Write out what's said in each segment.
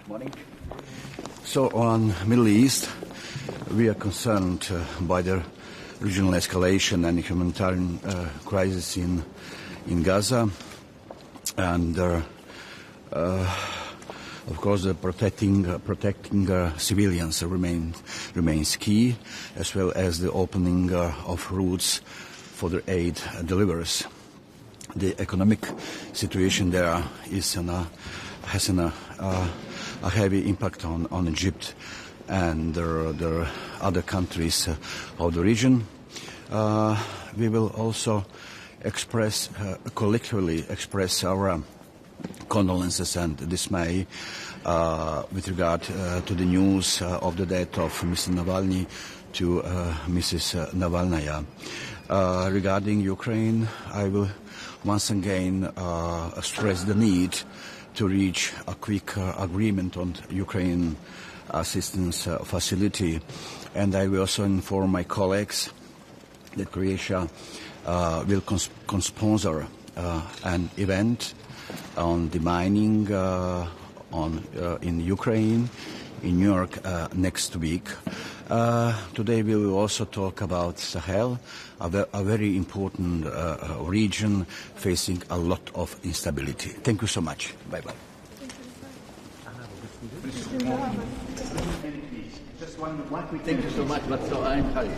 Morning. So on Middle East, we are concerned by the regional escalation and humanitarian crisis in Gaza, and of course, protecting civilians remains key, as well as the opening of routes for the aid deliverers. The economic situation there has a heavy impact on Egypt and the other countries of the region. We will also collectively express our condolences and dismay with regard to the news of the death of Mr. Navalny to Mrs. Navalnaya. Regarding Ukraine, I will once again stress the need to reach a quick agreement on Ukraine assistance facility, and I will also inform my colleagues that Croatia will sponsor an event on demining in Ukraine, in New York next week. Today we will also talk about Sahel, a very important region facing a lot of instability. Thank you so much. Bye-bye. Just one quick. Thank you so much, but so I'm sorry.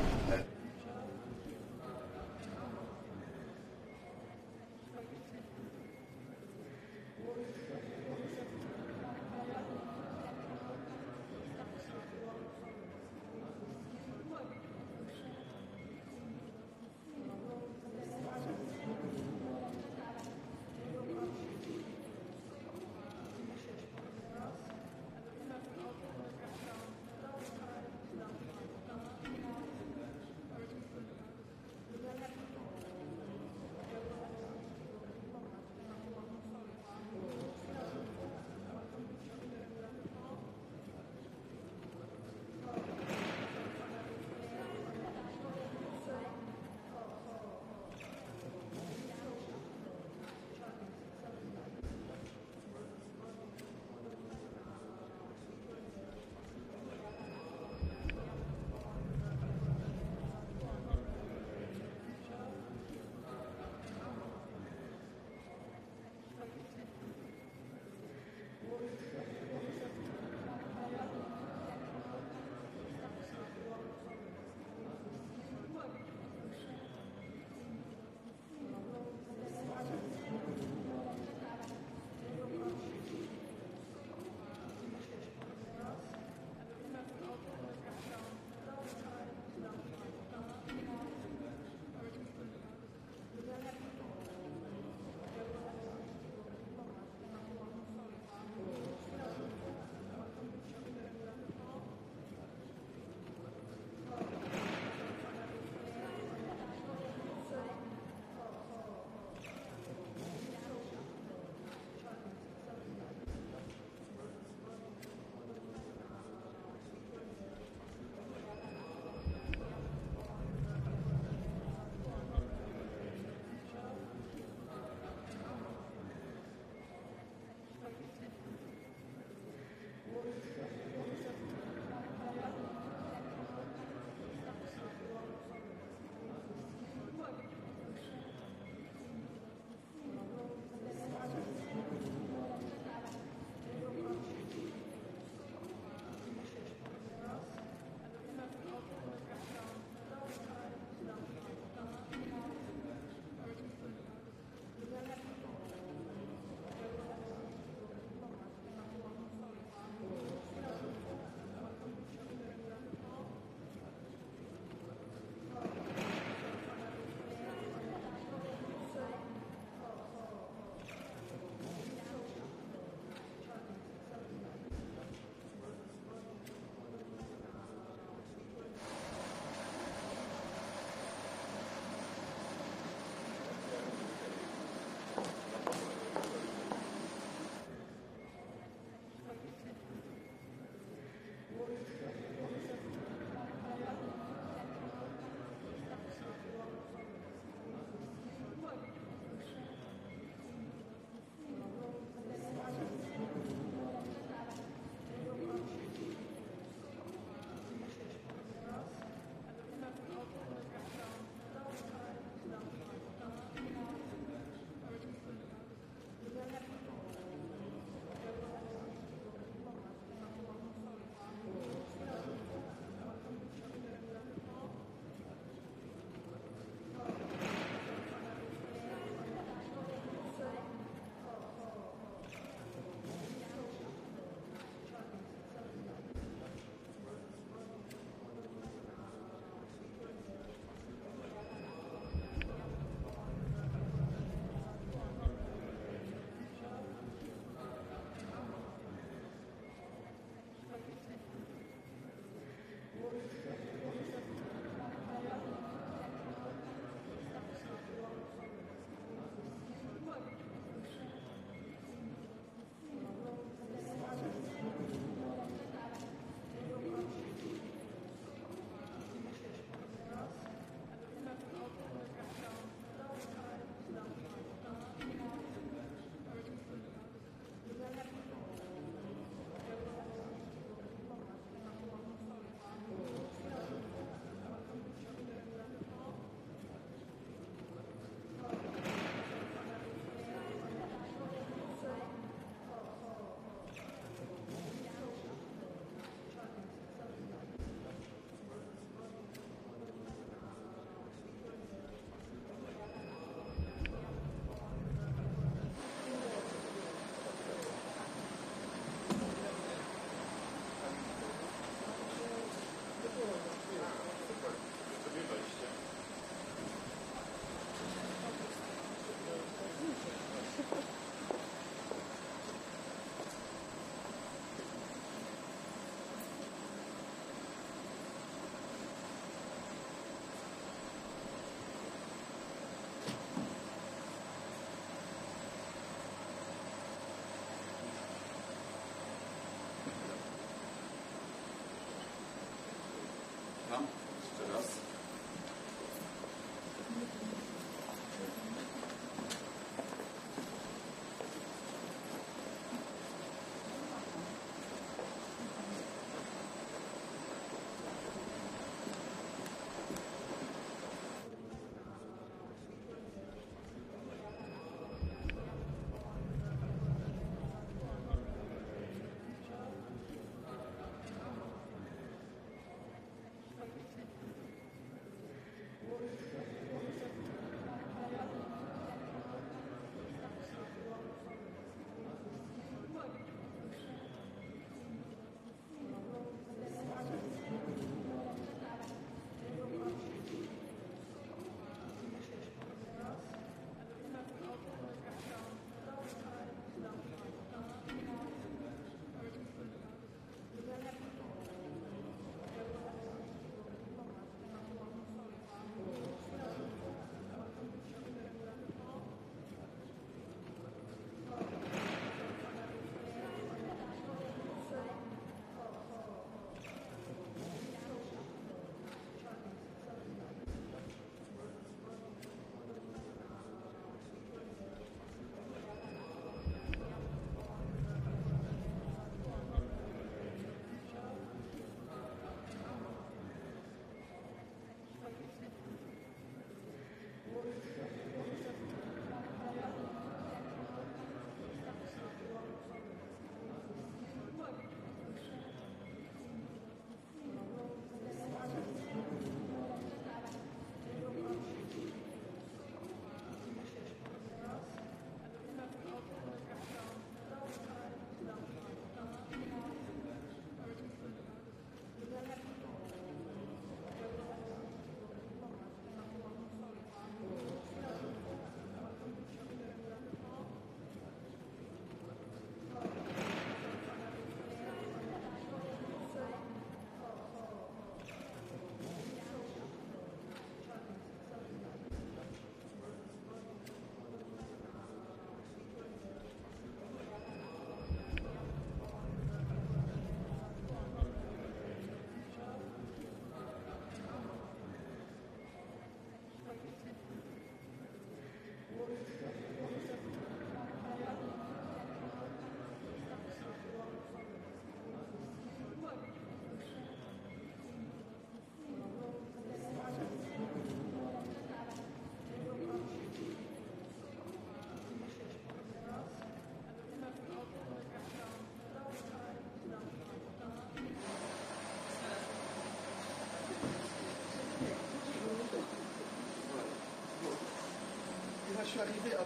arrivé à...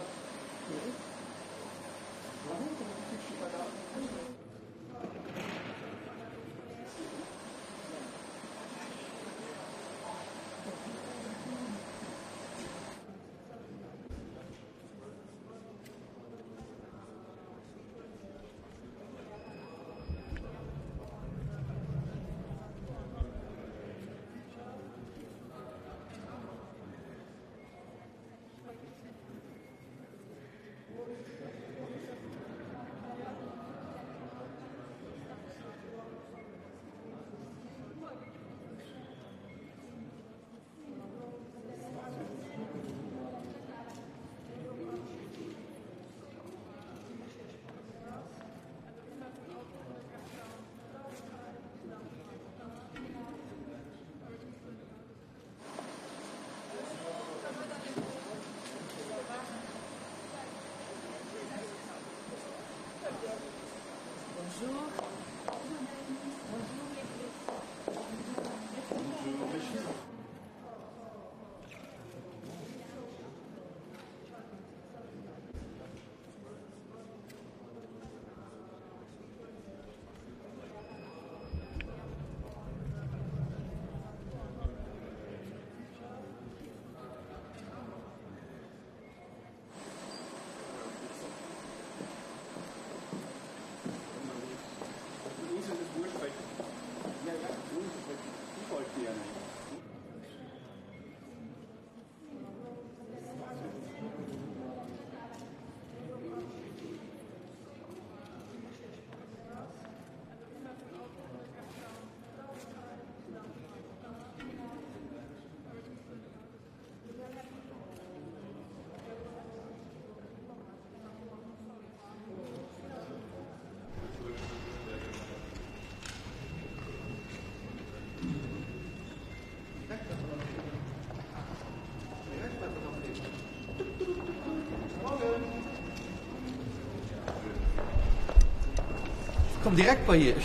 Komm direkt bei ihr.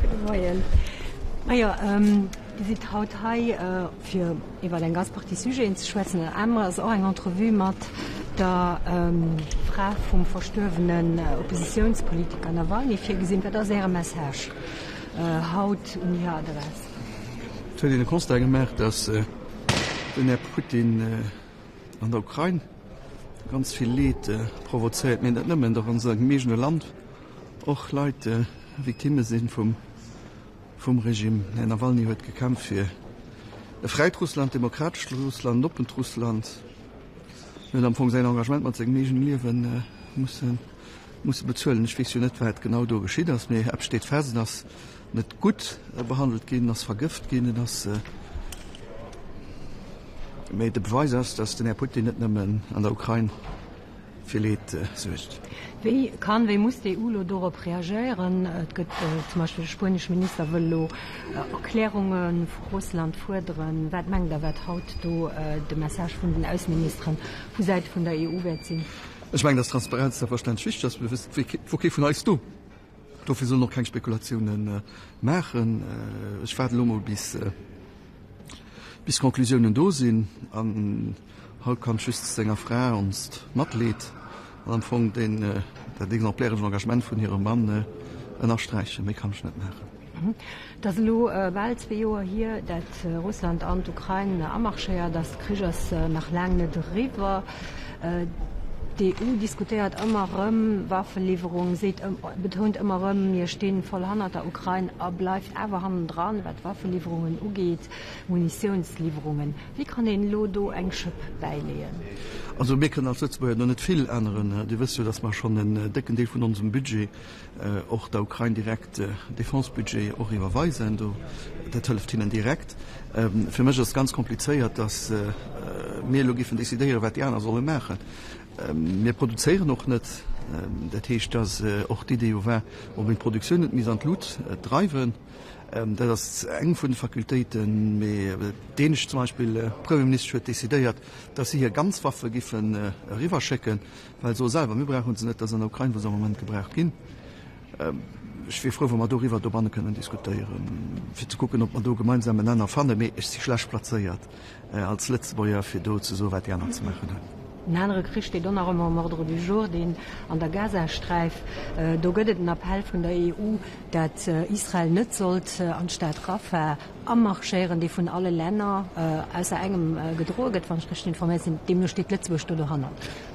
Guten Morgen. Die sind heute hier für über den Gasparti Sujet zu schwätzen. Einmal ist auch eine Interview mit der Frau vom verstorbenen Oppositionspolitiker Nawalny. Ich habe gesehen, dass das sehr Message haut und hier Adresse. Ich habe den Konst gemerkt, dass wenn Herr Putin an der Ukraine ganz viel Leid provoziert, mir nicht nur in unserem gemeinsamen Land, auch Leute Viktime sind vom Regime. Herr Nawalny hat gekämpft für ein freies Russland, demokratisches Russland, Open Russland. Und am Anfang sein Engagement mit seinem gemeinsamen Leben muss bezahlen. Ich weiß nicht, was genau da geschieht, dass mir absteht fest, dass nicht gut behandelt gehen, dass vergiftet gehen, dass der Beweis ist, dass der Herr Putin nicht nur an der Ukraine viel Leid sucht. Wie muss die EU darauf reagieren? Zum Beispiel der spanische Minister will Erklärungen für Russland fordern. Was meint er, was haut die Message von den Außenministern von Seite von der EU wird sein? Ich meine, das Transparenz ist verständlich wichtig, dass wir wissen, wo von euch du. Dafür soll noch keine Spekulationen machen. Ich warte nur bis Konklusionen da sind. Heute kann schützt seiner Frau und Matlet am Anfang das exemplarische Engagement von ihrem Mann nachstreichen. Mehr kann ich nicht machen. Das ist bald 2 Jahre hier, dass Russland an die Ukraine anmarschiert, dass Krieg nach lange nicht drüber. Die EU diskutiert immer Waffenlieferungen, betont immer wir stehen voll Hand der Ukraine, aber bleibt einfach dran, was Waffenlieferungen angeht, Munitionslieferungen. Wie kann den Lodo ein Schub beilegen? Also wir können als Sitzbauer noch nicht viel ändern. Du weißt ja, dass wir schon einen dicken Teil von unserem Budget, auch der Ukraine direkt Defensebudget auch überweisen. Das hilft ihnen direkt. Für mich ist es ganz kompliziert, dass wir logisch dezidieren, was die anderen sollen machen. Wir produzieren noch nicht. Das heißt, dass auch die Idee war, um die Produktion nicht mis an Lut treiben. Das ist eng von den Fakultäten. Dänisch zum Beispiel, Premierminister hat dezidiert, dass sie hier ganz Waffen rüberschicken, weil so selber, wir brauchen uns nicht, dass in der Ukraine für so einen Moment gebraucht gehen. ich bin froh, wenn wir darüber können diskutieren, für zu gucken, ob man da gemeinsam miteinander fanden, aber ist sie schlecht platziert, als Letzteer für dort so weit gerne zu machen. Ein anderer Krieg steht dann auch immer im Ordre du Jour, den an der Gazastreif. Da gibt es einen Appell von der EU, dass Israel nicht sollte anstatt Rafah anmarschieren, die von allen Ländern außer einem gedroht, wenn ich richtig informiert bin, dem nur steht letzte Stunde Hand.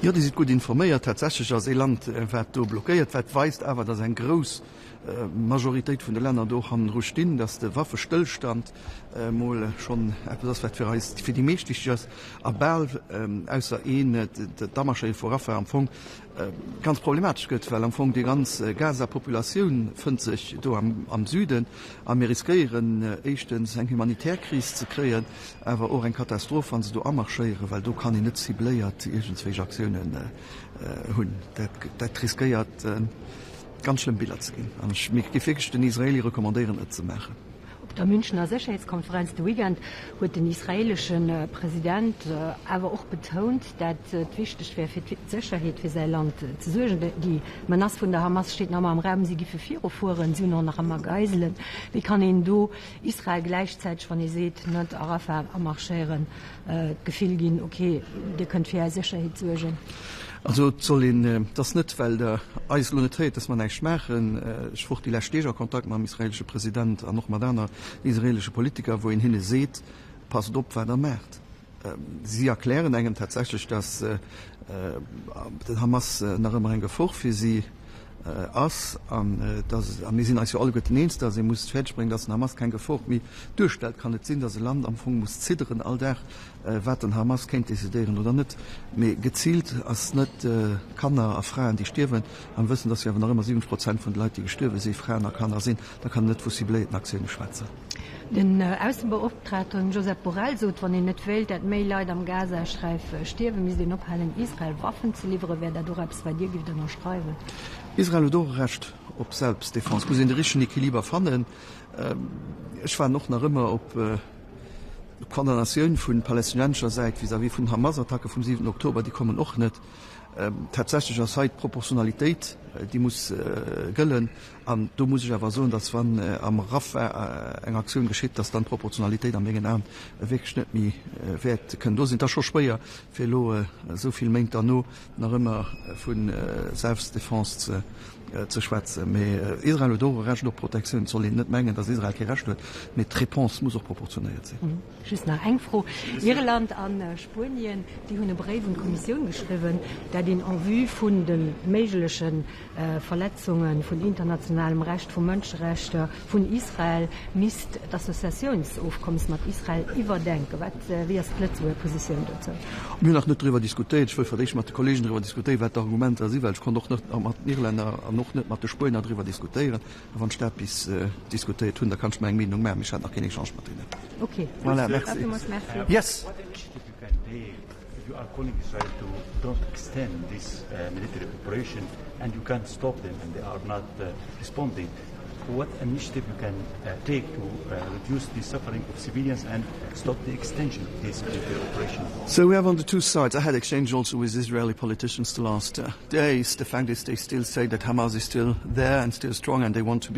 Ja, die sind gut informiert. Tatsächlich, als Land wird blockiert, wird weist aber, dass ein groß Majorität von den Ländern durch haben stehen, dass der Waffenstillstand mal schon etwas für die mächtigsten aber außer der Damasche vor Rafah am Anfang ganz problematisch geht, weil am Anfang die ganze Gaza-Population findet sich da am Süden, wir riskieren erstens eine Humanitärkrise zu kreieren, aber auch eine Katastrophe, wenn sie da anmarschieren, weil da kann ich nicht zibliert irgendwelche Aktionen haben. Das riskiert ganz schlimm Bilder zu gehen. Und ich mich gefälligst den Israeli rekommandieren, das zu machen. Auf der Münchner Sicherheitskonferenz der Weekend hat den israelischen Präsident aber auch betont, dass es wichtig wäre für die Sicherheit für sein Land zu sorgen. Die Menace von der Hamas steht noch mal am Raum, sie für 4 fahren, sie noch einmal Geiseln. Wie kann Ihnen da Israel gleichzeitig, wenn ihr seht, nicht Arafat marschieren, Gefühl gehen, okay, ihr könnt für ihre Sicherheit sorgen? Also soll ihn das nicht, weil der Eislonität, dass man nicht schmärchen. Ich fuhr die letzte Kontakt mit dem israelischen Präsident und noch mit einer israelischen Politiker, wo ihn hin sieht, passt auf, wer der macht. Sie erklären eigentlich tatsächlich, dass der Hamas nach immer ein Gefahr für sie ist. Wir sind also alle getenst, dass sie muss festspringen, dass Hamas kein Gefahr mehr durchstellt. Kann nicht sein, dass ein Land am Anfang muss zittern, all der, was den Hamas kennt, dezidieren oder nicht. Aber gezielt, als nicht Kanner, Frauen, die sterben, und wissen, dass wir noch immer 7% von den Leuten, die gestorben sind, Frauen und Kanner sind, da kann nicht possible Aktionen schwätzen. Den Außenbeauftragten Josep Borrell sagt, wenn er nicht will, dass mehr Leute am Gazastreif sterben, müssen sie abhalten, Israel Waffen zu liefern, wer da etwas bei dir gibt, dann noch schreiben. Israel hat auch recht auf Selbstdefense. Muss in der richtigen Equiliber finden. Ich war noch immer auf Kondemnation von palästinensischer Seite vis-à-vis von Hamas-Attacke vom 7. Oktober, die kommen auch nicht. Tatsächlich als Proportionalität, die muss gelten. Und da muss ich aber sagen, dass wenn am Rafah eine Aktion geschieht, dass dann Proportionalität am Mengen an wirklich nicht mehr wert können. Da sind das schon schwer, für so viel Mengen da noch immer von Selbstdefense zu schwätzen. Aber Israel hat auch Recht auf Protektion, soll ich nicht mengen, dass Israel kein Recht hat. Mit Réponse muss auch proportioniert sein. Just nach Engfro. Irland an Spanien, die haben eine Brief und Kommission geschrieben, der den en vue von den möglichen Verletzungen von internationalem Recht, von Menschenrechten, von Israel, misst das Assoziationsaufkommens mit Israel überdenken. Wie ist die letzte Position dazu? Wir haben noch nicht darüber diskutiert. Ich will für dich mit den Kollegen darüber diskutieren, was das Argument ist, weil ich kann doch nicht mit den Irländern noch nicht mit den Spaniern darüber diskutieren. Wenn ich das diskutiert habe, dann kann ich meine Meinung mehr. Ich habe noch keine Chance mit ihnen. Okay. Voilà, merci. Yes. What initiative you can take if you are calling Israel to don't extend this military operation and you can't stop them and they are not responding? What initiative you can take to reduce the suffering of civilians and stop the extension of this military operation? So we have on the two sides. I had exchange also with Israeli politicians the last days. The fact is they still say that Hamas is still there and still strong and they want to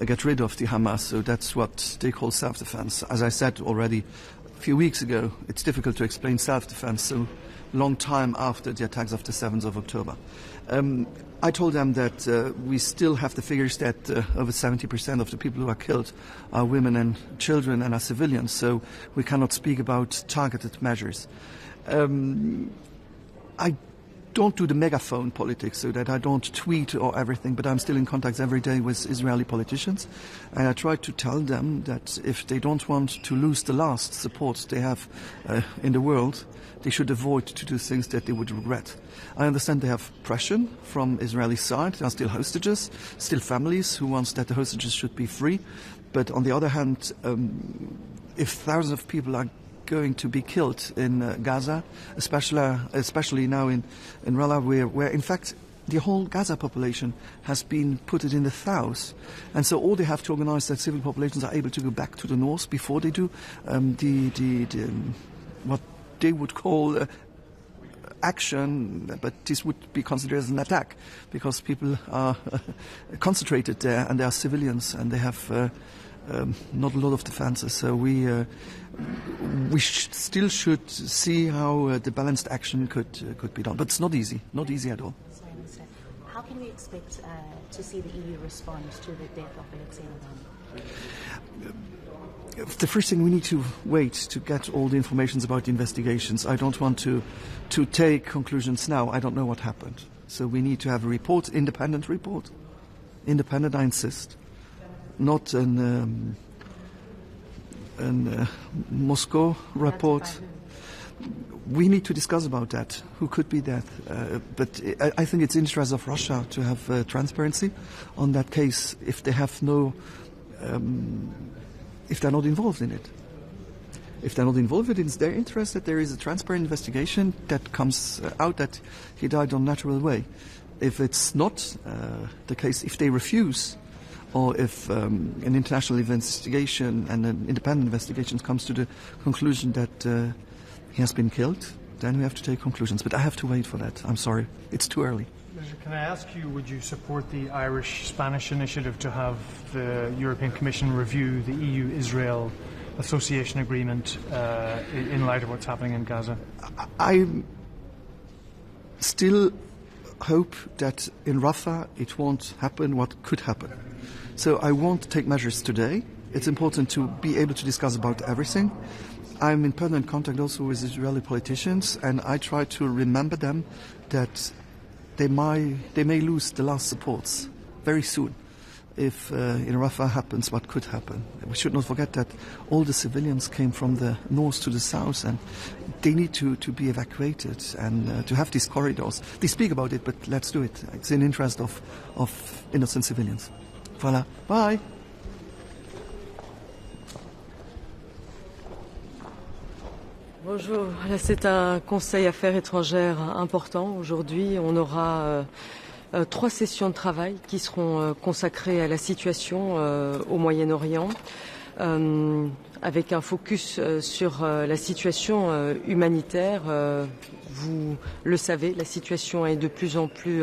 get rid of the Hamas. So that's what they call self-defense. As I said already a few weeks ago, it's difficult to explain self-defense so long time after the attacks of the 7th of October. I told them that we still have the figures that over 70% of the people who are killed are women and children and are civilians, so we cannot speak about targeted measures. I don't do the megaphone politics so that I don't tweet or everything, but I'm still in contact every day with Israeli politicians, and I try to tell them that if they don't want to lose the last support they have in the world, they should avoid to do things that they would regret. I understand they have pressure from Israeli side. There are still hostages, still families who want that the hostages should be free. But on the other hand, if thousands of people are going to be killed in Gaza, especially now in Rallah, where in fact the whole Gaza population has been put in the thousands, and so all they have to organize that civil populations are able to go back to the north before they do what they would call action, but this would be considered as an attack because people are concentrated there and they are civilians and they have not a lot of defenses. So we still should see how the balanced action could be done. But it's not easy at all. How can we expect to see the EU respond to the death of Alexei Navalny? The first thing, we need to wait to get all the information about the investigations. I don't want to take conclusions now. I don't know what happened. So we need to have a report, independent report. Independent, I insist. Not an Moscow report. We need to discuss about that. Who could be that? But I think it's in the interest of Russia to have transparency on that case if they have no... if they're not involved in it. If they're not involved in it, it's their interest that there is a transparent investigation that comes out that he died on a natural way. If it's not the case, if they refuse, or if an international investigation and an independent investigation comes to the conclusion that he has been killed, then we have to take conclusions. But I have to wait for that. I'm sorry. It's too early. Can I ask you, would you support the Irish-Spanish initiative to have the European Commission review the EU-Israel association agreement in light of what's happening in Gaza? I still hope that in Rafah it won't happen what could happen. So I won't take measures today. It's important to be able to discuss about everything. I'm in permanent contact also with Israeli politicians, and I try to remember them that they may lose the last supports very soon if in Rafah happens what could happen. We should not forget that all the civilians came from the north to the south and they need to be evacuated and to have these corridors. They speak about it, but let's do it. It's in the interest of innocent civilians. Voilà. Bye. Bonjour, là c'est un conseil affaires étrangères important. Aujourd'hui, on aura 3 sessions de travail qui seront consacrées à la situation au Moyen-Orient, avec un focus sur la situation humanitaire. Vous le savez, la situation est de plus en plus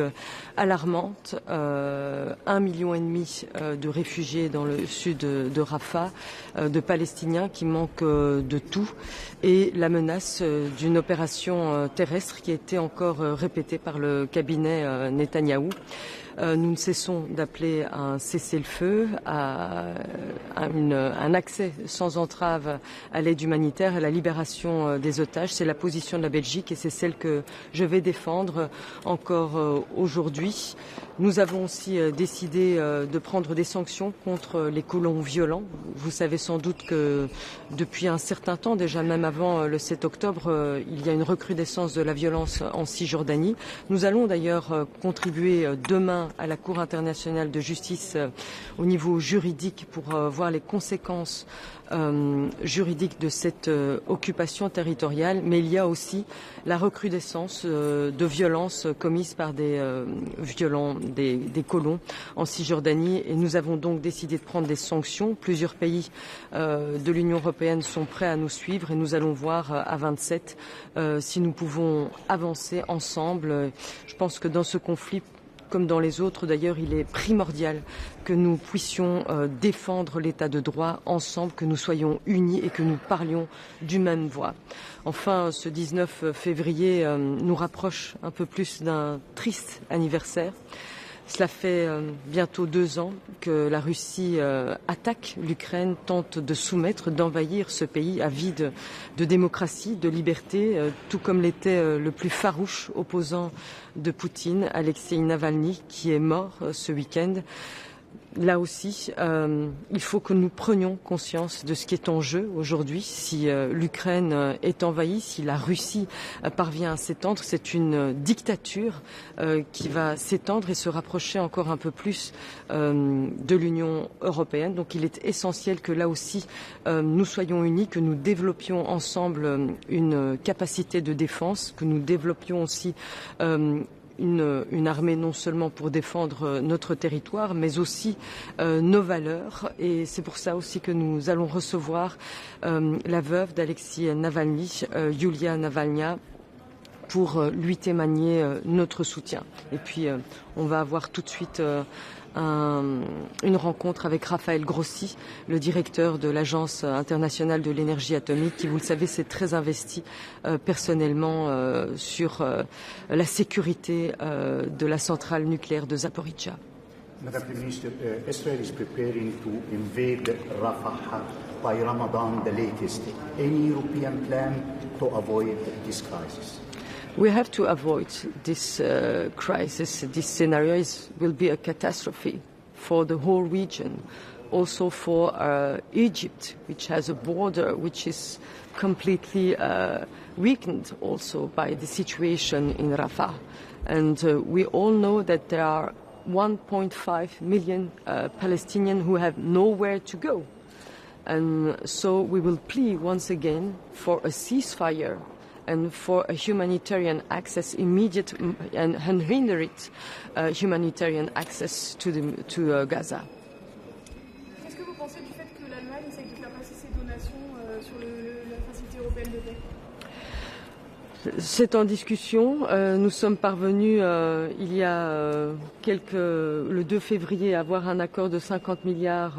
alarmante. 1,5 million de réfugiés dans le sud de Rafah, de Palestiniens qui manquent de tout, et la menace d'une opération terrestre qui a été encore répétée par le cabinet Netanyahou. Nous ne cessons d'appeler à un cessez-le-feu, à un accès sans entrave à l'aide humanitaire, à la libération des otages. C'est la position de la Belgique et c'est celle que je vais défendre encore aujourd'hui. Nous avons aussi décidé de prendre des sanctions contre les colons violents. Vous savez sans doute que depuis un certain temps, déjà même avant le 7 octobre, il y a une recrudescence de la violence en Cisjordanie. Nous allons d'ailleurs contribuer demain à la Cour internationale de justice au niveau juridique pour voir les conséquences juridiques de cette occupation territoriale, mais il y a aussi la recrudescence de violences commises par des colons en Cisjordanie, et nous avons donc décidé de prendre des sanctions. Plusieurs pays de l'Union européenne sont prêts à nous suivre et nous allons voir à 27 si nous pouvons avancer ensemble. Je pense que dans ce conflit, comme dans les autres d'ailleurs, il est primordial que nous puissions défendre l'état de droit ensemble, que nous soyons unis et que nous parlions d'une même voix. Enfin, ce 19 février nous rapproche un peu plus d'un triste anniversaire. Cela fait bientôt 2 ans que la Russie attaque l'Ukraine, tente de soumettre, d'envahir ce pays avide de démocratie, de liberté, tout comme l'était le plus farouche opposant de Poutine, Alexei Navalny, qui est mort ce week-end. Là aussi, il faut que nous prenions conscience de ce qui est en jeu aujourd'hui. Si l'Ukraine est envahie, si la Russie parvient à s'étendre, c'est une dictature qui va s'étendre et se rapprocher encore un peu plus de l'Union européenne. Donc il est essentiel que là aussi, nous soyons unis, que nous développions ensemble une capacité de défense, que nous développions aussi une armée non seulement pour défendre notre territoire, mais aussi nos valeurs. Et c'est pour ça aussi que nous allons recevoir la veuve d'Alexei Navalny, Yulia Navalnya, pour lui témoigner notre soutien. Et puis on va avoir tout de suite une rencontre avec Raphaël Grossi, le directeur de l'Agence internationale de l'énergie atomique, qui, vous le savez, s'est très investi personnellement sur la sécurité de la centrale nucléaire de Zaporizhzhia. Madam Prime Minister, Israel is preparing to invade Rafah by Ramadan the latest. Any European plan to avoid this crisis? We have to avoid this crisis. This scenario will be a catastrophe for the whole region, also for Egypt, which has a border which is completely weakened also by the situation in Rafah. And we all know that there are 1.5 million Palestinians who have nowhere to go. And so we will plead once again for a ceasefire and for a humanitarian access, immediate and unhindered humanitarian access to Gaza. Qu'est-ce que vous pensez du fait que l'Allemagne essaye de faire passer ses donations sur la facilité européenne de paix? C'est en discussion. Nous sommes parvenus il y a le 2 février à avoir un accord de 50 milliards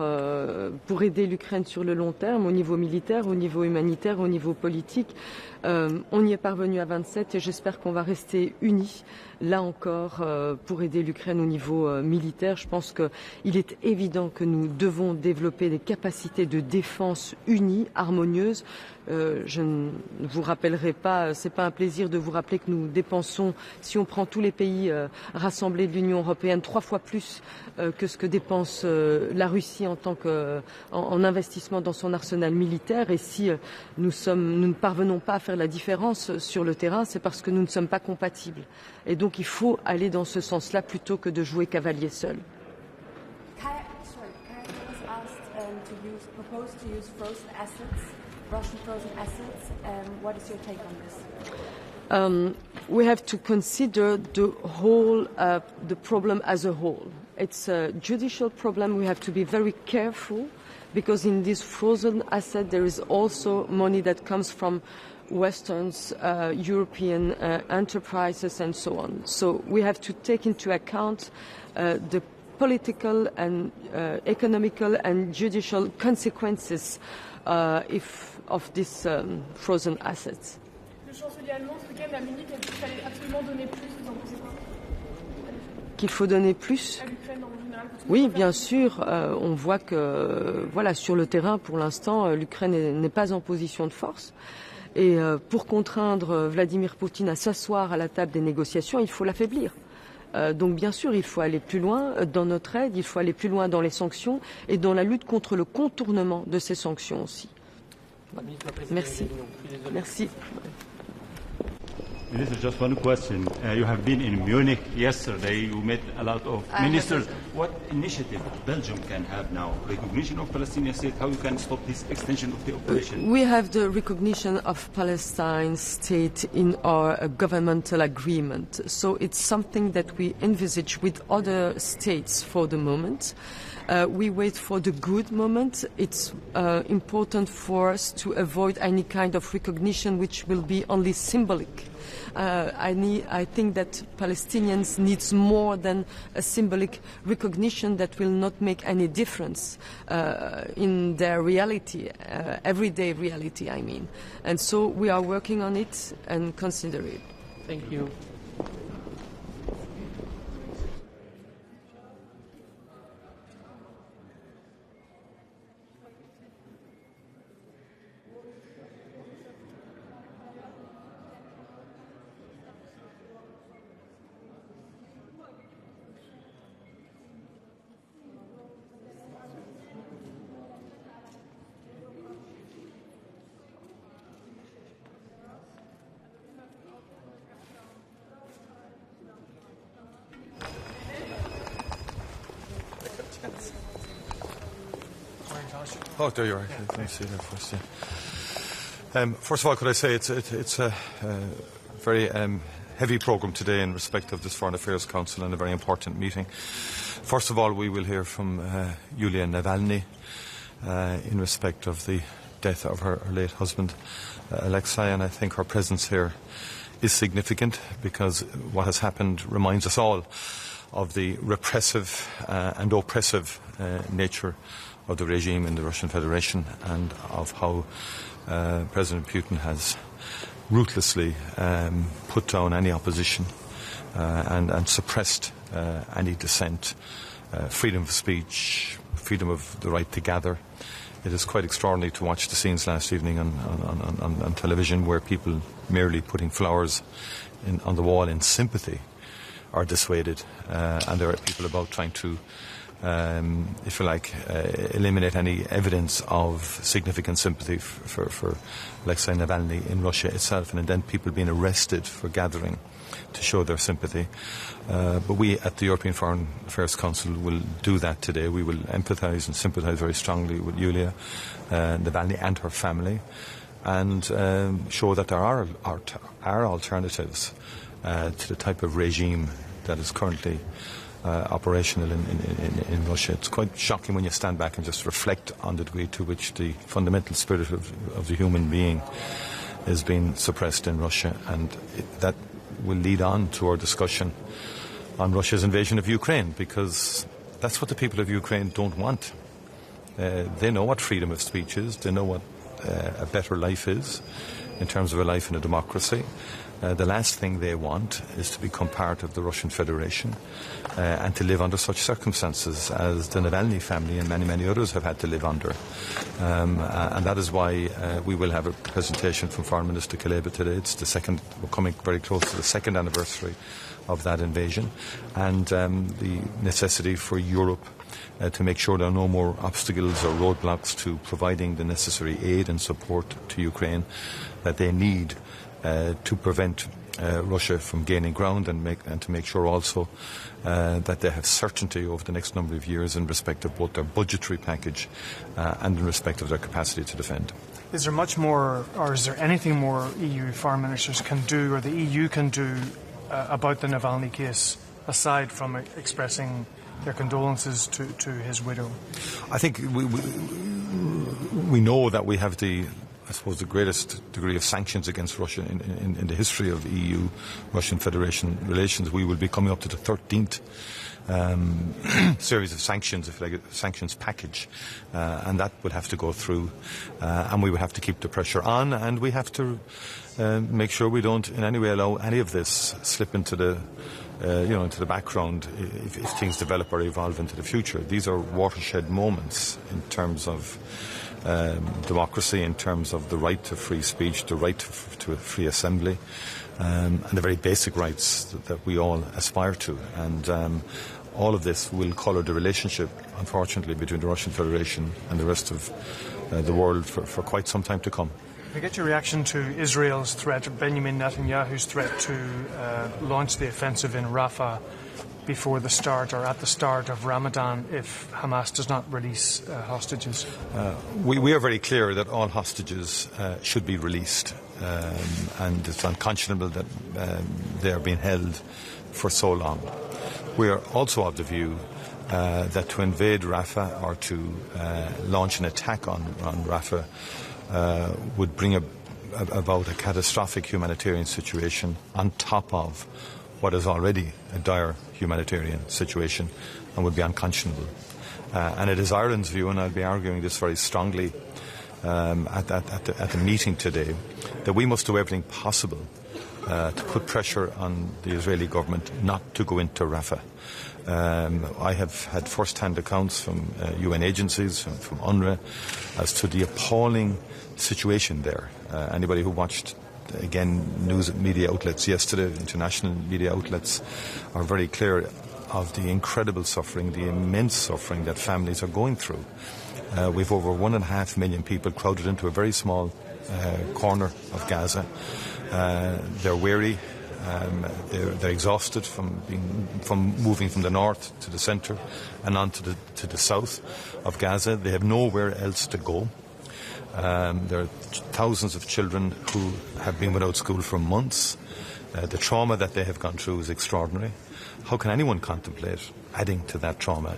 pour aider l'Ukraine sur le long terme, au niveau militaire, au niveau humanitaire, au niveau politique. On y est parvenu à 27 et j'espère qu'on va rester unis, là encore, pour aider l'Ukraine au niveau militaire. Je pense qu'il est évident que nous devons développer des capacités de défense unies, harmonieuses. Je ne vous rappellerai pas, c'est pas un plaisir de vous rappeler que nous dépensons, si on prend tous les pays rassemblés de l'Union européenne, 3 fois plus que ce que dépense la Russie en investissement dans son arsenal militaire. Et si nous ne parvenons pas à faire la différence sur le terrain, c'est parce que nous ne sommes pas compatibles. Et donc il faut aller dans ce sens-là plutôt que de jouer cavalier seul. Russian frozen assets. What is your take on this? We have to consider the problem as a whole. It's a judicial problem. We have to be very careful because in this frozen asset there is also money that comes from Western's European enterprises and so on. So we have to take into account the political and economical and judicial consequences of these frozen assets. Le chancelier allemand ce week-end à Munich a dit qu'il fallait absolument donner plus. Vous en pensez quoi? Qu'il faut donner plus? À l'Ukraine en général. Oui, bien sûr. On voit que, voilà, sur le terrain, pour l'instant, l'Ukraine n'est pas en position de force. Et pour contraindre Vladimir Poutine à s'asseoir à la table des négociations, il faut l'affaiblir. Donc bien sûr, il faut aller plus loin dans notre aide, il faut aller plus loin dans les sanctions et dans la lutte contre le contournement de ces sanctions aussi. Merci. Merci. Minister, just one question. You have been in Munich yesterday. You met a lot of ministers. What initiative Belgium can have now? Recognition of Palestinian state? How you can stop this extension of the operation? We have the recognition of Palestine state in our governmental agreement. So it's something that we envisage with other states for the moment. We wait for the good moment. It's important for us to avoid any kind of recognition which will be only symbolic. I think that Palestinians need more than a symbolic recognition that will not make any difference in their reality, everyday reality, I mean. And so we are working on it and consider it. Thank you. Oh, there you are. Thanks, first, yeah. First of all, could I say it's a very heavy programme today in respect of this Foreign Affairs Council and a very important meeting. First of all, we will hear from Yulia Navalny in respect of the death of her late husband, Alexei, and I think her presence here is significant because what has happened reminds us all of the repressive and oppressive nature of the regime in the Russian Federation and of how President Putin has ruthlessly put down any opposition and suppressed any dissent, freedom of speech, freedom of the right to gather. It is quite extraordinary to watch the scenes last evening on television where people merely putting flowers on the wall in sympathy are dissuaded, and there are people about trying to, if you like, eliminate any evidence of significant sympathy for Alexei Navalny in Russia itself, and then people being arrested for gathering to show their sympathy. But we at the European Foreign Affairs Council will do that today. We will empathise and sympathise very strongly with Yulia Navalny and her family, and show that there are alternatives to the type of regime that is currently operational in Russia. It's quite shocking when you stand back and just reflect on the degree to which the fundamental spirit of the human being is being suppressed in Russia, and that will lead on to our discussion on Russia's invasion of Ukraine, because that's what the people of Ukraine don't want. They know what freedom of speech is. They know what a better life is in terms of a life in a democracy. The last thing they want is to become part of the Russian Federation and to live under such circumstances as the Navalny family and many, many others have had to live under. And that is why we will have a presentation from Foreign Minister Kuleba today. It's the second, we're coming very close to the second anniversary of that invasion, and the necessity for Europe to make sure there are no more obstacles or roadblocks to providing the necessary aid and support to Ukraine that they need to prevent Russia from gaining ground, and to make sure also that they have certainty over the next number of years in respect of both their budgetary package and in respect of their capacity to defend. Is there much more, or is there anything more EU foreign ministers can do, or the EU can do, about the Navalny case, aside from expressing their condolences to his widow? I think we know that we have the greatest degree of sanctions against Russia in the history of EU-Russian Federation relations. We will be coming up to the 13th series of sanctions, if like a sanctions package, and that will have to go through, and we will have to keep the pressure on, and we have to make sure we don't in any way allow any of this slip into the into the background if things develop or evolve into the future. These are watershed moments in terms of democracy, in terms of the right to free speech, the right to a free assembly, and the very basic rights that we all aspire to. And all of this will colour the relationship, unfortunately, between the Russian Federation and the rest of the world for quite some time to come. Can I get your reaction to Israel's threat, Benjamin Netanyahu's threat to launch the offensive in Rafah before the start or at the start of Ramadan if Hamas does not release hostages? We are very clear that all hostages should be released, and it's unconscionable that they are being held for so long. We are also of the view that to invade Rafah or to launch an attack on Rafah would bring about a catastrophic humanitarian situation on top of what is already a dire humanitarian situation, and would be unconscionable. And it is Ireland's view, and I'll be arguing this very strongly at the meeting today, that we must do everything possible to put pressure on the Israeli government not to go into Rafah. I have had first-hand accounts from UN agencies, from UNRWA, as to the appalling situation there. Anybody who watched, again, news media outlets yesterday, international media outlets, are very clear of the incredible suffering, the immense suffering that families are going through. We've over 1.5 million people crowded into a very small corner of Gaza. They're weary. They're exhausted from moving from the north to the centre and on to the south of Gaza. They have nowhere else to go. There are thousands of children who have been without school for months. The trauma that they have gone through is extraordinary. How can anyone contemplate adding to that trauma?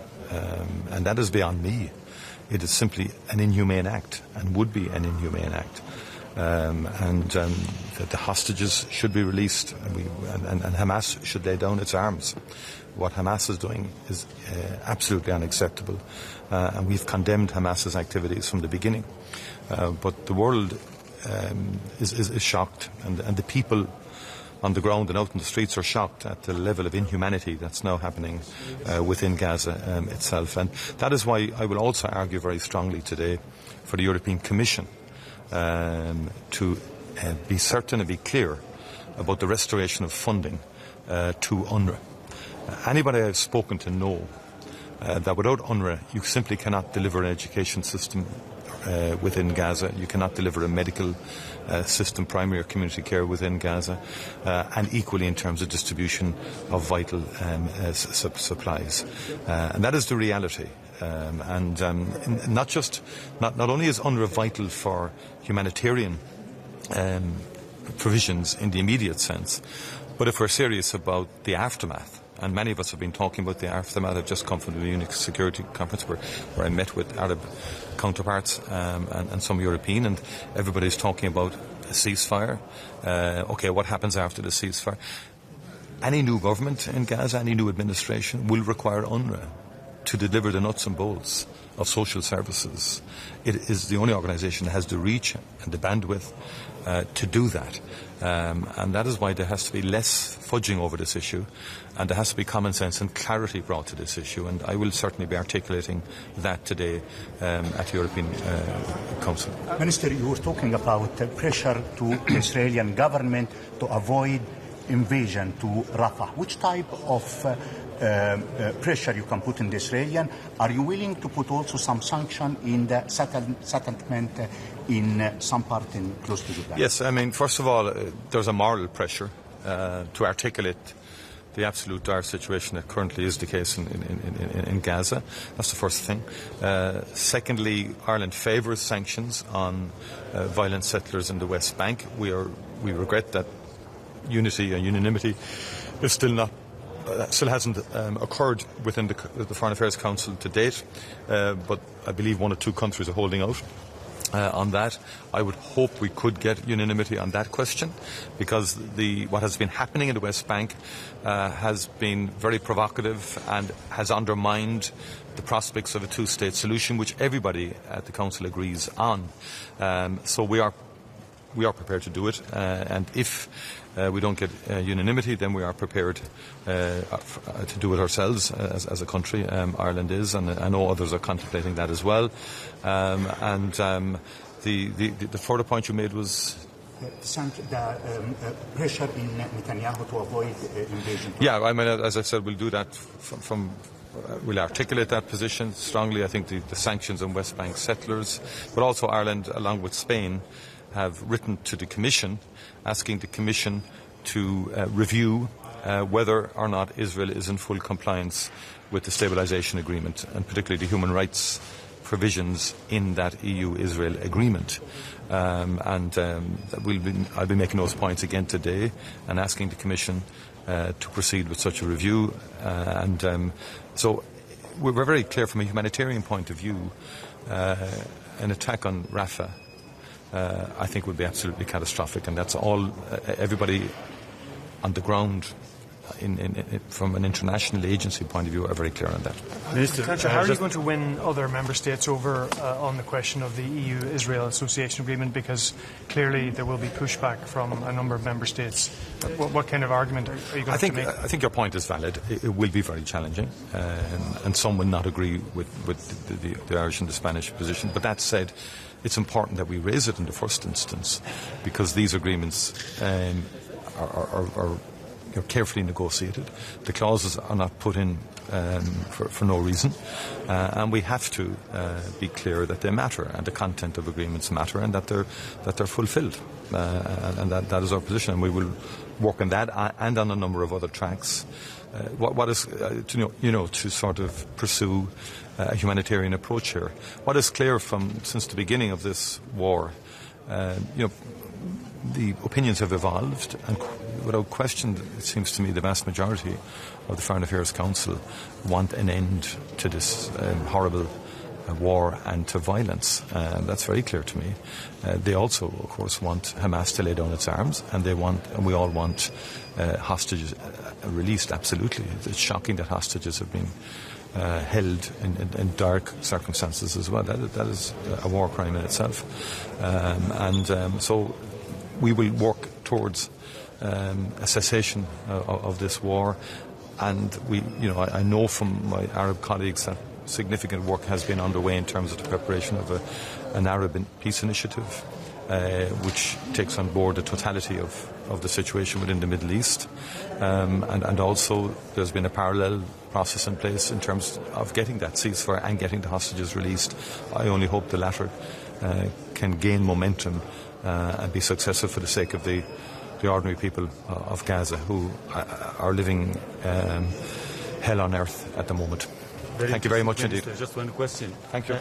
And that is beyond me. It is simply an inhumane act, and would be an inhumane act. the hostages should be released, and Hamas should lay down its arms. What Hamas is doing is absolutely unacceptable, and we've condemned Hamas's activities from the beginning. But the world is shocked, and the people on the ground and out in the streets are shocked at the level of inhumanity that's now happening within Gaza itself. And that is why I will also argue very strongly today for the European Commission to be certain and be clear about the restoration of funding to UNRWA. Anybody I've spoken to know that without UNRWA you simply cannot deliver an education system within Gaza, you cannot deliver a medical system, primary or community care within Gaza, and equally in terms of distribution of vital supplies. And that is the reality. Not only is UNRWA vital for humanitarian provisions in the immediate sense, but if we're serious about the aftermath, and many of us have been talking about the aftermath. I've just come from the Munich Security Conference where I met with Arab counterparts and some European, and everybody's talking about a ceasefire. Okay, what happens after the ceasefire? Any new government in Gaza, any new administration will require UNRWA to deliver the nuts and bolts of social services. It is the only organisation that has the reach and the bandwidth to do that. And that is why there has to be less fudging over this issue, and there has to be common sense and clarity brought to this issue, and I will certainly be articulating that today at the European Council. Minister, you were talking about pressure to the Israeli government to avoid invasion to Rafah. Which type of pressure you can put in the Israeli? Are you willing to put also some sanction in the settlement in some part in close to Jordan? Yes, I mean, first of all, there's a moral pressure to articulate the absolute dire situation that currently is the case in Gaza. That's the first thing. Secondly, Ireland favours sanctions on violent settlers in the West Bank. We regret that unity and unanimity is still hasn't occurred within the Foreign Affairs Council to date, but I believe one or two countries are holding out on that. I would hope we could get unanimity on that question, because what has been happening in the West Bank has been very provocative and has undermined the prospects of a two-state solution, which everybody at the Council agrees on. So we are prepared to do it, and if we don't get unanimity, then we are prepared to do it ourselves as a country. Ireland is, and I know others are contemplating that as well. The further point you made was the pressure in Netanyahu to avoid invasion. Yeah, I mean, as I said, we'll do that we'll articulate that position strongly. I think the sanctions on West Bank settlers, but also Ireland, along with Spain, have written to the Commission asking the Commission to review whether or not Israel is in full compliance with the stabilisation agreement, and particularly the human rights provisions in that EU-Israel agreement. I'll be making those points again today and asking the Commission to proceed with such a review. So we're very clear from a humanitarian point of view. An attack on Rafah I think would be absolutely catastrophic, and that's all everybody on the ground from an international agency point of view are very clear on that. Minister, how are you going to win other member states over on the question of the EU-Israel Association Agreement? Because clearly there will be pushback from a number of member states. What kind of argument are you going to make? I think your point is valid. It will be very challenging, and some will not agree with the Irish and the Spanish position. But that said, it's important that we raise it in the first instance, because these agreements are carefully negotiated. The clauses are not put in for no reason, and we have to be clear that they matter, and the content of agreements matter, and that they're fulfilled, and that is our position, and we will work on that and on a number of other tracks. What is to sort of pursue a humanitarian approach here. What is clear since the beginning of this war, the opinions have evolved, and without question, it seems to me the vast majority of the Foreign Affairs Council want an end to this horrible war and to violence. That's very clear to me. They also, of course, want Hamas to lay down its arms, and we all want hostages released. Absolutely, it's shocking that hostages have been held in dark circumstances as well. That is a war crime in itself, so we will work towards a cessation of this war. And I know from my Arab colleagues that significant work has been underway in terms of the preparation of an Arab peace initiative, which takes on board the totality of the situation within the Middle East. And also there's been a parallel process in place in terms of getting that ceasefire and getting the hostages released. I only hope the latter can gain momentum and be successful for the sake of the ordinary people of Gaza who are living hell on earth at the moment. Thank you very much indeed. Just one question. Thank you.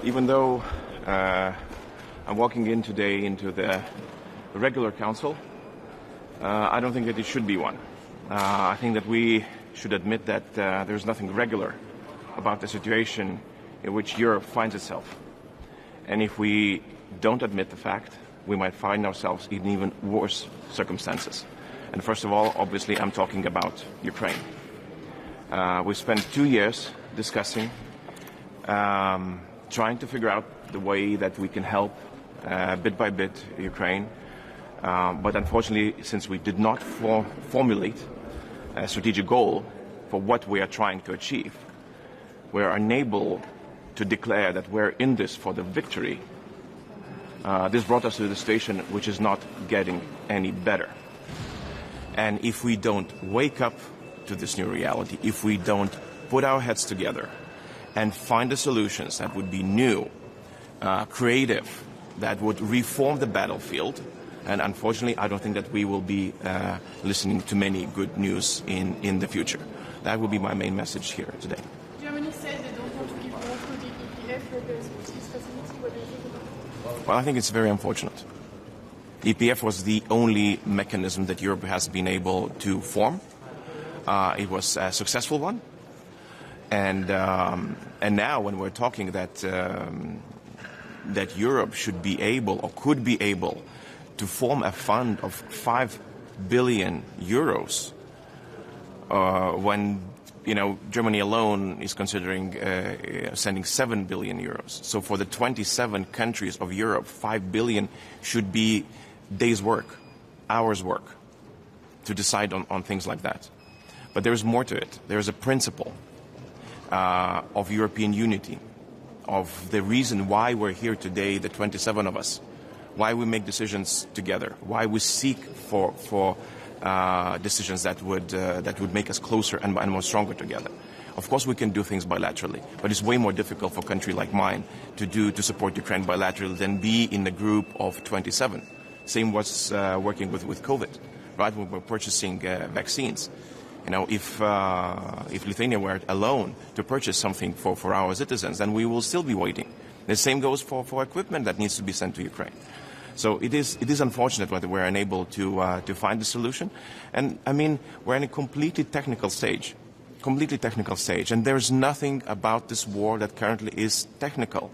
Even though I'm walking in today into the regular council, I don't think that it should be one. I think that we should admit that there's nothing regular about the situation in which Europe finds itself. And if we don't admit the fact, we might find ourselves in even worse circumstances. And first of all, obviously, I'm talking about Ukraine. We spent 2 years discussing, trying to figure out the way that we can help bit by bit Ukraine. But unfortunately, since we did not formulate a strategic goal for what we are trying to achieve, we are unable to declare that we're in this for the victory. This brought us to the situation which is not getting any better. And if we don't wake up to this new reality, if we don't put our heads together and find the solutions that would be new, creative, that would reform the battlefield, and unfortunately, I don't think that we will be listening to many good news in the future. That will be my main message here today. Germany said they don't want to give more to the EPF, this facility. What do you think about it? Well, I think it's very unfortunate. EPF was the only mechanism that Europe has been able to form. It was a successful one. And now when we're talking that Europe should be able or could be able to form a fund of 5 billion euros, when Germany alone is considering sending 7 billion euros. So for the 27 countries of Europe, 5 billion should be days' work, hours' work, to decide on things like that. But there is more to it. There is a principle of European unity, of the reason why we're here today, the 27 of us, why we make decisions together, why we seek for decisions that would make us closer and more stronger together. Of course, we can do things bilaterally, but it's way more difficult for a country like mine to support Ukraine bilaterally than be in the group of 27. Same was working with COVID, right? When we're purchasing vaccines. If Lithuania were alone to purchase something for our citizens, then we will still be waiting. The same goes for equipment that needs to be sent to Ukraine. So it is unfortunate that we're unable to find a solution. And I mean, we're in a completely technical stage, and there's nothing about this war that currently is technical.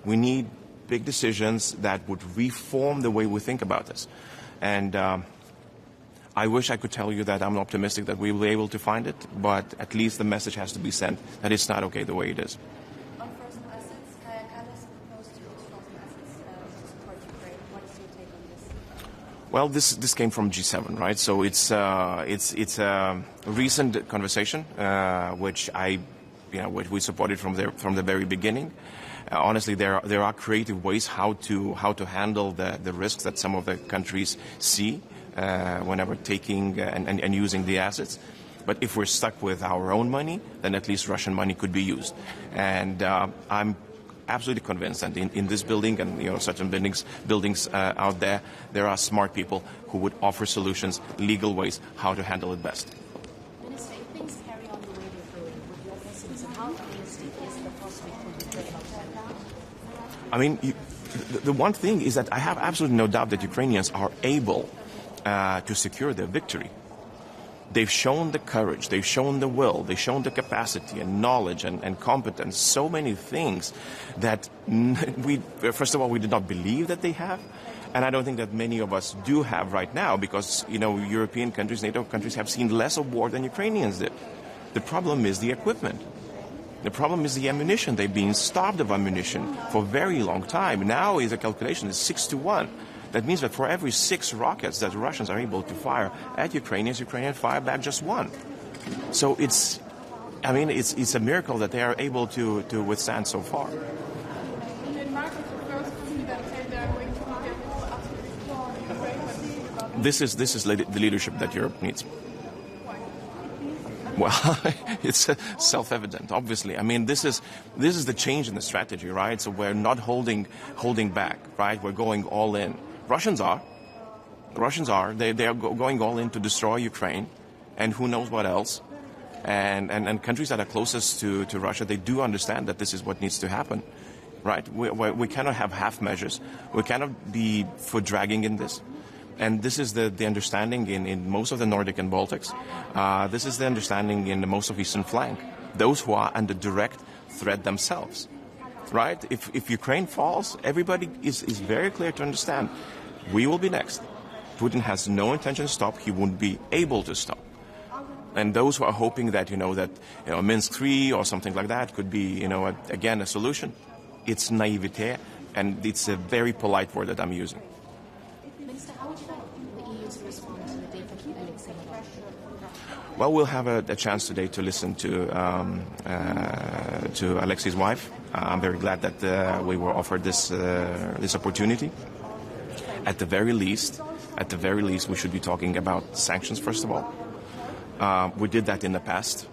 We need big decisions that would reform the way we think about this. And I wish I could tell you that I'm optimistic that we will be able to find it, but at least the message has to be sent that it's not okay the way it is. On frozen assets, Canada's proposed to use frozen assets to support Ukraine. What is your take on this? Well, this came from G7, right? So it's a recent conversation, which which we supported from the very beginning. Honestly, there are creative ways how to handle the risks that some of the countries see whenever taking and using the assets. But if we're stuck with our own money, then at least Russian money could be used. And I'm absolutely convinced that in this building and certain buildings out there are smart people who would offer solutions, legal ways how to handle it best. Minister, if things carry on the way they're going, with your pessimism, how realistic is the prospect for Ukraine? I mean, the one thing is that I have absolutely no doubt that Ukrainians are able to secure their victory. They've shown the courage, they've shown the will, they've shown the capacity and knowledge and competence, so many things that first of all, we did not believe that they have. And I don't think that many of us do have right now because, European countries, NATO countries have seen less of war than Ukrainians did. The problem is the equipment. The problem is the ammunition. They've been starved of ammunition for a very long time. Now the calculation is 6-1. That means that for every 6 rockets that the Russians are able to fire at Ukrainians fire back just 1. So it's a miracle that they are able to withstand so far. This is the leadership that Europe needs. Well, it's self-evident, obviously. I mean, this is the change in the strategy, right? So we're not holding back, right? We're going all in. Russians are. They are going all in to destroy Ukraine, and who knows what else. And countries that are closest to Russia, they do understand that this is what needs to happen. right? We cannot have half measures. We cannot be foot dragging in this. And this is the understanding in most of the Nordic and Baltics. This is the understanding in the most of Eastern flank. Those who are under direct threat themselves, right? If Ukraine falls, everybody is very clear to understand. We will be next. Putin has no intention to stop. He won't be able to stop. And those who are hoping that, Minsk 3 or something like that could be, again, a solution, it's naivete, and it's a very polite word that I'm using. Minister, how would you like the EU to respond to the date of Alexei Navalny? Well, we'll have a chance today to listen to Alexei's wife. I'm very glad that we were offered this opportunity. At the very least, we should be talking about sanctions, first of all. We did that in the past.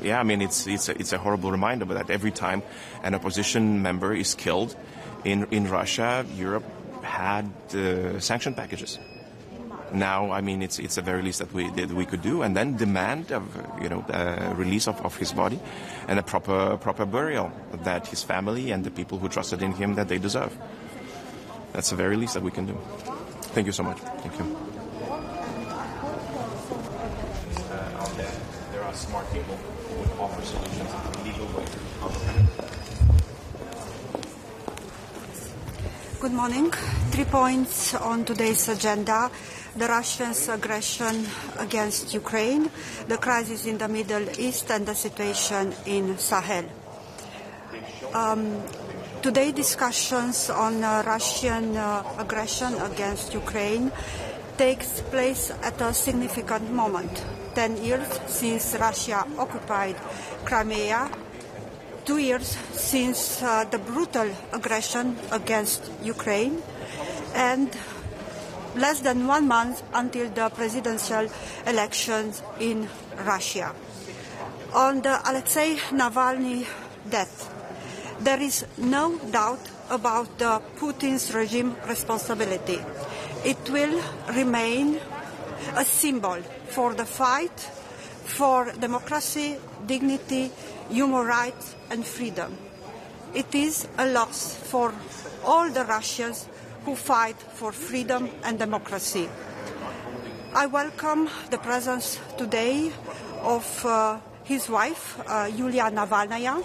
It's a horrible reminder that every time an opposition member is killed in Russia, Europe had sanction packages. Now, it's the very least that we could do, and then demand release of his body and a proper burial that his family and the people who trusted in him that they deserve. That's the very least that we can do. Thank you so much. Thank you. There are smart people who would offer solutions in a legal way. Good morning. 3 points on today's agenda: the Russians' aggression against Ukraine, the crisis in the Middle East, and the situation in Sahel. Today, discussions on Russian aggression against Ukraine takes place at a significant moment. 10 years since Russia occupied Crimea, 2 years since the brutal aggression against Ukraine, and less than 1 month until the presidential elections in Russia. On the Alexei Navalny death, there is no doubt about the Putin's regime responsibility. It will remain a symbol for the fight for democracy, dignity, human rights and freedom. It is a loss for all the Russians who fight for freedom and democracy. I welcome the presence today of his wife, Yulia Navalnaya,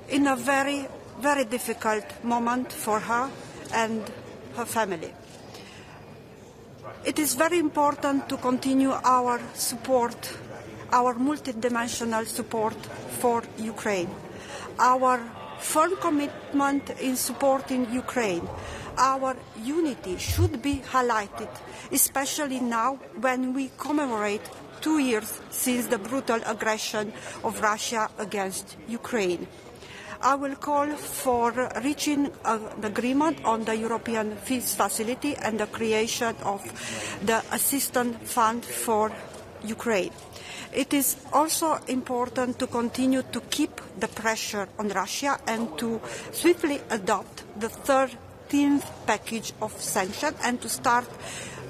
in a very, very difficult moment for her and her family. It is very important to continue our support, our multidimensional support for Ukraine, our firm commitment in supporting Ukraine. Our unity should be highlighted, especially now when we commemorate 2 years since the brutal aggression of Russia against Ukraine. I will call for reaching an agreement on the European Peace Facility and the creation of the Assistance Fund for Ukraine. It is also important to continue to keep the pressure on Russia and to swiftly adopt the 13th package of sanctions and to start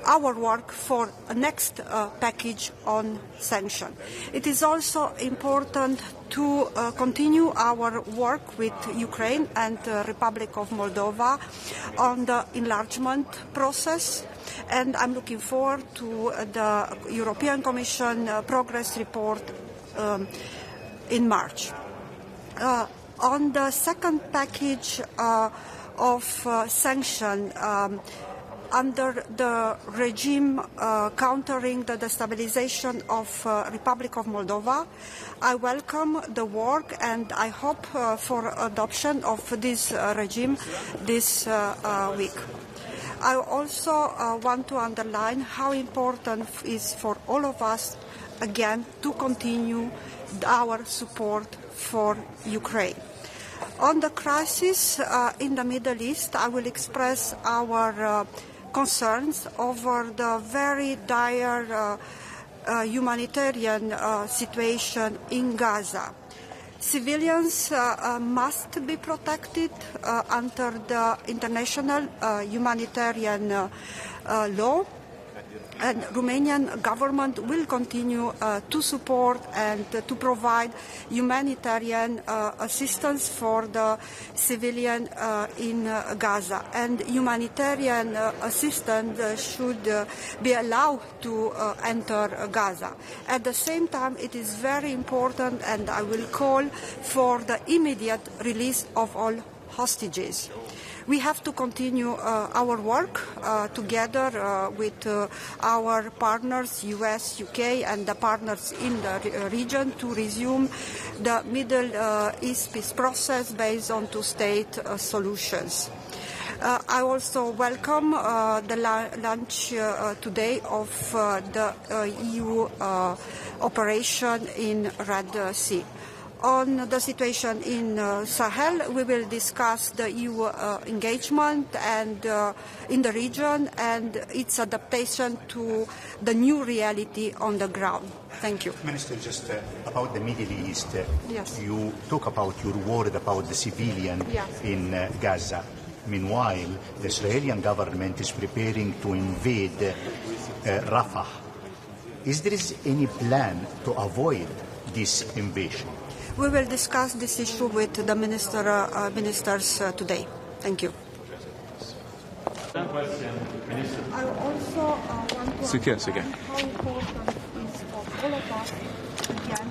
our work for a next package on sanctions. It is also important to continue our work with Ukraine and the Republic of Moldova on the enlargement process, and I'm looking forward to the European Commission progress report in March. On the second package of sanctions, under the regime countering the destabilization of Republic of Moldova, I welcome the work and I hope for adoption of this regime this week. I also want to underline how important it is for all of us, again, to continue our support for Ukraine. On the crisis in the Middle East, I will express our concerns over the very dire humanitarian situation in Gaza. Civilians must be protected under the international humanitarian law, And Romanian government will continue to support and to provide humanitarian assistance for the civilian in Gaza. And humanitarian assistance should be allowed to enter Gaza. At the same time, it is very important, and I will call for the immediate release of all hostages. We have to continue our work together with our partners, US, UK, and the partners in the region to resume the Middle East peace process based on two-state solutions. I also welcome the launch today of the EU operation in Red Sea. On the situation in Sahel, we will discuss the EU engagement and in the region and its adaptation to the new reality on the ground. Thank you. Minister, just about the Middle East, yes. You talk about your word about the civilian in Gaza. Meanwhile, the Israeli government is preparing to invade Rafah. Is there any plan to avoid this invasion? We will discuss this issue with the ministers today. Thank you. I also want to Sveiki. how important is for all of us.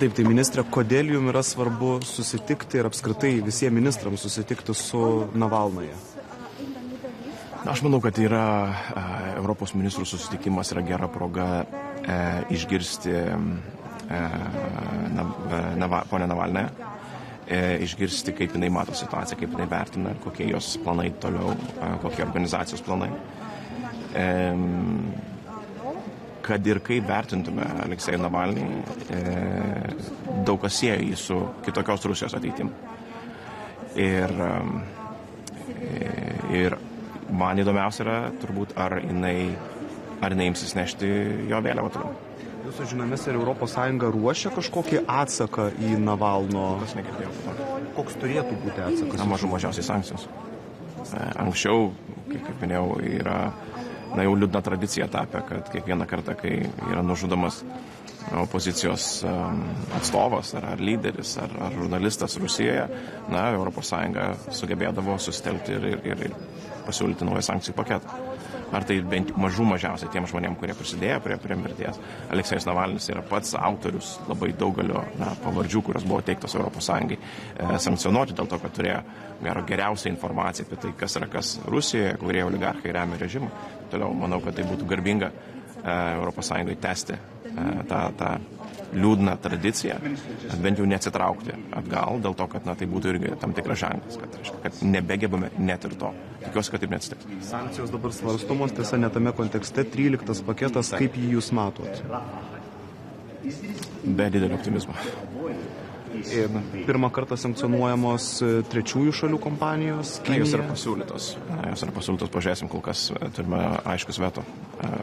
Taip, tai ministrė, kodėl jums yra svarbu susitikti ir apskritai visiems ministrams susitikti su Navalnaja? Aš manau, kad yra Europos ministrų susitikimas yra gera proga išgirsti ponę Navalnąją, išgirsti, kaip jinai mato situaciją, kaip jinai vertina, kokie jos planai toliau, kokie organizacijos planai. Kad ir kaip vertintume Aleksejų Navalnį, daug kas sieja jį su kitokios Rusijos ateitim. Ir man įdomiausia yra turbūt, ar jinai imsis nešti jo vėliavą toliau. Jūsų žiniomis ir Europos Sąjunga ruošia kažkokį atsaką į Navalno? Kas negirdėjau. Koks turėtų būti atsakas? Mažiausiai sankcijos. Anksčiau, kaip minėjau, yra jau liūdna tradicija tapę, kad kiekvieną kartą, kai yra nužudomas opozicijos atstovas ar lyderis ar žurnalistas Rusijoje, Europos Sąjunga sugebėdavo susitelkti ir pasiūlyti naują sankcijų paketą. Ar tai bent mažiausiai tiem žmonėm, kurie prisidėjo prie mirties. Aleksejus Navalnis yra pats autorius labai daugelio pavardžių, kurios buvo teiktos Europos Sąjungai sankcionuoti dėl to, kad turėjo geriausią informaciją apie tai, kas yra kas Rusijoje, kurie oligarchai remia režimą. Toliau manau, kad tai būtų garbinga Europos Sąjungai tęsti tą liūdną tradiciją, bent jau neatsitraukti atgal, dėl to, kad tai būtų irgi tam tikras ženklas, kad nebegebame net ir to. Tikiuosi, kad taip neatsitiks. Sankcijos dabar svarstomos, tiesa, ne tame kontekste, 13 paketas, kaip jį jūs matot? Be didelio optimizmo. Pirmą kartą sankcionuojamos trečiųjų šalių kompanijos. Jos yra pasiūlytos. Pažiūrėsim, kol kas turime aiškus veto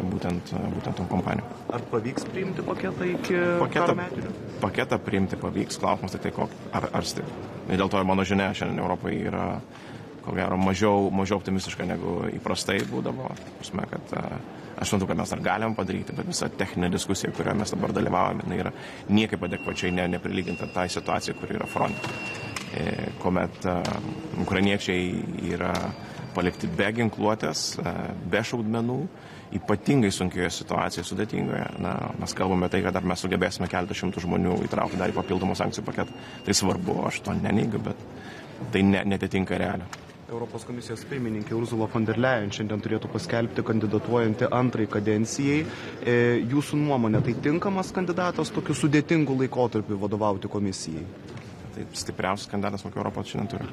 būtent tom kompanijom. Ar pavyks priimti paketą iki karo metinių? Paketą priimti pavyks. Klausimas tai kokį. Ar stip. Dėl to mano žinia šiandien Europai yra ko gero mažiau optimistiška negu įprastai būdavo. Aš manau, kad mes dar galim padaryti, bet visa techninė diskusija, kurioje mes dabar dalyvavome, yra niekaip adekvačiai neprilyginta tai situacija, kuri yra fronte. Kuomet ukrainiečiai yra palikti be ginkluotės, be šaudmenų, ypatingai sunkioje situacijoje, sudėtingoje. Mes kalbame tai, kad dar mes sugebėsime keletą šimtų žmonių įtraukti dar į papildomą sankcijų paketą. Tai svarbu, aš to neneigiu, bet tai netitinka realio. Europos komisijos pirmininkė Ursula von der Leyen šiandien turėtų paskelbti kandidatuojantį antrai kadencijai. Jūsų nuomonė, tai tinkamas kandidatas tokiu sudėtingu laikotarpiu vadovauti komisijai? Tai stipriausias kandidatas, kokį Europos šiandien turi.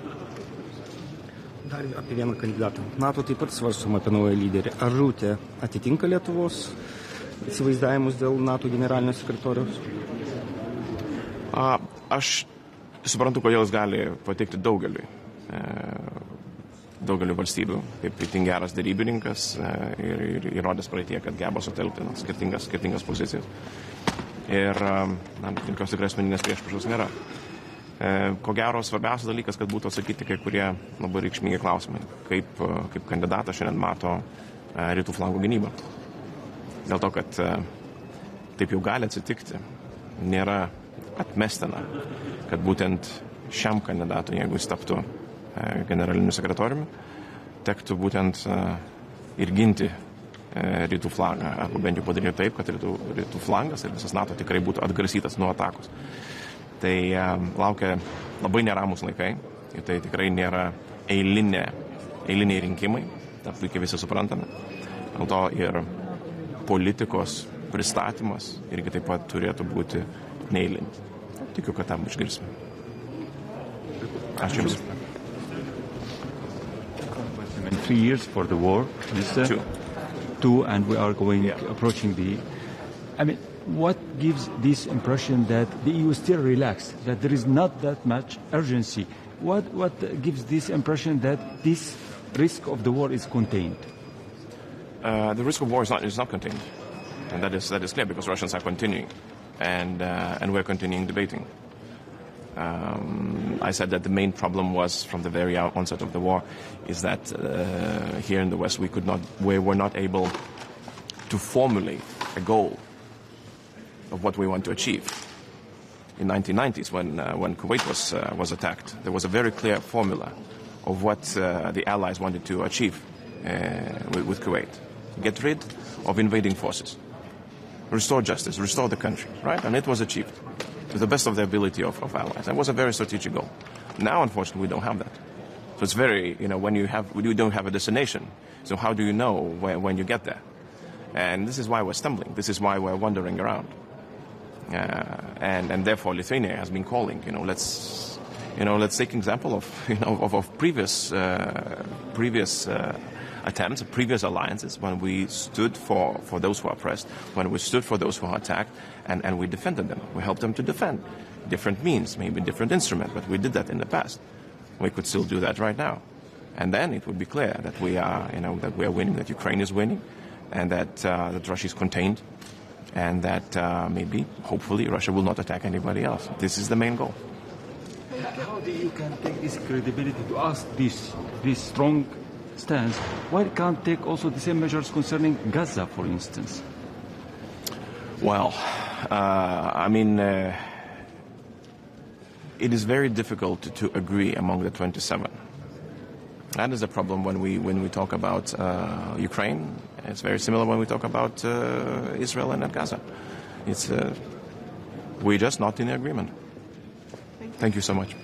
Dar apie vieną kandidatą. NATO taip pat svarstoma apie naują lyderį. Ar Rūtė atitinka Lietuvos įsivaizdavimus dėl NATO generalinio sekretoriaus? Aš suprantu, kodėl jis gali patikti daugeliui valstybių, kaip itin geras darybininkas ir įrodęs praeitie, kad geba sutelkti skirtingas pozicijas. Ir jokios tikrai asmeninės priešpriešos nėra. Ko gero, svarbiausias dalykas, kad būtų atsakyti kai kurie labai reikšmingi klausimai, kaip kandidatas šiandien mato rytų flango gynybą. Dėl to, kad taip jau gali atsitikti, nėra atmestina, kad būtent šiam kandidatui, jeigu jis taptų generaliniu sekretoriumi, tektų būtent ir ginti rytų flangą, arba bent jau padaryti taip, kad rytų flangas ir visas NATO tikrai būtų atgrasytas nuo atakos. Tai laukia labai neramus laikai, ir tai tikrai nėra eiliniai rinkimai, tą puikiai visi suprantame. Dėl to ir politikos pristatymas irgi taip pat turėtų būti neeilinis. Tikiu, kad tam išgirsime. Ačiū Jums. 3 years for the war, Minister. Two, and we are approaching the... I mean, what gives this impression that the EU is still relaxed, that there is not that much urgency? What gives this impression that this risk of the war is contained? The risk of war is not contained, and that is clear because Russians are continuing, and we're continuing debating. I said that the main problem was from the very onset of the war is that here in the West we were not able to formulate a goal of what we want to achieve. In the 1990s, when Kuwait was attacked, there was a very clear formula of what the Allies wanted to achieve with Kuwait: get rid of invading forces, restore justice, restore the country, right? And it was achieved to the best of the ability of Allies. That was a very strategic goal. Now, unfortunately, we don't have that. So it's very, when you don't have a destination, so how do you know when you get there? And this is why we're stumbling. This is why we're wandering around. And therefore, Lithuania has been calling, let's take example of previous attempts, previous alliances, when we stood for those who are oppressed, when we stood for those who are attacked, and we defended them. We helped them to defend. Different means, maybe different instrument, but we did that in the past. We could still do that right now. And then it would be clear that we are winning, that Ukraine is winning, and that Russia is contained, and that maybe, hopefully, Russia will not attack anybody else. This is the main goal. How the EU can take this credibility to ask this strong stance? Why can't take also the same measures concerning Gaza, for instance? Well, it is very difficult to agree among the 27. That is the problem when we talk about Ukraine. It's very similar when we talk about Israel and Gaza. We're just not in agreement. Thank you so much.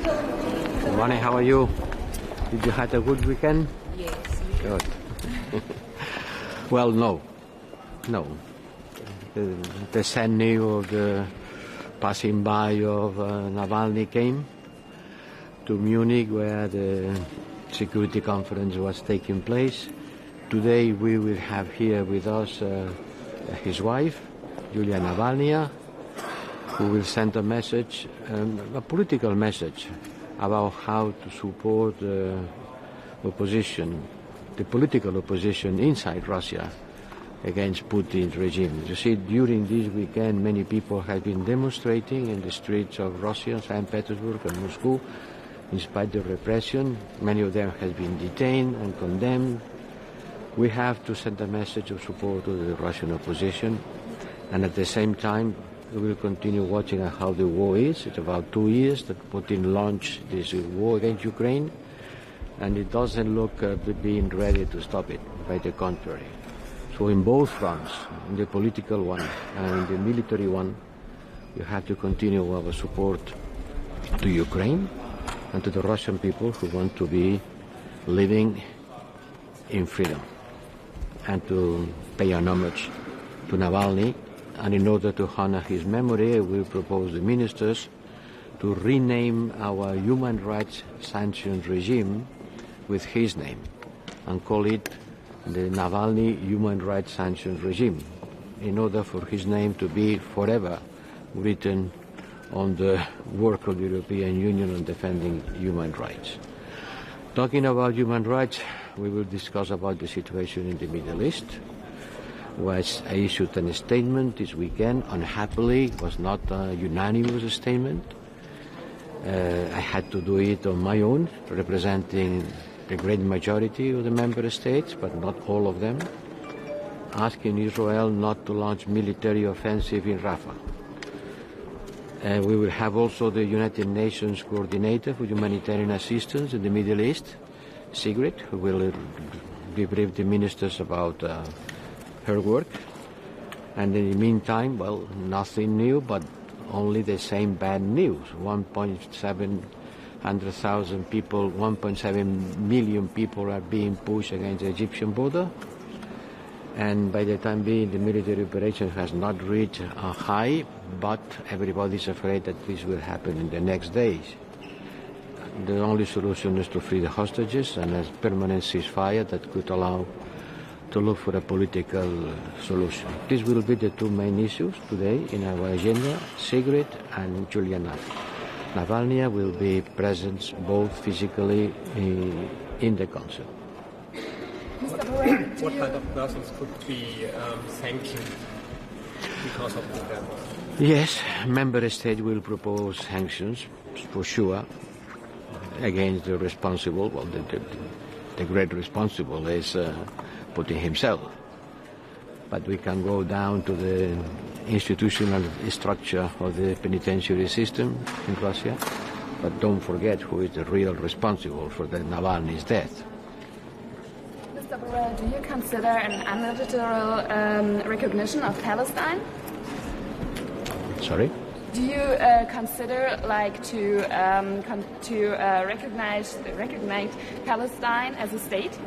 Ronnie, how are you? Did you have a good weekend? Yes. Good. Well, no. The sad news of the passing by of Navalny came to Munich, where the security conference was taking place. Today we will have here with us his wife, Yulia Navalnaya, who will send a message, a political message, about how to support the opposition, the political opposition inside Russia against Putin's regime. You see, during this weekend, many people have been demonstrating in the streets of Russia, St. Petersburg and Moscow, in spite of repression. Many of them have been detained and condemned. We have to send a message of support to the Russian opposition, and at the same time, we will continue watching how the war is. It's about 2 years that Putin launched this war against Ukraine, and it doesn't look being ready to stop it, by the contrary. So in both fronts, in the political one and in the military one, you have to continue our support to Ukraine and to the Russian people who want to be living in freedom, and to pay an homage to Navalny. And in order to honor his memory, we propose the ministers to rename our human rights sanctions regime with his name and call it the Navalny Human Rights Sanctions Regime, in order for his name to be forever written on the work of the European Union on defending human rights. Talking about human rights, we will discuss about the situation in the Middle East. I issued a statement this weekend. Unhappily, it was not a unanimous statement. I had to do it on my own, representing the great majority of the member states, but not all of them, asking Israel not to launch military offensive in Rafah. We will have also the United Nations coordinator for humanitarian assistance in the Middle East, Sigrid, who will debrief the ministers about her work. And in the meantime, well, nothing new, but only the same bad news. 1.7 people, 1.7 million people are being pushed against the Egyptian border. And by the time being, the military operation has not reached a high, but everybody is afraid that this will happen in the next days. The only solution is to free the hostages and a permanent ceasefire that could allow to look for a political solution. These will be the two main issues today in our agenda, Sigrid and Yulia Navalnaya will be present both physically in the Council. What kind of persons could be sanctioned because of the event? Yes, member states will propose sanctions, for sure, against the responsible. Well, the great responsible is Putin himself. But we can go down to the institutional structure of the penitentiary system in Russia. But don't forget who is the real responsible for the Navalny's death. Mr. Borrell, do you consider an unilateral recognition of Palestine? Sorry? Do you consider to recognize Palestine as a state?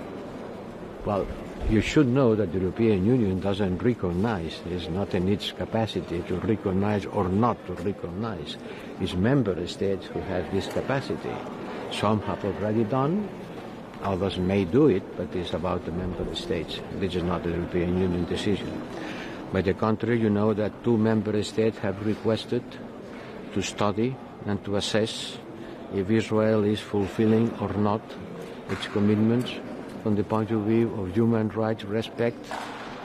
Well, you should know that the European Union doesn't recognize. It's not in its capacity to recognize or not to recognize. It's member states who have this capacity. Some have already done, others may do it, but it's about the member states. This is not the European Union decision. By the contrary, you know that 2 member states have requested to study and to assess if Israel is fulfilling or not its commitments from the point of view of human rights respect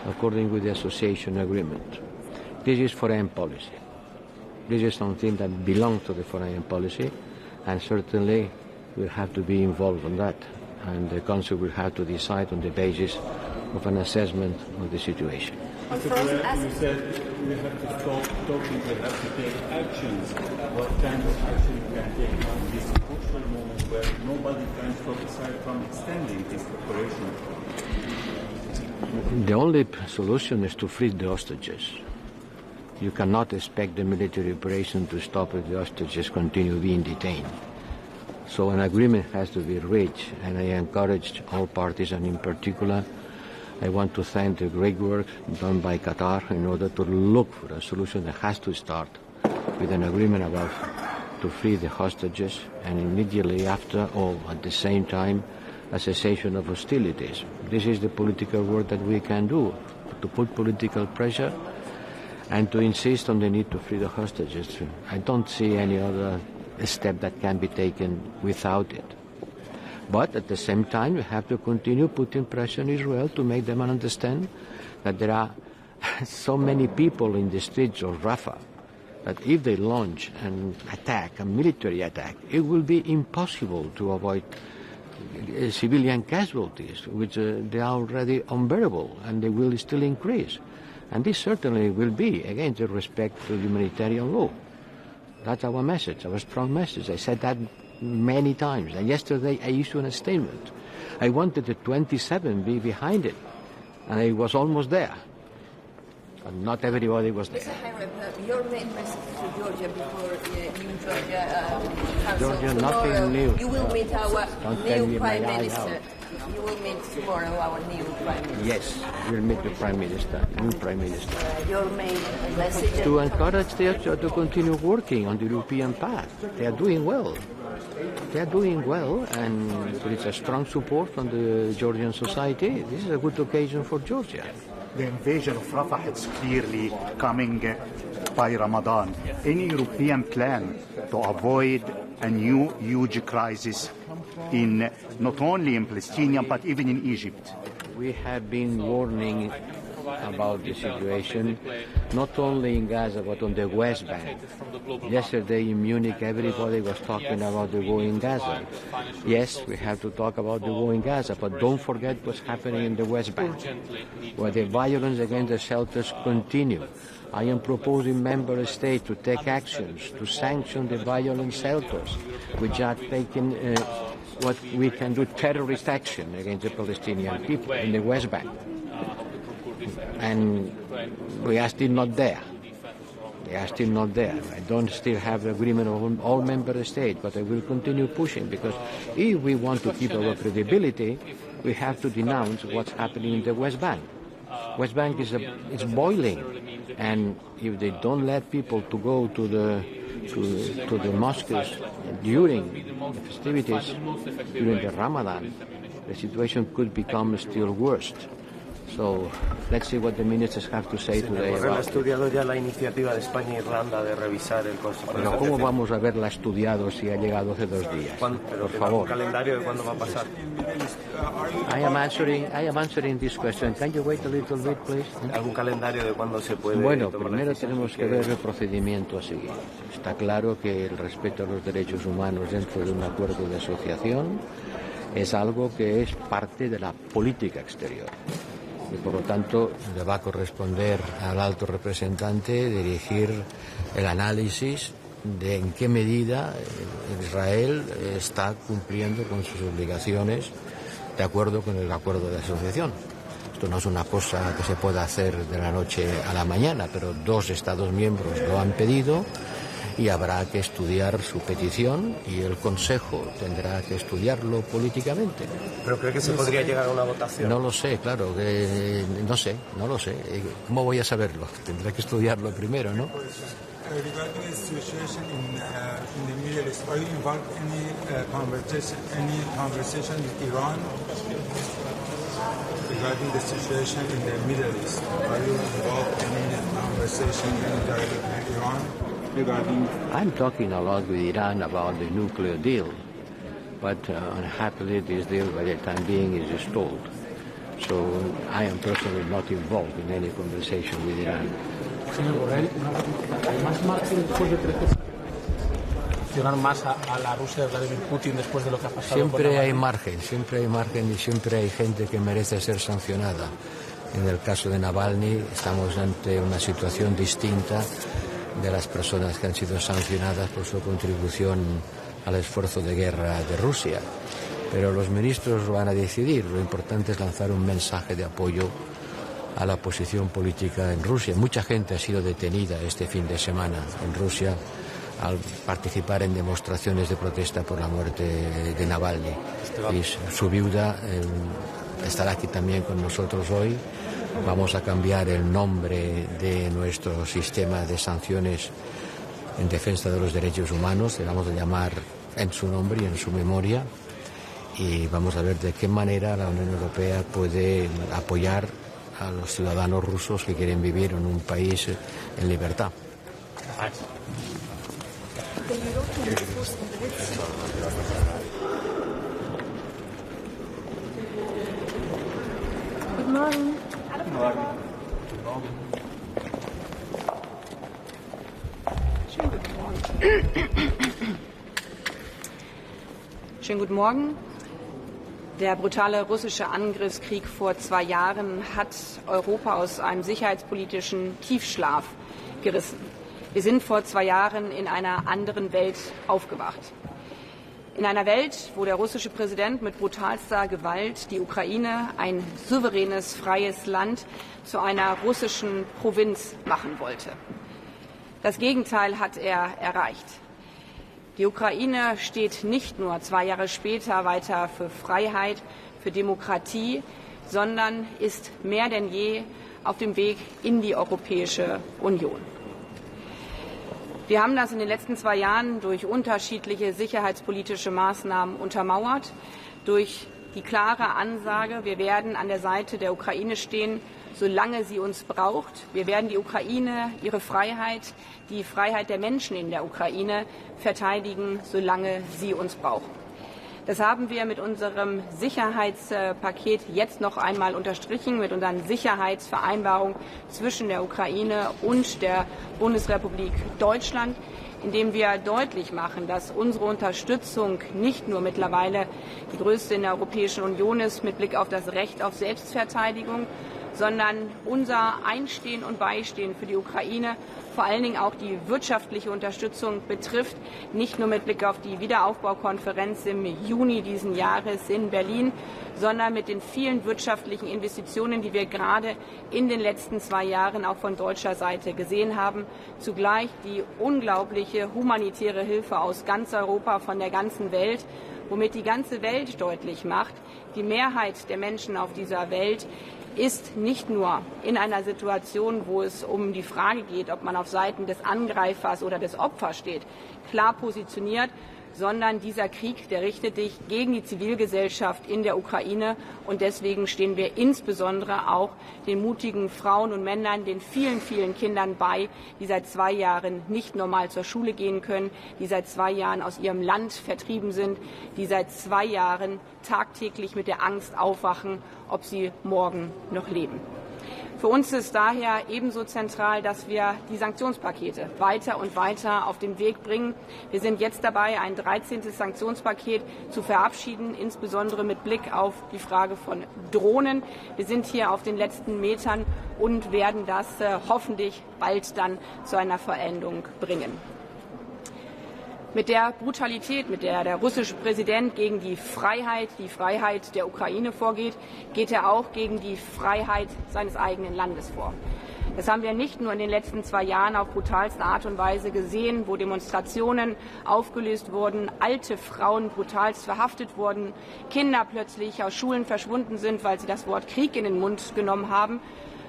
according with the association agreement. This is foreign policy. This is something that belongs to the foreign policy, and certainly we have to be involved in that, and the Council will have to decide on the basis of an assessment of the situation. Mr. Borrell, you said we have to stop talking, we have to take actions. What kind of action you can take on this crucial moment where nobody can stop Israel from extending this operation? The only solution is to free the hostages. You cannot expect the military operation to stop if the hostages continue being detained. So an agreement has to be reached, and I encourage all parties, and in particular, I want to thank the great work done by Qatar in order to look for a solution that has to start with an agreement about to free the hostages, and immediately after, or at the same time, a cessation of hostilities. This is the political work that we can do, to put political pressure and to insist on the need to free the hostages. I don't see any other step that can be taken without it. But at the same time, we have to continue putting pressure on Israel to make them understand that there are so many people in the streets of Rafah that if they launch an attack, a military attack, it will be impossible to avoid civilian casualties, which they are already unbearable, and they will still increase. And this certainly will be against the respect to humanitarian law. That's our message, our strong message. I said that many times. And yesterday I issued a statement. I wanted the 27 be behind it, and I was almost there. But not everybody was there. Mr. High your main message to Georgia before you Georgia Council Georgia, tomorrow, nothing new. you will meet our new Prime Minister. Out. You will meet tomorrow our new Prime Minister. Yes, we'll meet the Prime Minister, new Prime Minister. Your main message? To encourage Georgia to continue working on the European path. They are doing well. They are doing well, and there is a strong support from the Georgian society. This is a good occasion for Georgia. The invasion of Rafah is clearly coming by Ramadan. Any European plan to avoid a new huge crisis in not only in Palestine but even in Egypt? We have been warning about the situation, not only in Gaza but on the West Bank. Yesterday in Munich everybody was talking about the war in Gaza. Yes, we have to talk about the war in Gaza, but don't forget what's happening in the West Bank, where the violence against the shelters continue. I am proposing member states to take actions to sanction the violent shelters, which are taking what we can do terrorist action against the Palestinian people in the West Bank. And we are still not there. They are still not there. I don't still have the agreement of all member states, but I will continue pushing, because if we want to keep our credibility, we have to denounce what's happening in the West Bank. West Bank is boiling, and if they don't let people to go to the mosques during the festivities, during the Ramadan, the situation could become still worse. So let's see what the ministers have to say today about it. estudiado ya la iniciativa de España e Irlanda de revisar el Consejo. Pero ¿cómo vamos a haberla estudiado si ha llegado hace 2 días? Por favor. ¿Un calendario de cuándo va a pasar? I am answering this question. Can you wait a little bit, please? ¿Algún calendario de cuándo se puede Bueno, tomar primero decisiones? tenemos que ver el procedimiento a seguir. Está claro que el respeto a los derechos humanos dentro de un acuerdo de asociación es algo que es parte de la política exterior. Y por lo tanto le va a corresponder al alto representante dirigir el análisis de en qué medida Israel está cumpliendo con sus obligaciones de acuerdo con el acuerdo de asociación. Esto no es una cosa que se pueda hacer de la noche a la mañana, pero 2 Estados miembros lo han pedido y habrá que estudiar su petición y el Consejo tendrá que estudiarlo políticamente. ¿Pero cree que se podría llegar a una votación? No lo sé, claro, que no lo sé. ¿Cómo voy a saberlo? Tendré que estudiarlo primero, ¿no? Regarding the situation in the Middle East, are you involved in any conversation with Iran? Regarding the situation in the Middle East, are you involved in any conversation in dialogue with Iran? I'm talking a lot with Iran about the nuclear deal, but unhappily this deal by the time being is stalled. So I am personally not involved in any conversation with Iran. Señor Borrell, ¿hay más margen después de 13 años? ¿Funcionar más a la Rusia de Vladimir Putin después de lo que ha pasado? Siempre hay margen y siempre hay gente que merece ser sancionada. En el caso de Navalny estamos ante una situación distinta de las personas que han sido sancionadas por su contribución al esfuerzo de guerra de Rusia. Pero los ministros lo van a decidir. Lo importante es lanzar un mensaje de apoyo a la posición política en Rusia. Mucha gente ha sido detenida este fin de semana en Rusia al participar en demostraciones de protesta por la muerte de Navalny. Y su viuda estará aquí también con nosotros hoy. Vamos a cambiar el nombre de nuestro sistema de sanciones en defensa de los derechos humanos. Le vamos a llamar en su nombre y en su memoria. Y vamos a ver de qué manera la Unión Europea puede apoyar a los ciudadanos rusos que quieren vivir en un país en libertad. Guten Morgen. Guten Morgen. Schönen guten Morgen. Der brutale russische Angriffskrieg vor 2 Jahren hat Europa aus einem sicherheitspolitischen Tiefschlaf gerissen. Wir sind vor 2 Jahren in einer anderen Welt aufgewacht. In einer Welt, wo der russische Präsident mit brutalster Gewalt die Ukraine, ein souveränes, freies Land, zu einer russischen Provinz machen wollte. Das Gegenteil hat er erreicht. Die Ukraine steht nicht nur 2 Jahre später weiter für Freiheit, für Demokratie, sondern ist mehr denn je auf dem Weg in die Europäische Union. Wir haben das in den letzten 2 Jahren durch unterschiedliche sicherheitspolitische Maßnahmen untermauert, durch die klare Ansage, wir werden an der Seite der Ukraine stehen, solange sie uns braucht. Wir werden die Ukraine, ihre Freiheit, die Freiheit der Menschen in der Ukraine verteidigen, solange sie uns brauchen. Das haben wir mit unserem Sicherheitspaket jetzt noch einmal unterstrichen, mit unseren Sicherheitsvereinbarungen zwischen der Ukraine und der Bundesrepublik Deutschland, indem wir deutlich machen, dass unsere Unterstützung nicht nur mittlerweile die größte in der Europäischen Union ist mit Blick auf das Recht auf Selbstverteidigung, sondern unser Einstehen und Beistehen für die Ukraine vor allen Dingen auch die wirtschaftliche Unterstützung betrifft, nicht nur mit Blick auf die Wiederaufbaukonferenz im Juni diesen Jahres in Berlin, sondern mit den vielen wirtschaftlichen Investitionen, die wir gerade in den letzten 2 Jahren auch von deutscher Seite gesehen haben. Zugleich die unglaubliche humanitäre Hilfe aus ganz Europa, von der ganzen Welt, womit die ganze Welt deutlich macht, die Mehrheit der Menschen auf dieser Welt ist nicht nur in einer Situation, wo es um die Frage geht, ob man auf Seiten des Angreifers oder des Opfers steht, klar positioniert, sondern dieser Krieg, der richtet sich gegen die Zivilgesellschaft in der Ukraine. Und deswegen stehen wir insbesondere auch den mutigen Frauen und Männern, den vielen, vielen Kindern bei, die seit 2 Jahren nicht normal zur Schule gehen können, die seit 2 Jahren aus ihrem Land vertrieben sind, die seit 2 Jahren tagtäglich mit der Angst aufwachen, ob sie morgen noch leben. Für uns ist daher ebenso zentral, dass wir die Sanktionspakete weiter und weiter auf den Weg bringen. Wir sind jetzt dabei, ein 13. Sanktionspaket zu verabschieden, insbesondere mit Blick auf die Frage von Drohnen. Wir sind hier auf den letzten Metern und werden das hoffentlich bald dann zu einer Vollendung bringen. Mit der Brutalität, mit der der russische Präsident gegen die Freiheit der Ukraine vorgeht, geht er auch gegen die Freiheit seines eigenen Landes vor. Das haben wir nicht nur in den letzten 2 Jahren auf brutalste Art und Weise gesehen, wo Demonstrationen aufgelöst wurden, alte Frauen brutalst verhaftet wurden, Kinder plötzlich aus Schulen verschwunden sind, weil sie das Wort Krieg in den Mund genommen haben,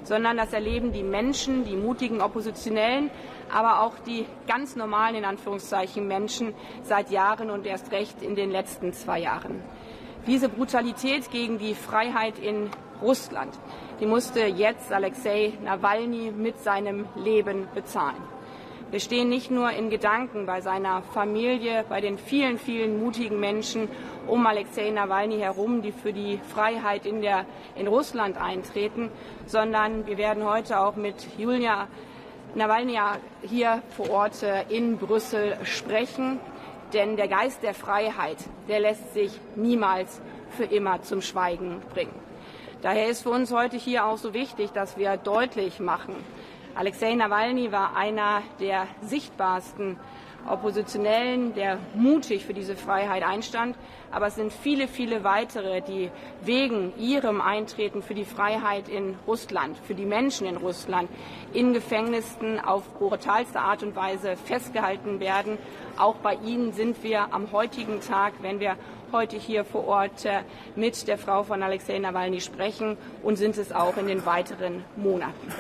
sondern das erleben die Menschen, die mutigen Oppositionellen, aber auch die ganz normalen, in Anführungszeichen, Menschen seit Jahren und erst recht in den letzten 2 Jahren. Diese Brutalität gegen die Freiheit in Russland, die musste jetzt Alexei Nawalny mit seinem Leben bezahlen. Wir stehen nicht nur in Gedanken bei seiner Familie, bei den vielen, vielen mutigen Menschen um Alexei Nawalny herum, die für die Freiheit in Russland eintreten, sondern wir werden heute auch mit Julia Nawalny hier vor Ort in Brüssel sprechen. Denn der Geist der Freiheit, der lässt sich niemals für immer zum Schweigen bringen. Daher ist für uns heute hier auch so wichtig, dass wir deutlich machen, Alexei Nawalny war einer der sichtbarsten Oppositionellen, der mutig für diese Freiheit einstand. Aber es sind viele, viele weitere, die wegen ihrem Eintreten für die Freiheit in Russland, für die Menschen in Russland, in Gefängnissen auf brutalste Art und Weise festgehalten werden. Auch bei ihnen sind wir am heutigen Tag, wenn wir heute hier vor Ort mit der Frau von Alexei Nawalny sprechen, und sind es auch in den weiteren Monaten.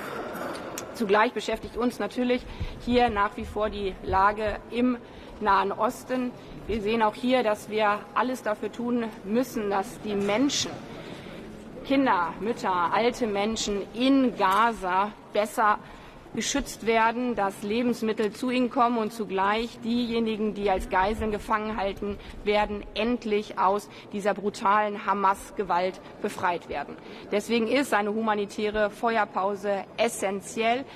Zugleich beschäftigt uns natürlich hier nach wie vor die Lage im Nahen Osten. Wir sehen auch hier, dass wir alles dafür tun müssen, dass die Menschen, Kinder, Mütter, alte Menschen in Gaza besser geschützt werden, dass Lebensmittel zu ihnen kommen und zugleich diejenigen, die als Geiseln gefangen gehalten werden, endlich aus dieser brutalen Hamas-Gewalt befreit werden. Deswegen ist eine humanitäre Feuerpause essentiell,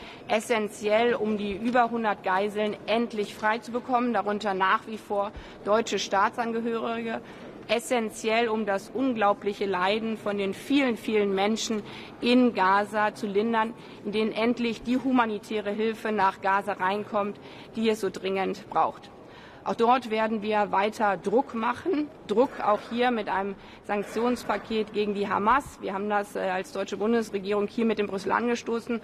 um die über 100 Geiseln endlich frei zu bekommen, darunter nach wie vor deutsche Staatsangehörige. Essentiell, um das unglaubliche Leiden von den vielen, vielen Menschen in Gaza zu lindern, in denen endlich die humanitäre Hilfe nach Gaza reinkommt, die es so dringend braucht. Auch dort werden wir weiter Druck machen, Druck auch hier mit einem Sanktionspaket gegen die Hamas. Wir haben das als deutsche Bundesregierung hier mit in Brüssel angestoßen,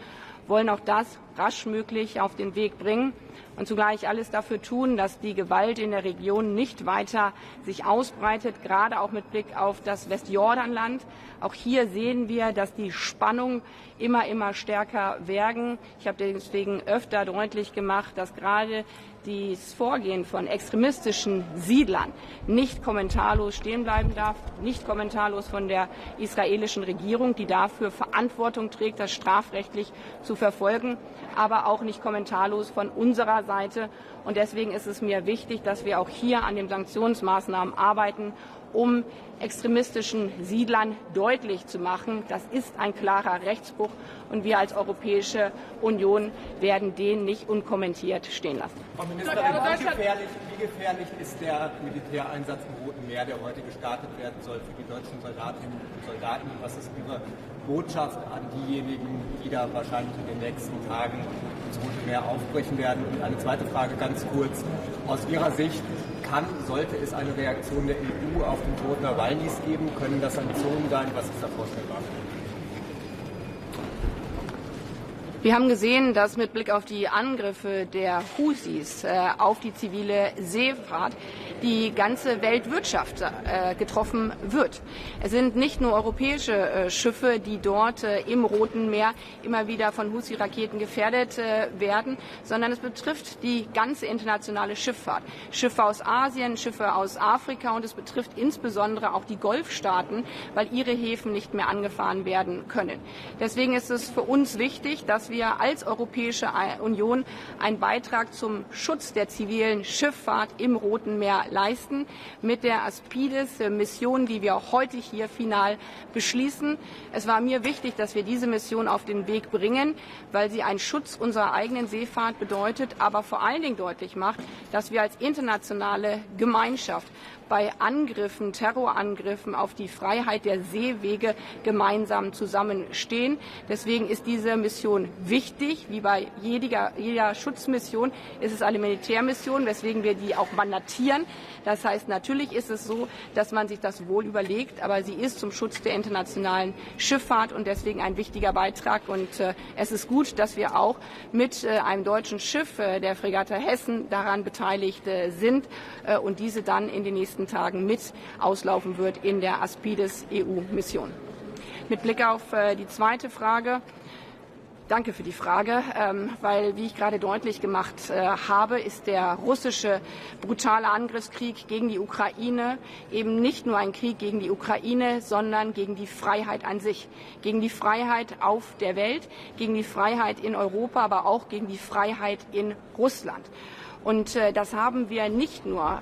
wollen auch das rasch möglich auf den Weg bringen und zugleich alles dafür tun, dass die Gewalt in der Region nicht weiter sich ausbreitet, gerade auch mit Blick auf das Westjordanland. Auch hier sehen wir, dass die Spannungen immer stärker werden. Ich habe deswegen öfter deutlich gemacht, dass gerade das Vorgehen von extremistischen Siedlern nicht kommentarlos stehen bleiben darf, nicht kommentarlos von der israelischen Regierung, die dafür Verantwortung trägt, das strafrechtlich zu verfolgen, aber auch nicht kommentarlos von unserer Seite. Und deswegen ist es mir wichtig, dass wir auch hier an den Sanktionsmaßnahmen arbeiten, um extremistischen Siedlern deutlich zu machen, das ist ein klarer Rechtsbruch und wir als Europäische Union werden den nicht unkommentiert stehen lassen. Frau Ministerin, wie gefährlich ist der Militäreinsatz im Roten Meer, der heute gestartet werden soll für die deutschen Soldatinnen und Soldaten? Was ist Ihre Botschaft an diejenigen, die da wahrscheinlich in den nächsten Tagen ins Rote Meer aufbrechen werden? Und eine zweite Frage ganz kurz. Aus Ihrer Sicht sollte es eine Reaktion der EU auf den Tod Nawalnys geben? Können das Sanktionen sein? Was ist da vorstellbar? Wir haben gesehen, dass mit Blick auf die Angriffe der Houthis auf die zivile Seefahrt die ganze Weltwirtschaft getroffen wird. Es sind nicht nur europäische Schiffe, die dort im Roten Meer immer wieder von Houthi-Raketen gefährdet werden, sondern es betrifft die ganze internationale Schifffahrt. Schiffe aus Asien, Schiffe aus Afrika, und es betrifft insbesondere auch die Golfstaaten, weil ihre Häfen nicht mehr angefahren werden können. Deswegen ist es für uns wichtig, dass wir als Europäische Union einen Beitrag zum Schutz der zivilen Schifffahrt im Roten Meer leisten, mit der Aspides-Mission, die wir auch heute hier final beschließen. Es war mir wichtig, dass wir diese Mission auf den Weg bringen, weil sie einen Schutz unserer eigenen Seefahrt bedeutet, aber vor allen Dingen deutlich macht, dass wir als internationale Gemeinschaft bei Angriffen, Terrorangriffen auf die Freiheit der Seewege gemeinsam zusammenstehen. Deswegen ist diese Mission wichtig. Wie bei jeder Schutzmission ist es eine Militärmission, weswegen wir die auch mandatieren. Das heißt, natürlich ist es so, dass man sich das wohl überlegt, aber sie ist zum Schutz der internationalen Schifffahrt und deswegen ein wichtiger Beitrag. Und es ist gut, dass wir auch mit einem deutschen Schiff, der Fregatte Hessen, daran beteiligt sind und diese dann in den nächsten Tagen mit auslaufen wird in der Aspides-EU-Mission. Mit Blick auf die zweite Frage. Danke für die Frage, weil, wie ich gerade deutlich gemacht habe, ist der russische brutale Angriffskrieg gegen die Ukraine eben nicht nur ein Krieg gegen die Ukraine, sondern gegen die Freiheit an sich, gegen die Freiheit auf der Welt, gegen die Freiheit in Europa, aber auch gegen die Freiheit in Russland. Und das haben wir nicht nur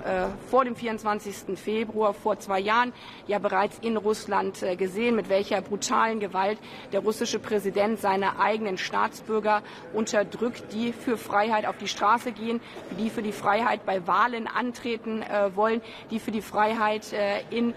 vor dem 24. Februar, vor 2 Jahren, ja bereits in Russland gesehen, mit welcher brutalen Gewalt der russische Präsident seine eigenen Staatsbürger unterdrückt, die für Freiheit auf die Straße gehen, die für die Freiheit bei Wahlen antreten wollen, die für die Freiheit in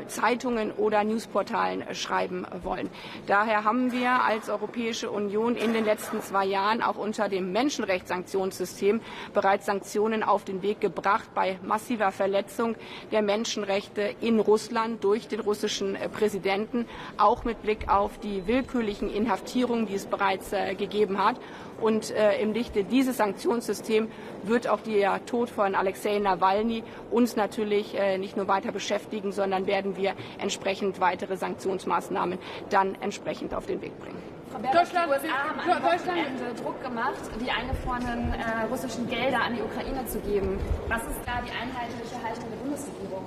Zeitungen oder Newsportalen schreiben wollen. Daher haben wir als Europäische Union in den letzten 2 Jahren auch unter dem Menschenrechtssanktionssystem bereits Sanktionen auf den Weg gebracht bei massiver Verletzung der Menschenrechte in Russland durch den russischen Präsidenten, auch mit Blick auf die willkürlichen Inhaftierungen, die es bereits gegeben hat. Und im Lichte dieses Sanktionssystems wird auch der Tod von Alexei Nawalny uns natürlich nicht nur weiter beschäftigen, sondern werden wir entsprechend weitere Sanktionsmaßnahmen dann entsprechend auf den Weg bringen. Frau Baerbock, die USA haben am Wochenende Druck gemacht, die eingefrorenen russischen Gelder an die Ukraine zu geben. Was ist da die einheitliche Haltung der Bundesregierung?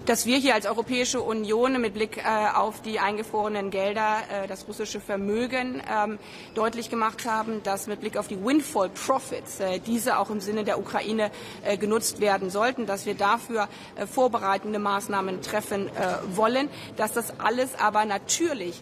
Dass wir hier als Europäische Union mit Blick auf die eingefrorenen Gelder, das russische Vermögen deutlich gemacht haben, dass mit Blick auf die Windfall Profits diese auch im Sinne der Ukraine genutzt werden sollten, dass wir dafür vorbereitende Maßnahmen treffen wollen, dass das alles aber natürlich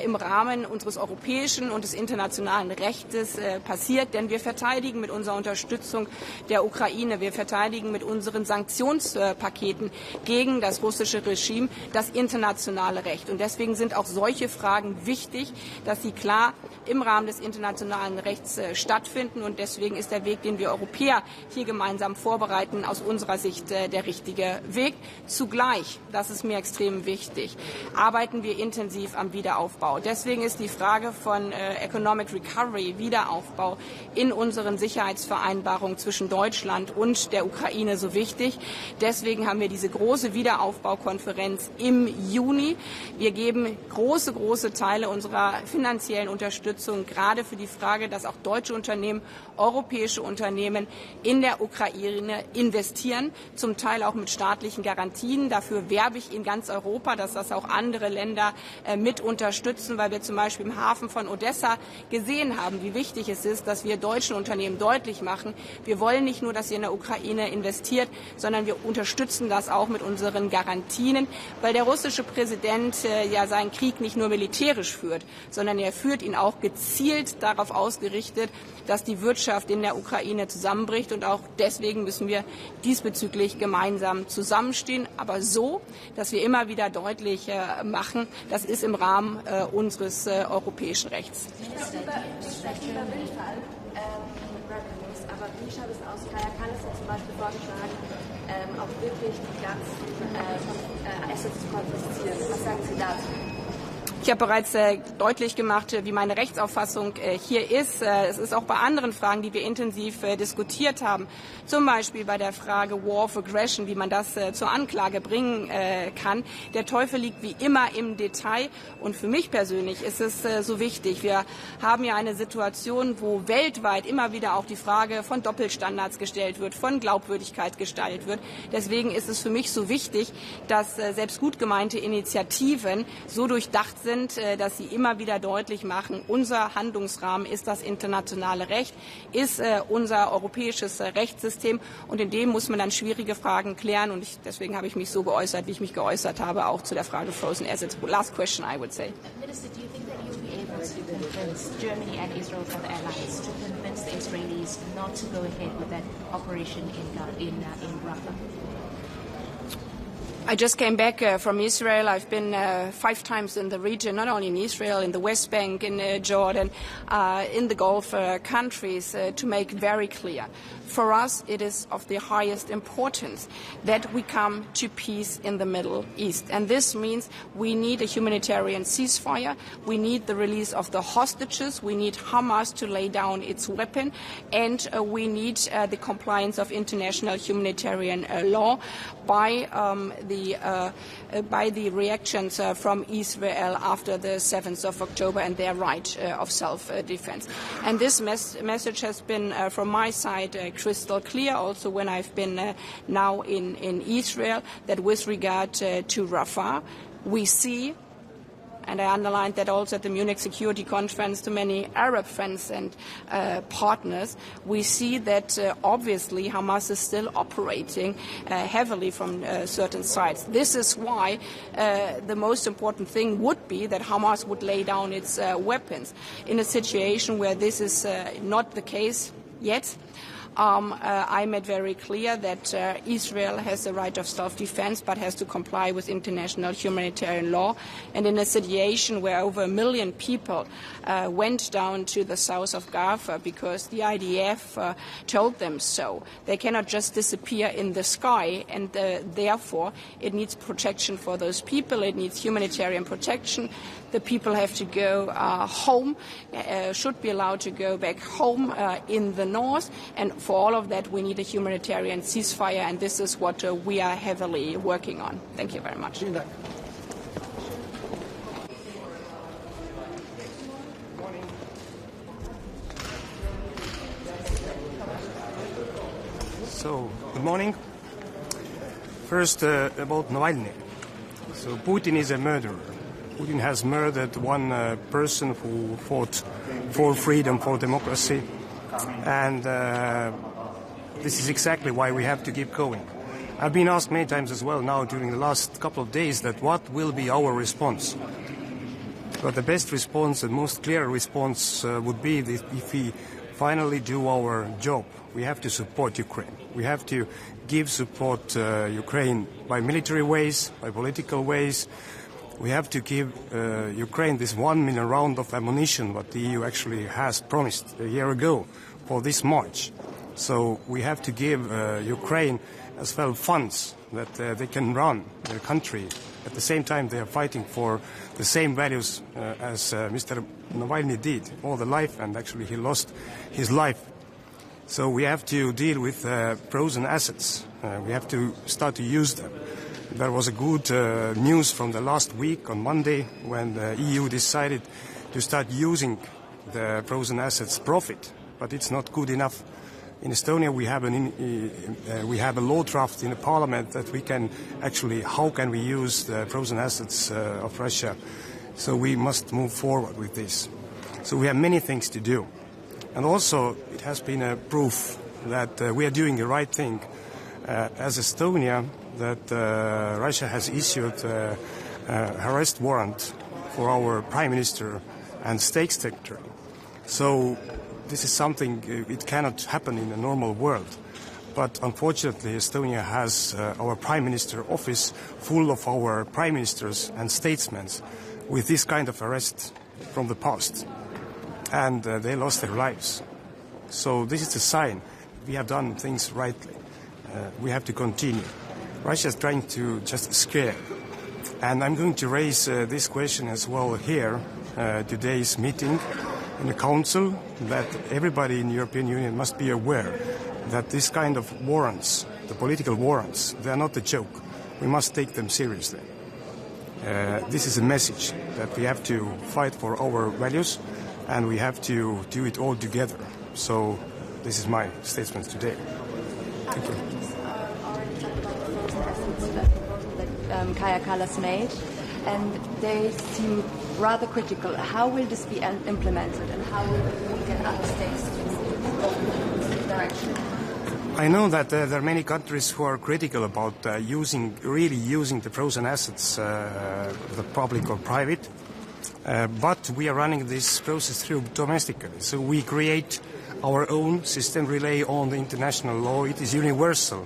im Rahmen unseres europäischen und des internationalen Rechtes passiert, denn wir verteidigen mit unserer Unterstützung der Ukraine, wir verteidigen mit unseren Sanktionspaketen gegen das russische Regime das internationale Recht. Und deswegen sind auch solche Fragen wichtig, dass sie klar im Rahmen des internationalen Rechts stattfinden. Und deswegen ist der Weg, den wir Europäer hier gemeinsam vorbereiten, aus unserer Sicht der richtige Weg. Zugleich, das ist mir extrem wichtig, arbeiten wir intensiv am Wiederaufbau. Deswegen ist die Frage von Economic Recovery, Wiederaufbau in unseren Sicherheitsvereinbarungen zwischen Deutschland und der Ukraine so wichtig. Deswegen haben wir diese große Wiederaufbaukonferenz im Juni. Wir geben große Teile unserer finanziellen Unterstützung gerade für die Frage, dass auch deutsche Unternehmen, europäische Unternehmen in der Ukraine investieren, zum Teil auch mit staatlichen Garantien. Dafür werbe ich in ganz Europa, dass das auch andere Länder mit unterstützen, weil wir zum Beispiel im Hafen von Odessa gesehen haben, wie wichtig es ist, dass wir deutschen Unternehmen deutlich machen, wir wollen nicht nur, dass ihr in der Ukraine investiert, sondern wir unterstützen das auch mit unseren Garantien, weil der russische Präsident ja seinen Krieg nicht nur militärisch führt, sondern er führt ihn auch gezielt darauf ausgerichtet, dass die Wirtschaft in der Ukraine zusammenbricht. Und auch deswegen müssen wir diesbezüglich gemeinsam zusammenstehen, aber so, dass wir immer wieder deutlich machen, das ist im Rahmen unseres europäischen Rechts. Aber wie schaut es aus? Kaja Kallas hat zum Beispiel vorgeschlagen, auch wirklich die ganzen Assets zu konfiszieren. Was sagen Sie dazu? Ich habe bereits deutlich gemacht, wie meine Rechtsauffassung hier ist. Es ist auch bei anderen Fragen, die wir intensiv diskutiert haben, zum Beispiel bei der Frage War of Aggression, wie man das zur Anklage bringen kann. Der Teufel liegt wie immer im Detail. Und für mich persönlich ist es so wichtig. Wir haben ja eine Situation, wo weltweit immer wieder auch die Frage von Doppelstandards gestellt wird, von Glaubwürdigkeit gestellt wird. Deswegen ist es für mich so wichtig, dass selbst gut gemeinte Initiativen so durchdacht sind, dass sie immer wieder deutlich machen, unser Handlungsrahmen ist das internationale Recht, ist unser europäisches Rechtssystem, und in dem muss man dann schwierige Fragen klären, und deswegen habe ich mich so geäußert, wie ich mich geäußert habe, auch zu der Frage Frozen Assets. Last question, I would say. Minister, do you think that you'll be able to convince Germany and Israel's other allies to convince the Israelis not to go ahead with that operation in Rafah? I just came back from Israel. I've been 5 times in the region, not only in Israel, in the West Bank, in Jordan, in the Gulf countries, to make very clear. For us, it is of the highest importance that we come to peace in the Middle East. And this means we need a humanitarian ceasefire. We need the release of the hostages. We need Hamas to lay down its weapon. And we need the compliance of international humanitarian law by the reactions from Israel after the 7th of October and their right of self-defense. And this message has been, from my side, crystal clear, also when I've been now in Israel, that with regard to Rafah, we see, and I underlined that also at the Munich Security Conference to many Arab friends and partners, we see that obviously Hamas is still operating heavily from certain sides. This is why the most important thing would be that Hamas would lay down its weapons. In a situation where this is not the case yet, I made very clear that Israel has the right of self-defense but has to comply with international humanitarian law. And in a situation where over 1 million people went down to the south of Gaza because the IDF told them so, they cannot just disappear in the sky, and therefore it needs protection for those people. It needs humanitarian protection. The people have to go home, should be allowed to go back home in the north, and for all of that we need a humanitarian ceasefire, and this is what we are heavily working on. Thank you very much. So, good morning. First, about Navalny. So, Putin is a murderer. Putin has murdered one person who fought for freedom, for democracy, and this is exactly why we have to keep going. I've been asked many times as well now during the last couple of days that what will be our response. But the best response, the most clear response would be that if we finally do our job. We have to support Ukraine. We have to give support to Ukraine by military ways, by political ways. We have to give Ukraine this 1 million round of ammunition that the EU actually has promised a year ago for this March. So we have to give Ukraine as well funds that they can run their country. At the same time, they are fighting for the same values as Mr. Navalny did all the life, and actually he lost his life. So we have to deal with frozen assets. We have to start to use them. There was a good news from the last week on Monday when the EU decided to start using the frozen assets profit, but it's not good enough. In Estonia, we have a law draft in the parliament that we can actually, how can we use the frozen assets of Russia? So we must move forward with this. So we have many things to do. And also, it has been a proof that we are doing the right thing. As Estonia, that Russia has issued an arrest warrant for our Prime Minister and State Secretary. So this is something, it cannot happen in a normal world. But unfortunately, Estonia has our Prime Minister office full of our Prime Ministers and statesmen with this kind of arrest from the past. And they lost their lives. So this is a sign we have done things rightly. We have to continue. Russia is trying to just scare. And I'm going to raise this question as well here, today's meeting in the Council, that everybody in the European Union must be aware that this kind of warrants, the political warrants, they are not a joke. We must take them seriously. This is a message that we have to fight for our values, and we have to do it all together. So this is my statement today. Thank you. Kaja Kallas made, and they seem rather critical. How will this be implemented, and how will we get other states to go in this direction? I know that there are many countries who are critical about really using the frozen assets, the public or private, but we are running this process through domestically. So we create our own system, rely on the international law. It is universal.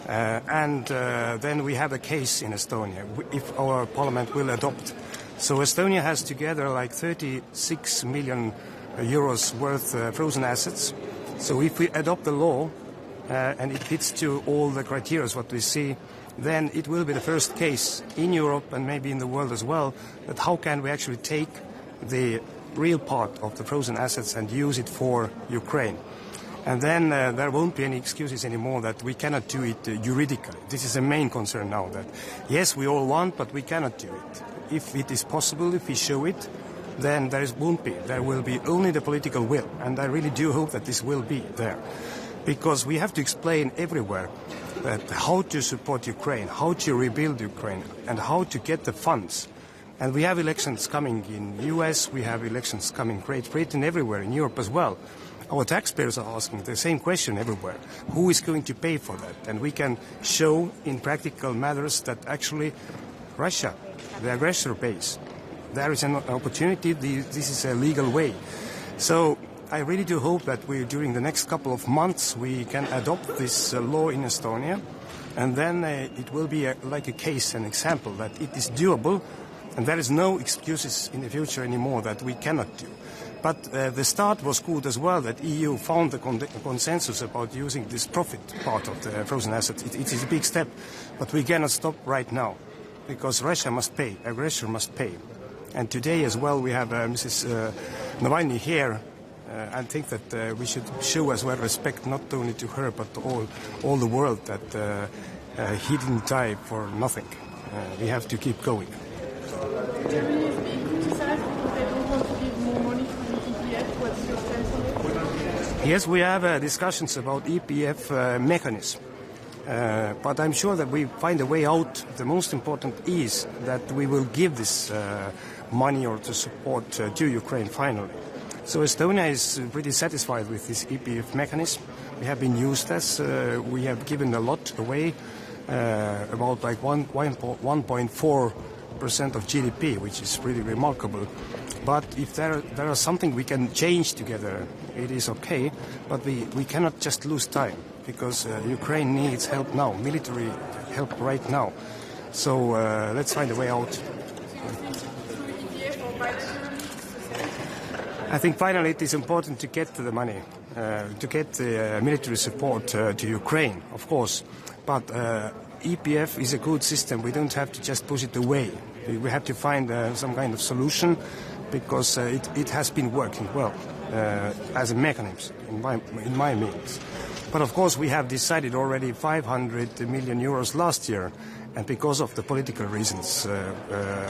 And then we have a case in Estonia, if our parliament will adopt. So Estonia has together like 36 million euros worth frozen assets. So if we adopt the law and it fits to all the criteria what we see, then it will be the first case in Europe and maybe in the world as well, that how can we actually take the real part of the frozen assets and use it for Ukraine. And then there won't be any excuses anymore that we cannot do it juridically. This is the main concern now, that yes, we all want, but we cannot do it. If it is possible, if we show it, then won't be. There will be only the political will. And I really do hope that this will be there. Because we have to explain everywhere that how to support Ukraine, how to rebuild Ukraine, and how to get the funds. And we have elections coming in the US, we have elections coming in Great Britain, everywhere, in Europe as well. Our taxpayers are asking the same question everywhere. Who is going to pay for that? And we can show in practical matters that actually Russia, the aggressor, pays. There is an opportunity. This is a legal way. So I really do hope that during the next couple of months, we can adopt this law in Estonia, and then it will be like a case, an example that it is doable, and there is no excuses in the future anymore that we cannot do. But the start was good as well, that EU found the consensus about using this profit part of the frozen assets. It is a big step, but we cannot stop right now, because Russia must pay, aggressor must pay. And today as well we have Mrs. Navalny here. I think that we should show as well respect not only to her but to all the world, that he didn't die for nothing. We have to keep going. Germany is being criticized because they don't want to give more money to the EPF. What's your stance on it? Yes, we have discussions about EPF mechanism. But I'm sure that we find a way out. The most important is that we will give this money or to support to Ukraine finally. So Estonia is pretty satisfied with this EPF mechanism. We have been used as, we have given a lot away, about like 1.4% of GDP, which is pretty remarkable. But if there are something we can change together, it is okay, but we cannot just lose time, because Ukraine needs help now, military help right now. So let's find a way out. I think finally it is important to get the money, to get the military support to Ukraine, of course. But EPF is a good system. We don't have to just push it away. We have to find some kind of solution, because it has been working well as a mechanism in my means. But of course we have decided already 500 million euros last year, and because of the political reasons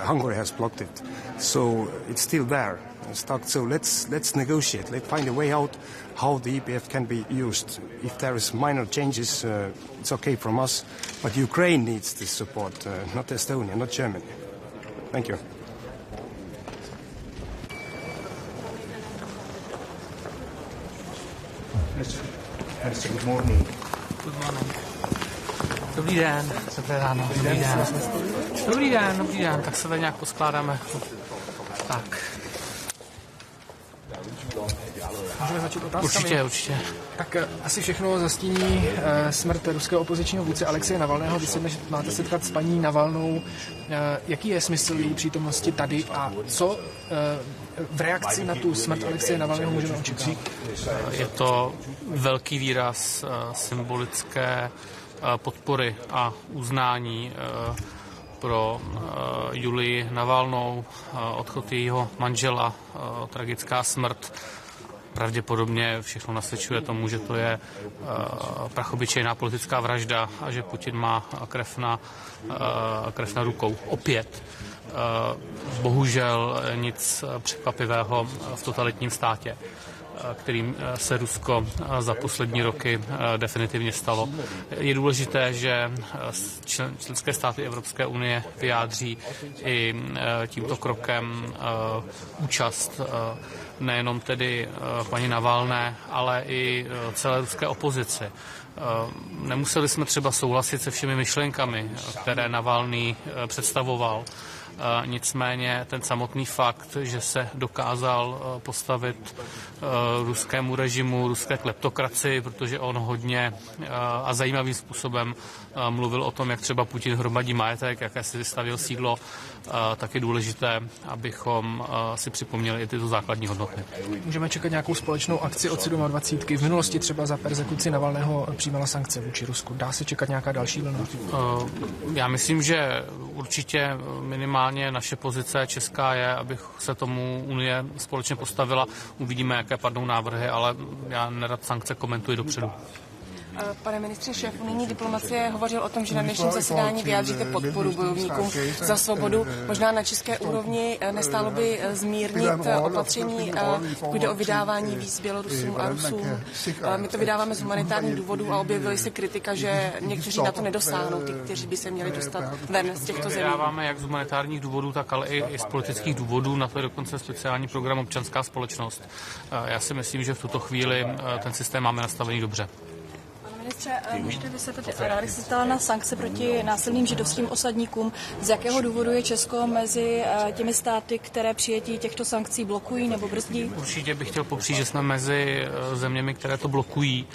Hungary has blocked it. So it's still there. Stuck. So let's negotiate. Let's find a way out how the EPF can be used. If there is minor changes, it's okay from us. But Ukraine needs this support, not Estonia, not Germany. Thank you. Good morning. Good morning. Dobrý den, dobré ráno, dobrý den. Dobrý den, tak se tady nějak poskládáme. Tak. Můžeme začít otázkami? Určitě. Tak asi všechno zastíní smrt ruského opozičního vůdce Alexeje Navalného. Vy se dnes máte setkat s paní Navalnou. Jaký je smysl její přítomnosti tady a co v reakci na tu smrt Alexeje Navalného můžeme očekávat? Je to velký výraz symbolické podpory a uznání pro Julii Navalnou, odchod jejího manžela, tragická smrt. Pravděpodobně všechno nasvědčuje tomu, že to je prachobyčejná politická vražda a že Putin má krev na rukou. Opět. Bohužel nic překvapivého v totalitním státě, kterým se Rusko za poslední roky definitivně stalo. Je důležité, že členské státy Evropské unie vyjádří i tímto krokem účast nejenom tedy paní Navalné, ale i celé ruské opozici. Nemuseli jsme třeba souhlasit se všemi myšlenkami, které Navalný představoval. Nicméně ten samotný fakt, že se dokázal postavit ruskému režimu, ruské kleptokracii, protože on hodně a zajímavým způsobem mluvil o tom, jak třeba Putin hromadí majetek, jaké si vystavil sídlo, tak je důležité, abychom si připomněli i tyto základní hodnoty. Můžeme čekat nějakou společnou akci od 27. V minulosti třeba za perzekuci Navalného přijímala sankce vůči Rusku. Dá se čekat nějaká další vlna? Já myslím, že určitě minimálně naše pozice česká je, aby se tomu Unie společně postavila. Uvidíme, jaké padnou návrhy, ale já nerad sankce komentuji dopředu. Pane ministře, šéf unijní diplomacie hovořil o tom, že na dnešním zasedání vyjádříte podporu bojovníkům za svobodu. Možná na české úrovni nestálo by zmírnit opatření, pokud jde o vydávání víz Bělorusům a Rusům. My to vydáváme z humanitárních důvodů a objevily se kritika, že někteří na to nedosáhnou, ty, kteří by se měli dostat ven z těchto zemí. Vydáváme jak z humanitárních důvodů, tak ale i z politických důvodů. Na to je dokonce speciální program Občanská společnost. Já si myslím, že v tuto chvíli ten systém máme nastavený dobře. ministře, můžete vysvětlit, rád se ptala na sankce proti násilným židovským osadníkům. Z jakého důvodu je Česko mezi těmi státy, které přijetí těchto sankcí blokují nebo brzdí? Určitě bych chtěl popřít, že jsme mezi zeměmi, které to blokují,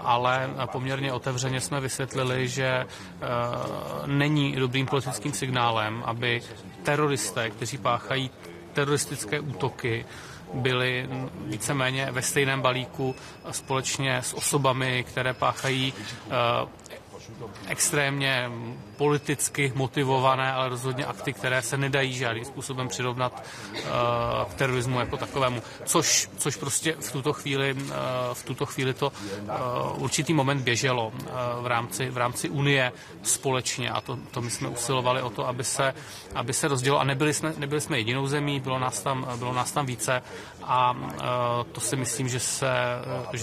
ale poměrně otevřeně jsme vysvětlili, že není dobrým politickým signálem, aby teroristé, kteří páchají teroristické útoky, byli víceméně ve stejném balíku společně s osobami, které páchají extrémně politicky motivované, ale rozhodně akty, které se nedají žádným způsobem přirovnat k terorismu jako takovému. Což prostě v tuto chvíli to určitý moment běželo v rámci Unie společně a to my jsme usilovali o to, aby se rozdělilo a nebyli jsme jedinou zemí, bylo nás tam více a to si myslím, že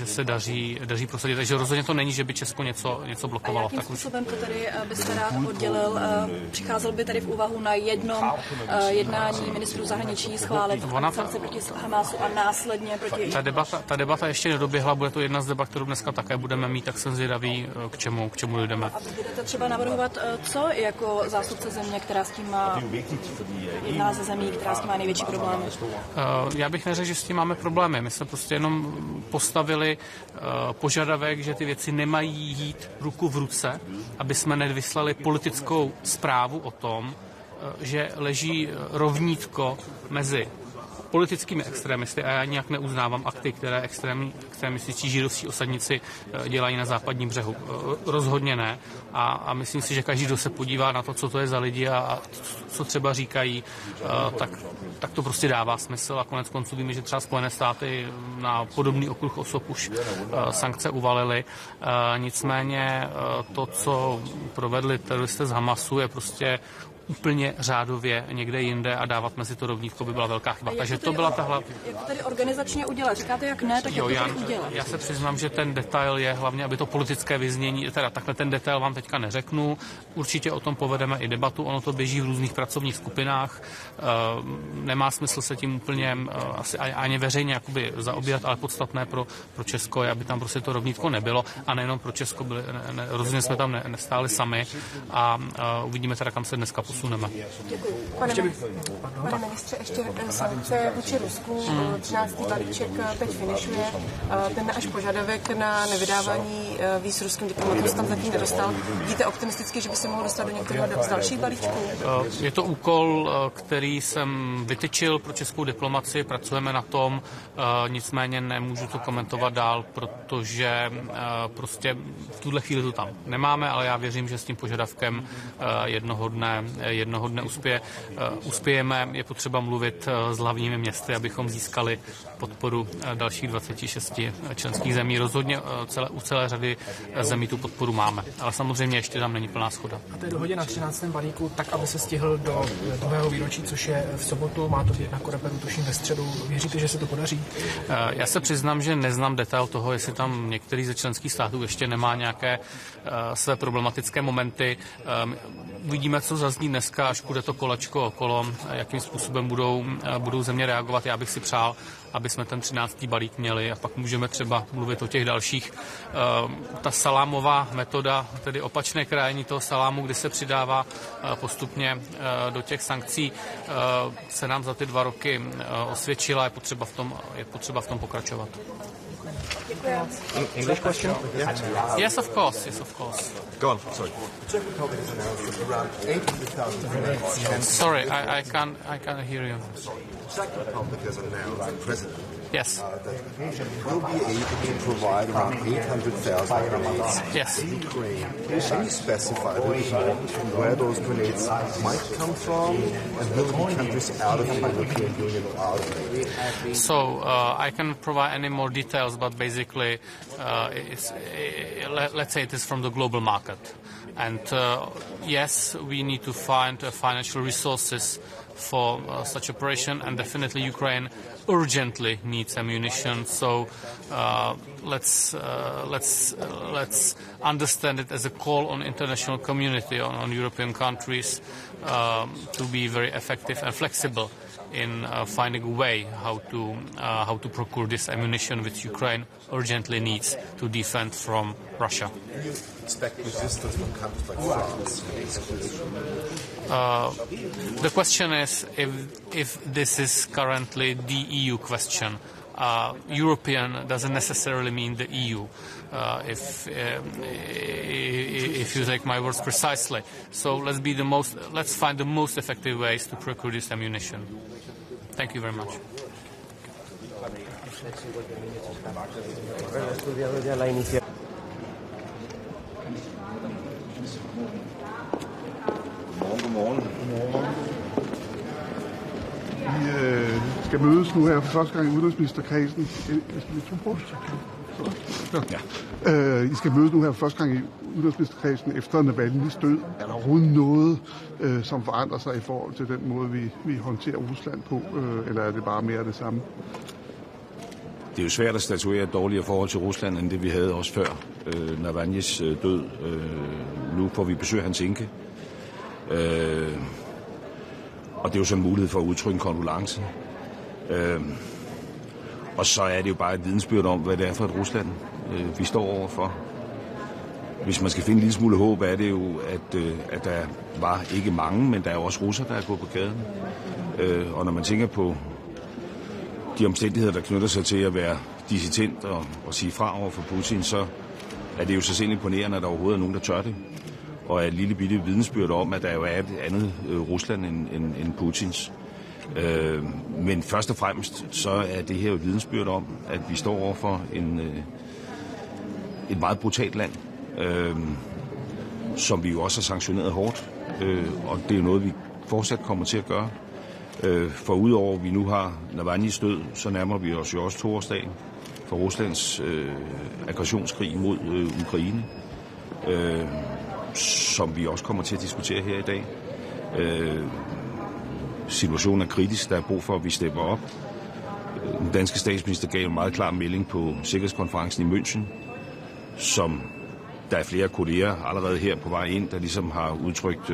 se daří prosadit. Takže rozhodně to není, že by Česko něco blokovalo. A jakým způsobem to tady byste rád oddělil? Přicházel by tady v úvahu na jednom jednání ministrů zahraničí schválit sankce proti Hamásu a následně proti... Ta debata ještě nedoběhla, bude to jedna z debat, kterou dneska také budeme mít, tak jsem zvědavý, k čemu jdeme. A budete třeba navrhovat, co jako zástupce země, která s tím má, jedna ze zemí, která s tím má největší problémy? Já bych neřekl, že s tím máme problémy. My jsme prostě jenom postavili požadavek, že ty věci nemají jít ruku v ruce, aby jsme nevyslali politickou zprávu o tom, že leží rovnítko mezi politickými extrémisty a já nijak neuznávám akty, které extrémističtí židovští osadníci dělají na západním břehu. Rozhodně ne. A myslím si, že každý, kdo se podívá na to, co to je za lidi a co třeba říkají, tak to prostě dává smysl. A konec konců víme, že třeba Spojené státy na podobný okruh osob už sankce uvalily. Nicméně to, co provedli teroristé z Hamasu, je prostě úplně řádově někde jinde a dávat mezi to rovnítko by byla velká chyba. Takže to byla tahle... Jak to tady organizačně udělat? Říkáte, jak ne, tak jak to tady udělat? Já se přiznám, že ten detail je hlavně, aby to politické vyznění, teda takhle ten detail vám teďka neřeknu. Určitě o tom povedeme i debatu, ono to běží v různých pracovních skupinách. Nemá smysl se tím úplně asi ani veřejně jakoby zaobírat, ale podstatné pro Česko je, aby tam prostě to rovnítko nebylo a nejenom pro Česko, rozhodně jsme tam nestáli sami a uvidíme teda, kam se dneska posuneme. Pane ministře, ještě sankce vůči Rusku, 13. balíček teď finišuje. Ten náš požadavek na nevydávání víz ruským diplomatům se tam zatím nedostal. Vidíte optimisticky, že by se mohl dostat do některého z dalších balíčků? Je to úkol, který jsem vytyčil pro českou diplomaci, pracujeme na tom, nicméně nemůžu to komentovat dál, protože prostě v tuhle chvíli to tam nemáme, ale já věřím, že s tím požadavkem jednoho dne uspějeme. Je potřeba mluvit s hlavními městy, abychom získali podporu dalších 26 členských zemí. Rozhodně u celé řady zemí tu podporu máme, ale samozřejmě ještě tam není plná shoda. A té dohodě na 13. balíku, tak aby se stihl do druhého výročí, což je v sobotu, má to být na Koreperu, tuším ve středu. Věříte, že se to podaří? Já se přiznám, že neznám detail toho, jestli tam některý ze členských států ještě nemá nějaké své problematické momenty. Uvidíme, co zazní dneska, až půjde to kolečko okolo, jakým způsobem budou země reagovat. Já bych si přál, aby jsme ten 13. balík měli a pak můžeme třeba mluvit o těch dalších. Ta salámová metoda, tedy opačné krájení toho salámu, kdy se přidává postupně do těch sankcí, se nám za ty 2 roky osvědčila, je potřeba v tom pokračovat. English question? Yeah. Yes, of course. Go on. Sorry. Sorry, I can't hear you. Czech Republic has announced president. Yes. Will be able to provide around 800,000 grenades yes. to Ukraine. Can you specify a little more where those grenades might come from, and will the countries out of the European Union out of it? So I can provide any more details, but basically, let's say it is from the global market, and yes, we need to find financial resources for such operation, and definitely Ukraine urgently needs ammunition. So let's understand it as a call on international community, on European countries to be very effective and flexible in finding a way how to procure this ammunition which Ukraine urgently needs to defend from Russia. Do you expect resistance from countries like France? The question is if this is currently the EU question. European doesn't necessarily mean the EU, if you take my words precisely. So let's find the most effective ways to procure this ammunition. Thank you very much. Godmorgen. Vi skal mødes nu her for første gang i udenrigsministerkredsen. I skal mødes nu her for første gang i udenrigsministerkredsen efter Navalny's død. Er der overhovedet noget, som forandrer sig i forhold til den måde, vi håndterer Rusland på, eller er det bare mere af det samme? Det er jo svært at statuere et dårligere forhold til Rusland, end det vi havde også før Navalny's død. Nu får vi besøg af hans enke. Og det er jo sådan en mulighed for at udtrykke en kondolence. Og så er det jo bare et vidensbyrd om, hvad det er for et Rusland, vi står overfor. Hvis man skal finde en lille smule håb, er det jo, at der var ikke mange, men der er jo også russer, der er gået på gaden. Og når man tænker på de omstændigheder, der knytter sig til at være dissident og sige fra over for Putin, så er det jo så selv imponerende, at der overhovedet er nogen, der tør det. Og er et lille bitte vidensbyrd om, at der jo er et andet Rusland end Putins. Men først og fremmest, så er det her et vidensbyrd om, at vi står overfor et meget brutalt land, som vi jo også har sanktioneret hårdt. Og det er jo noget, vi fortsat kommer til at gøre. For udover at vi nu har Navalny's død, så nærmer vi os jo også 2-årsdagen for Ruslands aggressionskrig mod Ukraine. Som vi også kommer til at diskutere her i dag. Situationen er kritisk. Der er brug for, at vi stepper op. Den danske statsminister gav en meget klar melding på sikkerhedskonferencen i München, som der er flere kolleger allerede her på vej ind, der ligesom har udtrykt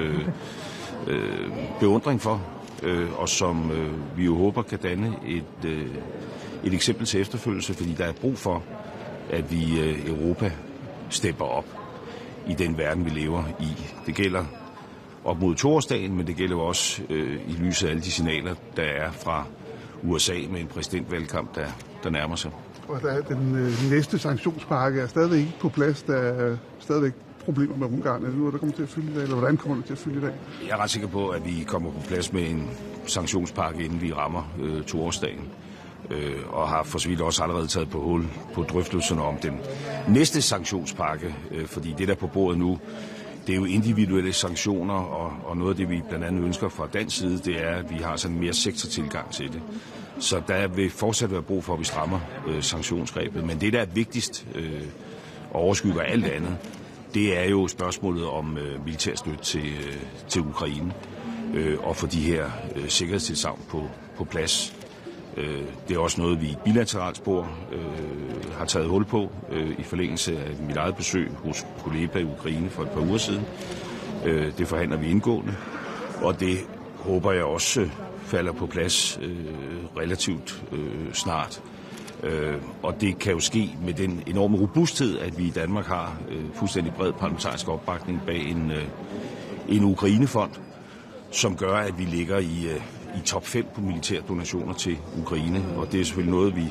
beundring for, og som vi jo håber kan danne et eksempel til efterfølgelse, fordi der er brug for, at vi i Europa stepper op i den verden, vi lever i. Det gælder op mod 2-årsdagen, men det gælder også i lyset af alle de signaler, der er fra USA med en præsidentvalgkamp, der nærmer sig. Og der er den næste sanktionspakke er stadigvæk ikke på plads. Der er stadigvæk problemer med Ungarn. Er det noget, der kommer til at fylde i dag, eller hvordan kommer det til at fylde i dag? Jeg er ret sikker på, at vi kommer på plads med en sanktionspakke, inden vi rammer 2-årsdagen. Og har for så vidt også allerede taget på drøftelserne om den næste sanktionspakke, fordi det der på bordet nu, det er jo individuelle sanktioner, og noget af det, vi blandt andet ønsker fra dansk side, det er, at vi har sådan en mere sektortilgang til det. Så der vil fortsat være brug for, at vi strammer sanktionsgrebet. Men det, der er vigtigst og overskygger alt andet, det er jo spørgsmålet om militær støtte til Ukraine og for de her sikkerhedstilsagn på plads. Det er også noget, vi i et bilateralt spor har taget hul på i forlængelse af mit eget besøg hos kollegaer i Ukraine for et par uger siden. Det forhandler vi indgående, og det håber jeg også falder på plads relativt snart. Og det kan jo ske med den enorme robusthed, at vi i Danmark har fuldstændig bred parlamentarisk opbakning bag en Ukrainefond, som gør, at vi ligger i top 5 på militære donationer til Ukraine. Og det er selvfølgelig noget, vi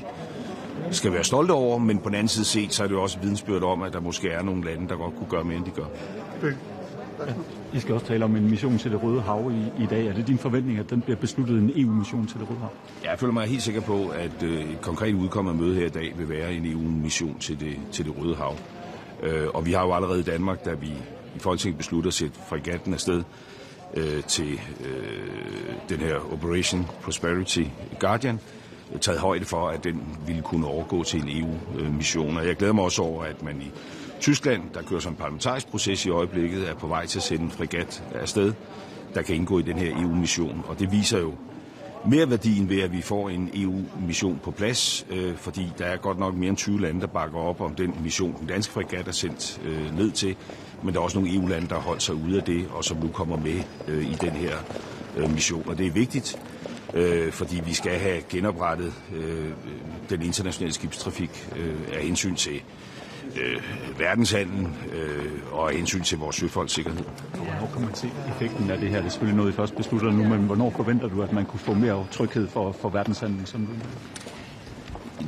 skal være stolte over, men på den anden side set, så er det jo også vidensbyrd om, at der måske er nogle lande, der godt kunne gøre mere, end de gør. I skal også tale om en mission til det Røde Hav i dag. Er det din forventning, at den bliver besluttet en EU-mission til det Røde Hav? Jeg føler mig helt sikker på, at et konkret udkommende møde her i dag vil være en EU-mission til det Røde Hav. Og vi har jo allerede i Danmark, da vi i Folketinget besluttede at sætte fregatten afsted til den her Operation Prosperity Guardian, taget højde for, at den ville kunne overgå til en EU-mission. Og jeg glæder mig også over, at man i Tyskland, der kører sådan en parlamentarisk proces i øjeblikket, er på vej til at sende en fregat afsted, der kan indgå i den her EU-mission. Og det viser jo mere værdien ved, at vi får en EU-mission på plads, fordi der er godt nok mere end 20 lande, der bakker op om den mission, den danske fregat er sendt ned til. Men der er også nogle EU-lande, der har holdt sig ude af det, og som nu kommer med i den her mission. Og det er vigtigt, fordi vi skal have genoprettet den internationale skibstrafik af hensyn til verdenshandlen og af hensyn til vores søfolks sikkerhed. Hvornår kan man se effekten af det her? Det er selvfølgelig noget, I først beslutter nu, men hvornår forventer du, at man kunne få mere tryghed for verdenshandlen?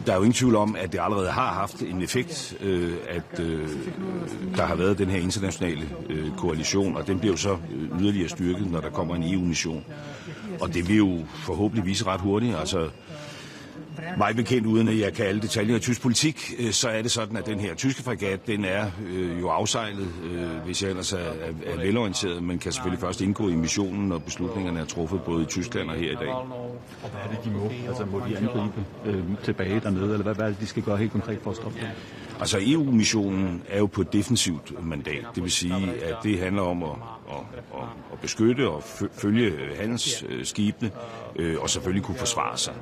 Der er jo ingen tvivl om, at det allerede har haft en effekt, at der har været den her internationale koalition, og den bliver jo så yderligere styrket, når der kommer en EU-mission. Og det vil jo forhåbentlig vise ret hurtigt. Altså, mig bekendt, uden at jeg kan alle detaljer i tysk politik, så er det sådan, at den her tyske fregat, den er jo afsejlet, hvis jeg ellers er velorienteret, men kan selvfølgelig først indgå i missionen, når beslutningerne er truffet både i Tyskland og her i dag. Og hvad er det, de må? Altså, må de angribe tilbage dernede, eller hvad er det, de skal gøre helt konkret for at stoppe det? Altså, EU-missionen er jo på et defensivt mandat. Det vil sige, at det handler om at beskytte og følge handelsskibene, og selvfølgelig kunne forsvare sig.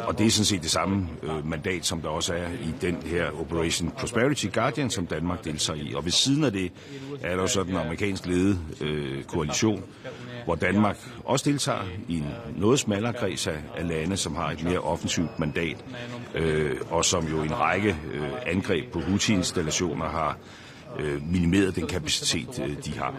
Og det er sådan set det samme mandat, som der også er i den her Operation Prosperity Guardian, som Danmark deltager i. Og ved siden af det er der jo sådan en amerikansk ledet koalition, hvor Danmark også deltager i en noget smallere kreds af lande, som har et mere offensivt mandat, og som jo i en række angreb på Houthi-installationer har minimeret den kapacitet, de har.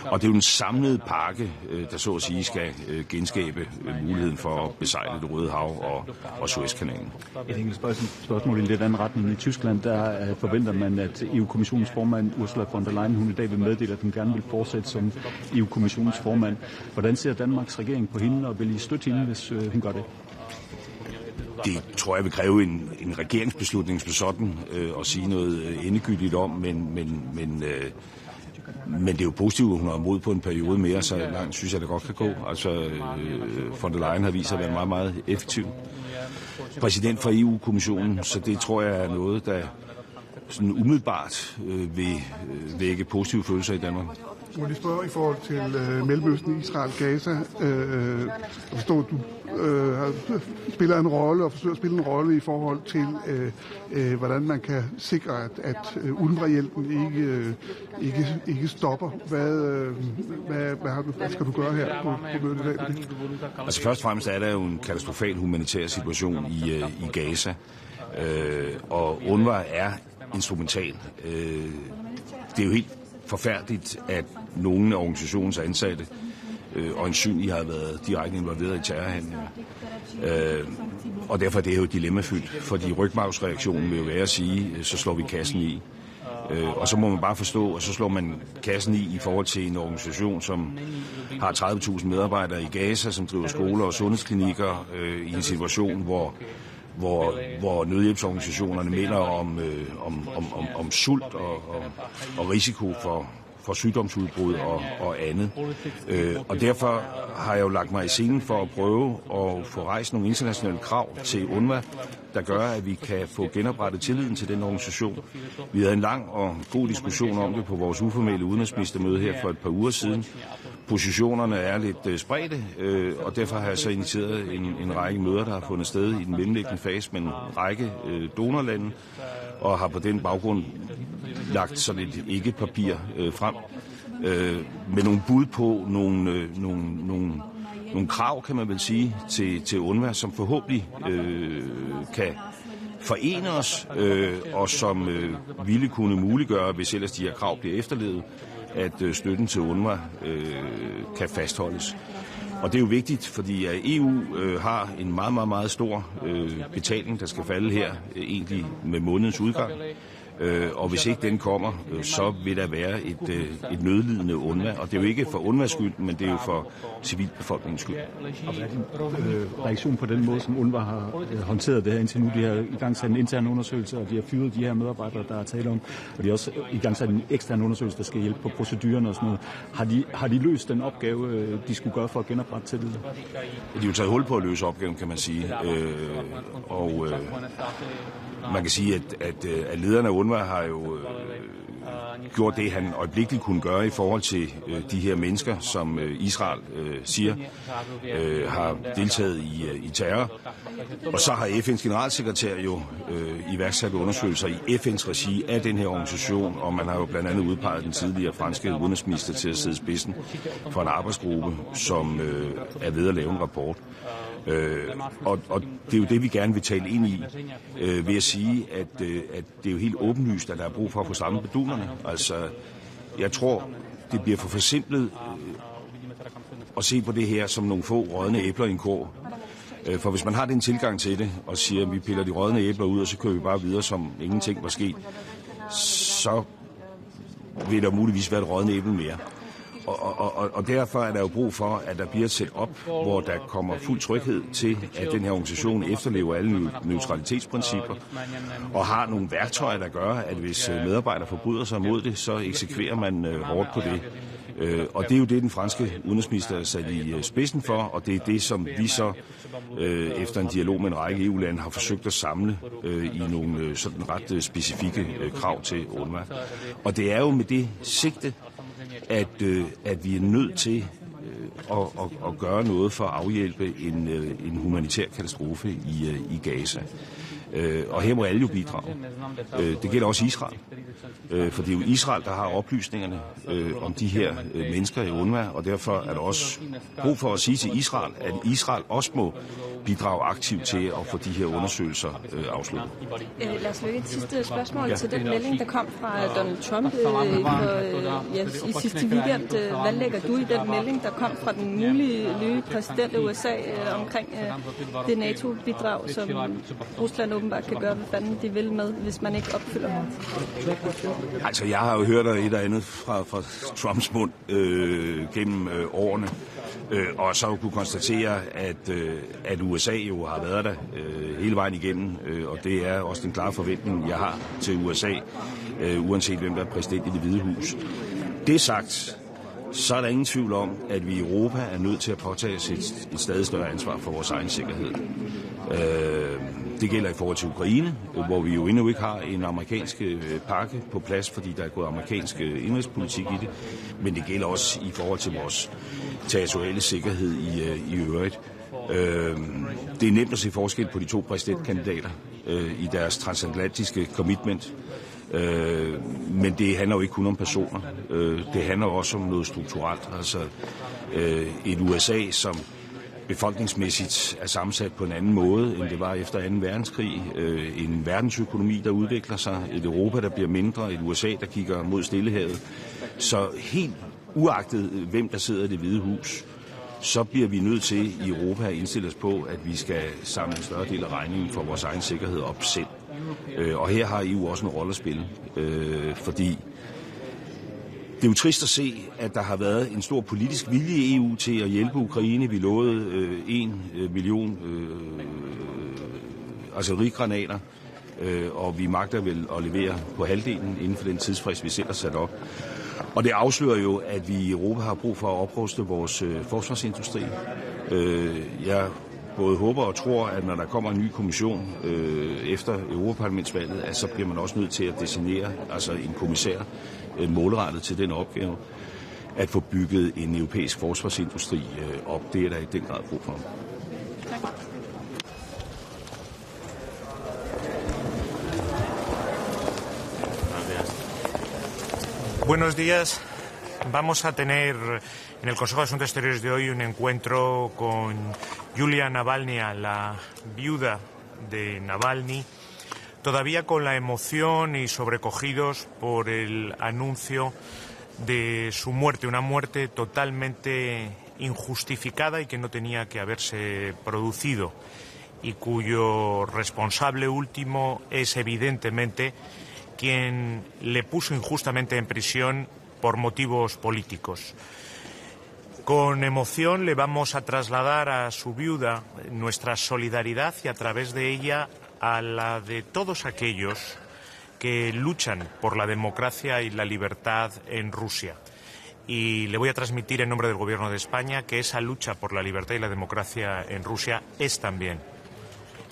Og det er jo en samlet pakke, der så at sige skal genskabe muligheden for at besejle det Røde Hav og Suezkanalen. Et enkelt spørgsmål i en lidt anden retning. I Tyskland, der forventer man, at EU-kommissionens formand Ursula von der Leyen, hun i dag vil meddele, at hun gerne vil fortsætte som EU-kommissionens formand. Hvordan ser Danmarks regering på hende, og vil I støtte hende, hvis hun gør det? Det tror jeg vil kræve en regeringsbeslutning som sådan at sige noget endegyldigt om, men det er jo positivt, at hun har mod på en periode mere, så langt synes jeg, det godt kan gå. Altså, von der Leyen har vist sig at være meget, meget effektiv præsident for EU-kommissionen, så det tror jeg er noget, der sådan umiddelbart vil vække positive følelser i Danmark. Må jeg spørge i forhold til Mellemøsten, Israel, Gaza. Jeg forstår, at du spiller en rolle og forsøger at spille en rolle i forhold til, hvordan man kan sikre, at UNRWA-hjælpen ikke stopper. Hvad skal du gøre her på mødet i dag? Altså først og fremmest er der jo en katastrofal humanitær situation i Gaza, og UNRWA er instrumental. Det er jo helt forfærdeligt, at nogle af organisationens ansatte øjensynligt har været direkte involveret i terrorhandlinger. Og derfor er det jo dilemmafyldt, fordi rygmarvsreaktionen vil jo være at sige, så slår vi kassen i. Og så må man bare forstå, og så slår man kassen i forhold til en organisation, som har 30.000 medarbejdere i Gaza, som driver skoler og sundhedsklinikker i en situation, hvor nødhjælpsorganisationerne melder om sult og risiko for sygdomsudbrud og andet. Og derfor har jeg jo lagt mig i scenen for at prøve at få rejst nogle internationale krav til UNRWA, der gør, at vi kan få genoprettet tilliden til den organisation. Vi havde en lang og god diskussion om det på vores uformelle udenrigsministermøde her for et par uger siden. Positionerne er lidt spredte, og derfor har jeg så initieret en række møder, der har fundet sted i den mellemliggende fase med en række donorlande, og har på den baggrund lagt sådan et ikke-papir frem med nogle bud på nogle krav, kan man vel sige, til UNRWA, som forhåbentlig kan forene os, og som ville kunne muliggøre, hvis ellers de her krav bliver efterlevet, at støtten til UNRWA kan fastholdes. Og det er jo vigtigt, fordi EU har en meget, meget, meget stor betaling, der skal falde her, egentlig med månedens udgang. Og hvis ikke den kommer, så vil der være et nødlidende UNRWA. Og det er jo ikke for UNRWAs skyld, men det er jo for civilbefolkningens skyld. Og hvad er din reaktion på den måde, som UNRWA har håndteret det her indtil nu? De har i gang sat en intern undersøgelse, og de har fyret de her medarbejdere, der er tale om. Og de har også i gang sat en ekstern undersøgelse, der skal hjælpe på procedurerne og sådan noget. Har de løst den opgave, de skulle gøre for at genoprette tilliden? De har jo taget hul på at løse opgaven, kan man sige. Man kan sige, at lederne af UNRWA har jo gjort det, han øjeblikkeligt kunne gøre i forhold til de her mennesker, som Israel siger har deltaget i terror. Og så har FN's generalsekretær jo iværksat undersøgelser i FN's regi af den her organisation, og man har jo blandt andet udpeget den tidligere franske udenrigsminister til at sidde i spidsen for en arbejdsgruppe, som er ved at lave en rapport. Og det er jo det, vi gerne vil tale ind i, ved at sige, at det er jo helt åbenlyst, at der er brug for at få strammet bedunerne. Altså, jeg tror, det bliver for forsimplet at se på det her som nogle få rådne æbler i en kurv. For hvis man har den tilgang til det, og siger, at vi piller de rådne æbler ud, og så kører vi bare videre, som ingenting var sket, så vil der muligvis være et rådne æble mere. Og derfor er der jo brug for, at der bliver et setup, hvor der kommer fuld tryghed til, at den her organisation efterlever alle neutralitetsprincipper og har nogle værktøjer, der gør, at hvis medarbejdere forbryder sig mod det, så eksekverer man hårdt på det. Og det er jo det, den franske udenrigsminister er sat i spidsen for, og det er det, som vi så efter en dialog med en række EU-lande har forsøgt at samle i nogle sådan ret specifikke krav til UNRWA. Og det er jo med det sigte, at vi er nødt til at gøre noget for at afhjælpe en humanitær katastrofe i Gaza. Og her må alle jo bidrage. Det gælder også Israel. For det er jo Israel, der har oplysningerne om de her mennesker i UNRWA, og derfor er der også brug for at sige til Israel, at Israel også må bidrage aktivt til at få de her undersøgelser afsluttet. Lad os løbe et sidste spørgsmål til den melding, der kom fra Donald Trump i sidste weekend. Hvad lægger du i den melding, der kom fra den mulige nye præsident af USA omkring det NATO-bidrag, som Rusland åbenbart kan gøre, hvad fanden de vil med, hvis man ikke opfylder ham? Altså, jeg har jo hørt et eller andet fra Trumps mund gennem årene, og så kunne konstatere, at USA jo har været der hele vejen igennem, og det er også den klare forventning, jeg har til USA, uanset hvem der er præsident i Det Hvide Hus. Det sagt, så er der ingen tvivl om, at vi i Europa er nødt til at påtage os et stadig større ansvar for vores egen sikkerhed. Det gælder i forhold til Ukraine, hvor vi jo endnu ikke har en amerikansk pakke på plads, fordi der er gået amerikansk indrigspolitik i det. Men det gælder også i forhold til vores territoriale sikkerhed i øvrigt. Det er nemt at se forskel på de to præsidentkandidater i deres transatlantiske commitment. Men det handler jo ikke kun om personer. Det handler også om noget strukturelt. Altså et USA, som befolkningsmæssigt er sammensat på en anden måde, end det var efter 2. verdenskrig. En verdensøkonomi, der udvikler sig. Et Europa, der bliver mindre. Et USA, der kigger mod Stillehavet. Så helt uagtet, hvem der sidder i Det Hvide Hus, så bliver vi nødt til i Europa at indstille os på, at vi skal samle en større del af regningen for vores egen sikkerhed op selv. Og her har EU også en rolle at spille, fordi det er jo trist at se, at der har været en stor politisk vilje i EU til at hjælpe Ukraine. Vi lovede 1 million artillerigranater, og vi magter vel at levere på halvdelen inden for den tidsfrist, vi selv har sat op. Og det afslører jo, at vi i Europa har brug for at opruste vores forsvarsindustri. Jeg både håber og tror, at når der kommer en ny kommission efter Europaparlamentsvalget, at så bliver man også nødt til at designere altså en kommissær målrettet til den opgave at få bygget en europæisk forsvarsindustri op. Det er der i den grad brug for. Buenos días. Vamos a tener en el Consejo de Asuntos Exteriores de hoy un encuentro con Yulia Navalny, la viuda de Navalny, todavía con la emoción y sobrecogidos por el anuncio de su muerte, una muerte totalmente injustificada y que no tenía que haberse producido y cuyo responsable último es evidentemente quien le puso injustamente en prisión por motivos políticos. Con emoción le vamos a trasladar a su viuda nuestra solidaridad y a través de ella a la de todos aquellos que luchan por la democracia y la libertad en Rusia. Y le voy a transmitir en nombre del Gobierno de España que esa lucha por la libertad y la democracia en Rusia es también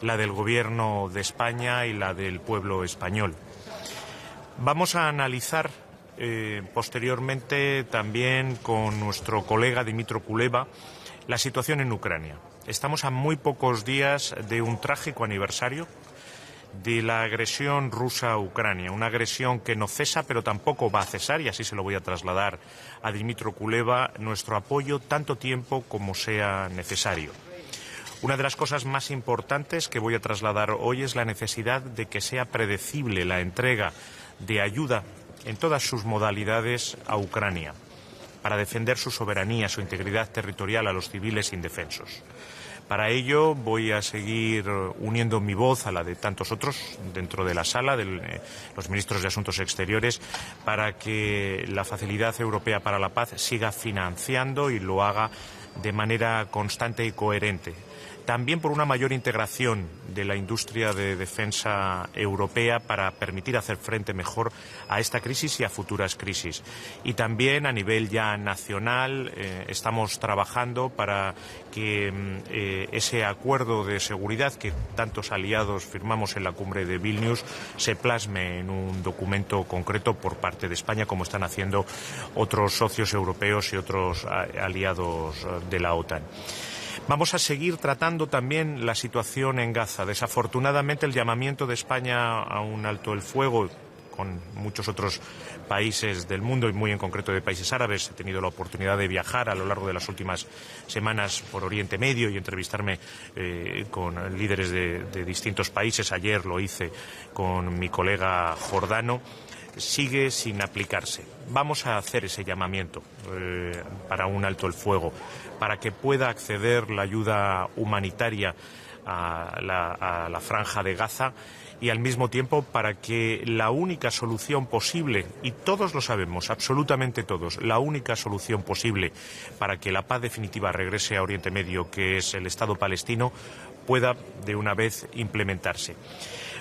la del Gobierno de España y la del pueblo español. Vamos a analizar posteriormente también con nuestro colega Dmytro Kuleba la situación en Ucrania. Estamos a muy pocos días de un trágico aniversario de la agresión rusa a Ucrania, una agresión que no cesa pero tampoco va a cesar, y así se lo voy a trasladar a Dmytro Kuleba, nuestro apoyo tanto tiempo como sea necesario. Una de las cosas más importantes que voy a trasladar hoy es la necesidad de que sea predecible la entrega de ayuda en todas sus modalidades a Ucrania, para defender su soberanía, su integridad territorial a los civiles indefensos. Para ello voy a seguir uniendo mi voz a la de tantos otros dentro de la sala, de los ministros de Asuntos Exteriores, para que la Facilidad Europea para la Paz siga financiando y lo haga de manera constante y coherente. También por una mayor integración de la industria de defensa europea para permitir hacer frente mejor a esta crisis y a futuras crisis. Y también a nivel ya nacional estamos trabajando para que ese acuerdo de seguridad que tantos aliados firmamos en la cumbre de Vilnius se plasme en un documento concreto por parte de España, como están haciendo otros socios europeos y otros aliados de la OTAN. Vamos a seguir tratando también la situación en Gaza. Desafortunadamente, el llamamiento de España a un alto el fuego con muchos otros países del mundo y muy en concreto de países árabes. He tenido la oportunidad de viajar a lo largo de las últimas semanas por Oriente Medio y entrevistarme con líderes de distintos países. Ayer lo hice con mi colega jordano. Sigue sin aplicarse. Vamos a hacer ese llamamiento para un alto el fuego, para que pueda acceder la ayuda humanitaria a la franja de Gaza y al mismo tiempo para que la única solución posible, y todos lo sabemos, absolutamente todos, la única solución posible para que la paz definitiva regrese a Oriente Medio, que es el Estado palestino, pueda de una vez implementarse.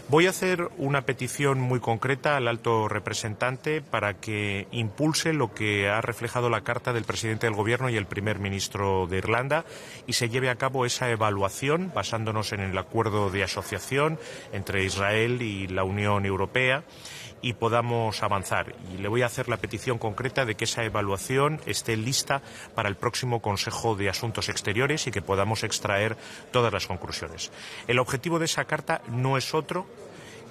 Voy a hacer una petición muy concreta al alto representante para que impulse lo que ha reflejado la carta del presidente del Gobierno y el primer ministro de Irlanda y se lleve a cabo esa evaluación basándonos en el acuerdo de asociación entre Israel y la Unión Europea y podamos avanzar. Y le voy a hacer la petición concreta de que esa evaluación esté lista para el próximo Consejo de Asuntos Exteriores y que podamos extraer todas las conclusiones. El objetivo de esa carta no es otro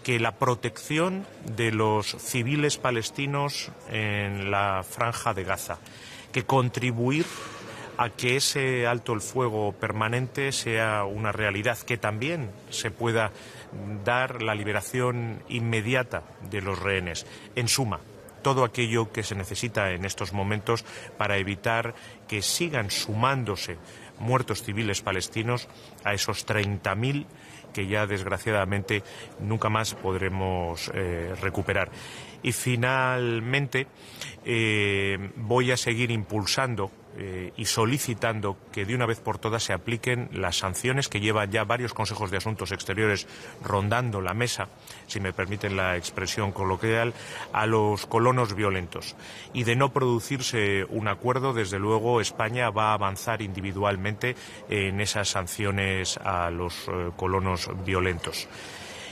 que la protección de los civiles palestinos en la franja de Gaza, que contribuir a que ese alto el fuego permanente sea una realidad, que también se pueda dar la liberación inmediata de los rehenes. En suma, todo aquello que se necesita en estos momentos para evitar que sigan sumándose muertos civiles palestinos a esos 30.000 que ya desgraciadamente nunca más podremos recuperar. Y finalmente voy a seguir impulsando y solicitando que de una vez por todas se apliquen las sanciones que llevan ya varios consejos de asuntos exteriores rondando la mesa, si me permiten la expresión coloquial, a los colonos violentos. Y de no producirse un acuerdo, desde luego España va a avanzar individualmente en esas sanciones a los colonos violentos.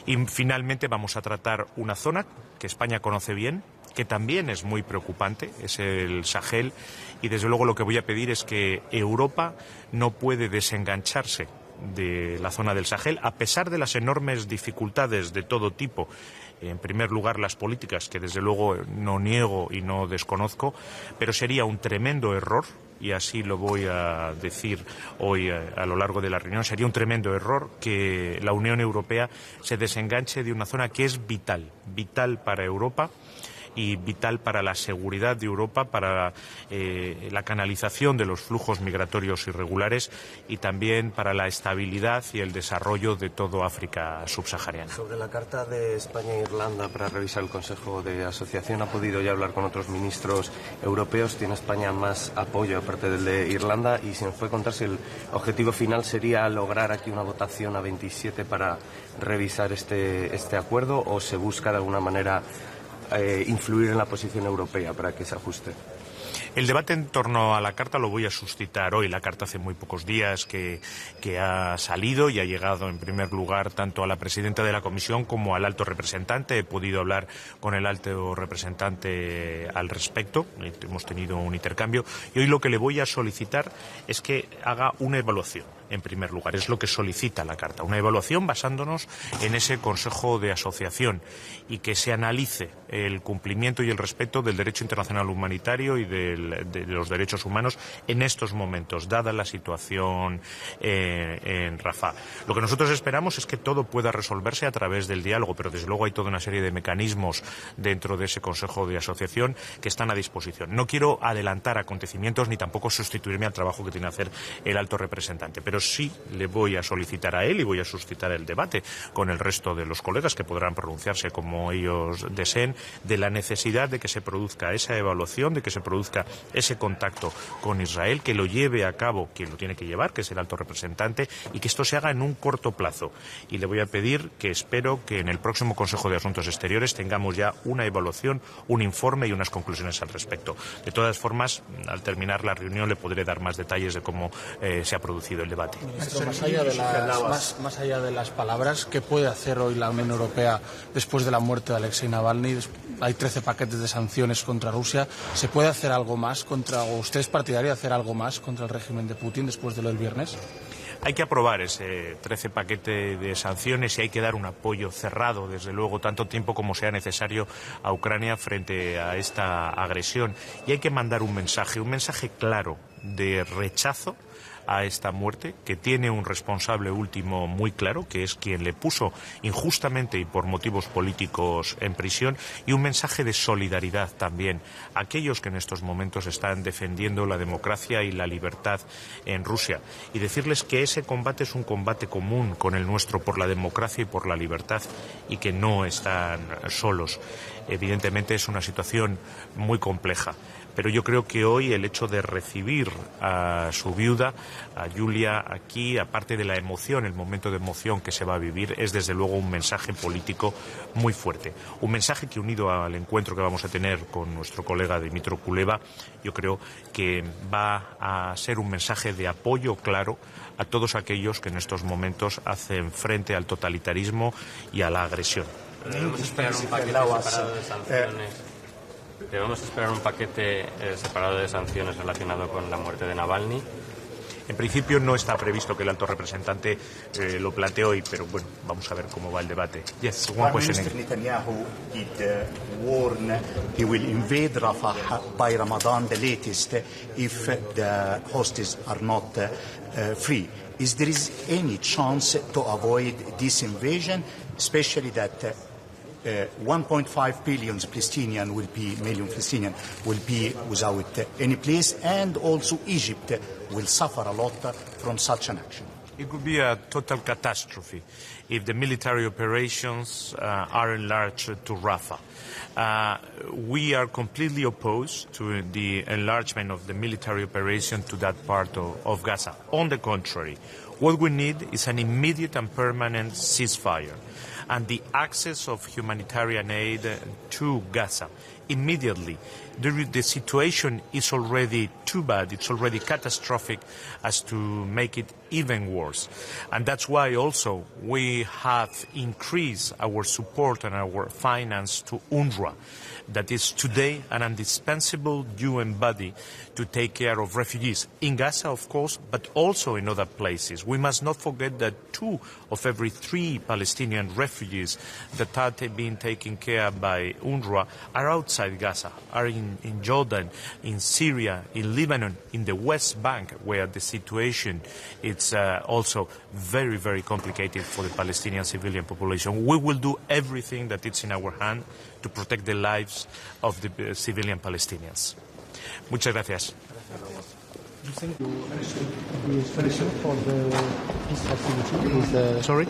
Y finalmente vamos a tratar una zona que España conoce bien, que también es muy preocupante, es el Sahel, y desde luego lo que voy a pedir es que Europa no puede desengancharse de la zona del Sahel, a pesar de las enormes dificultades de todo tipo. En primer lugar, las políticas, que desde luego no niego y no desconozco, pero sería un tremendo error, y así lo voy a decir hoy a lo largo de la reunión, sería un tremendo error que la Unión Europea se desenganche de una zona que es vital, vital para Europa y vital para la seguridad de Europa, para la canalización de los flujos migratorios irregulares y también para la estabilidad y el desarrollo de todo África subsahariana. Sobre la carta de España e Irlanda para revisar el Consejo de Asociación, ¿ha podido ya hablar con otros ministros europeos? ¿Tiene España más apoyo aparte del de Irlanda? Y si nos puede contar si el objetivo final sería lograr aquí una votación a 27 para revisar este acuerdo, o se busca de alguna manera influir en la posición europea para que se ajuste? El debate en torno a la carta lo voy a suscitar hoy. La carta hace muy pocos días que ha salido y ha llegado en primer lugar tanto a la presidenta de la Comisión como al alto representante. He podido hablar con el alto representante al respecto. Hemos tenido un intercambio y hoy lo que le voy a solicitar es que haga una evaluación. En primer lugar, es lo que solicita la carta, una evaluación basándonos en ese Consejo de Asociación y que se analice el cumplimiento y el respeto del derecho internacional humanitario y de los derechos humanos en estos momentos, dada la situación en Rafah. Lo que nosotros esperamos es que todo pueda resolverse a través del diálogo, pero desde luego hay toda una serie de mecanismos dentro de ese Consejo de Asociación que están a disposición. No quiero adelantar acontecimientos ni tampoco sustituirme al trabajo que tiene que hacer el alto representante, pero sí le voy a solicitar a él y voy a suscitar el debate con el resto de los colegas que podrán pronunciarse como ellos deseen de la necesidad de que se produzca esa evaluación, de que se produzca ese contacto con Israel, que lo lleve a cabo quien lo tiene que llevar, que es el alto representante, y que esto se haga en un corto plazo. Y le voy a pedir que espero que en el próximo Consejo de Asuntos Exteriores tengamos ya una evaluación, un informe y unas conclusiones al respecto. De todas formas, al terminar la reunión le podré dar más detalles de cómo se ha producido el debate. Ministro, más allá de las palabras, ¿qué puede hacer hoy la Unión Europea después de la muerte de Alexei Navalny? Hay 13 paquetes de sanciones contra Rusia. ¿Se puede hacer algo más o usted es partidario de hacer algo más contra el régimen de Putin después de lo del viernes? Hay que aprobar ese 13 paquete de sanciones y hay que dar un apoyo cerrado, desde luego, tanto tiempo como sea necesario a Ucrania frente a esta agresión. Y hay que mandar un mensaje claro de rechazo a esta muerte, que tiene un responsable último muy claro, que es quien le puso injustamente y por motivos políticos en prisión, y un mensaje de solidaridad también a aquellos que en estos momentos están defendiendo la democracia y la libertad en Rusia. Y decirles que ese combate es un combate común con el nuestro por la democracia y por la libertad y que no están solos. Evidentemente es una situación muy compleja. Pero yo creo que hoy el hecho de recibir a su viuda, a Julia, aquí, aparte de la emoción, el momento de emoción que se va a vivir, es desde luego un mensaje político muy fuerte. Un mensaje que, unido al encuentro que vamos a tener con nuestro colega Dimitro Kuleva, yo creo que va a ser un mensaje de apoyo claro a todos aquellos que en estos momentos hacen frente al totalitarismo y a la agresión. Debemos esperar un paquete separado de sanciones. ¿Debemos esperar un paquete separado de sanciones relacionado con la muerte de Navalny? En principio no está previsto que el alto representante lo plantee hoy, pero bueno, vamos a ver cómo va el debate. Yes, one question. Prime Minister Netanyahu did warn he will invade Rafah by Ramadan, the latest, if the hostages are not free. Is there any chance to avoid this invasion, especially that 1.5 billion Palestinian million Palestinian will be without any place, and also Egypt will suffer a lot from such an action? It would be a total catastrophe if the military operations are enlarged to Rafah. We are completely opposed to the enlargement of the military operation to that part of Gaza. On the contrary, what we need is an immediate and permanent ceasefire and the access of humanitarian aid to Gaza immediately. The situation is already too bad, it's already catastrophic as to make it even worse. And that's why also we have increased our support and our finance to UNRWA. That is today an indispensable UN body to take care of refugees in Gaza, of course, but also in other places. We must not forget that 2 of every 3 Palestinian refugees that are being taken care of by UNRWA are outside Gaza, are in Jordan, in Syria, in Lebanon, in the West Bank, where the situation is also very, very complicated for the Palestinian civilian population. We will do everything that is in our hand to protect the lives of the civilian Palestinians. Muchas gracias. You think the solution for the peace facility is... Sorry?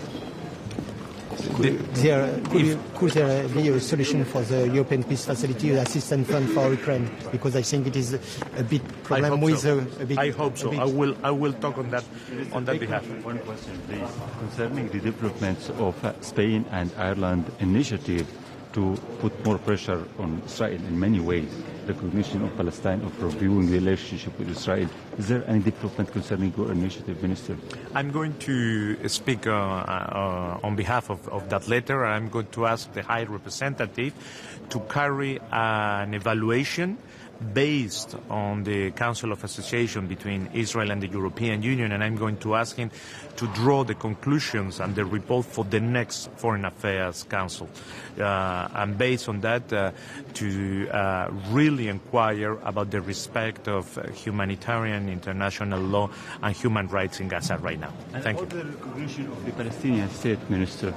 Could there be a solution for the European Peace Facility, the assistance fund for Ukraine? Because I think it is a big problem with so. I hope so. I will talk on that behalf. One question, please. Concerning the developments of Spain and Ireland initiative to put more pressure on Israel in many ways, recognition of Palestine, of reviewing the relationship with Israel. Is there any development concerning your initiative, Minister? I'm going to speak on behalf of that letter. I'm going to ask the High Representative to carry an evaluation based on the Council of Association between Israel and the European Union, and I'm going to ask him to draw the conclusions and the report for the next Foreign Affairs Council. And based on that, to really inquire about the respect of humanitarian international law and human rights in Gaza right now. Thank you. The recognition of the Palestinian state, Minister.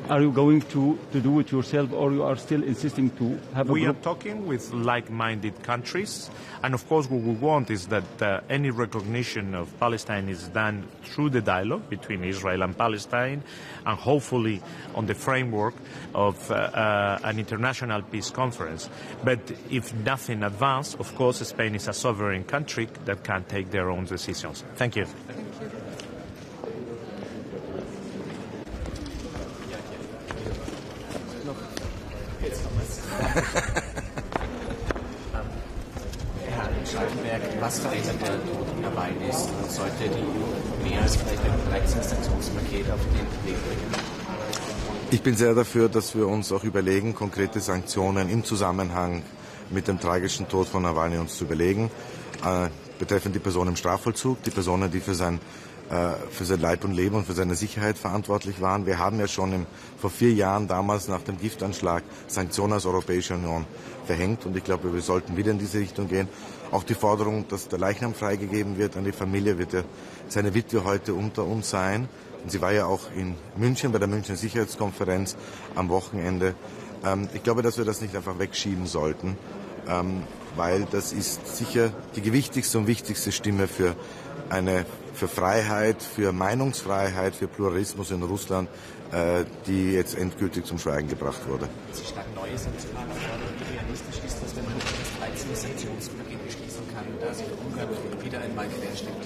Are you going to do it yourself, or you are still insisting to have a group? We are talking with like-minded countries, and of course what we want is that any recognition of Palestine is done through the dialogue between Israel and Palestine, and hopefully on the framework of an international peace conference. But if nothing advances, of course Spain is a sovereign country that can take their own decisions. Thank you. Was verändert der Tod Nawalnys und sollte die EU mehr als vielleicht ein 13 Sanktionspaket auf den Weg bringen? Ich bin sehr dafür, dass wir uns auch überlegen, konkrete Sanktionen im Zusammenhang mit dem tragischen Tod von Nawalny uns zu überlegen, betreffend die Person im Strafvollzug, die Personen, die für sein Leib und Leben und für seine Sicherheit verantwortlich waren. Wir haben ja schon vor 4 Jahren damals nach dem Giftanschlag Sanktionen als Europäische Union verhängt, und ich glaube, wir sollten wieder in diese Richtung gehen. Auch die Forderung, dass der Leichnam freigegeben wird an die Familie, wird ja seine Witwe heute unter uns sein. Und sie war ja auch in München bei der Münchner Sicherheitskonferenz am Wochenende. Ich glaube, dass wir das nicht einfach wegschieben sollten, weil das ist sicher die gewichtigste und wichtigste Stimme für Freiheit, für Meinungsfreiheit, für Pluralismus in Russland, die jetzt endgültig zum Schweigen gebracht wurde. Sie schlagen neue Sanktionen vor. Wie realistisch ist das, wenn man das 13. Sanktionspaket beschließen kann, da sich Ungarn wieder einmal querstellt?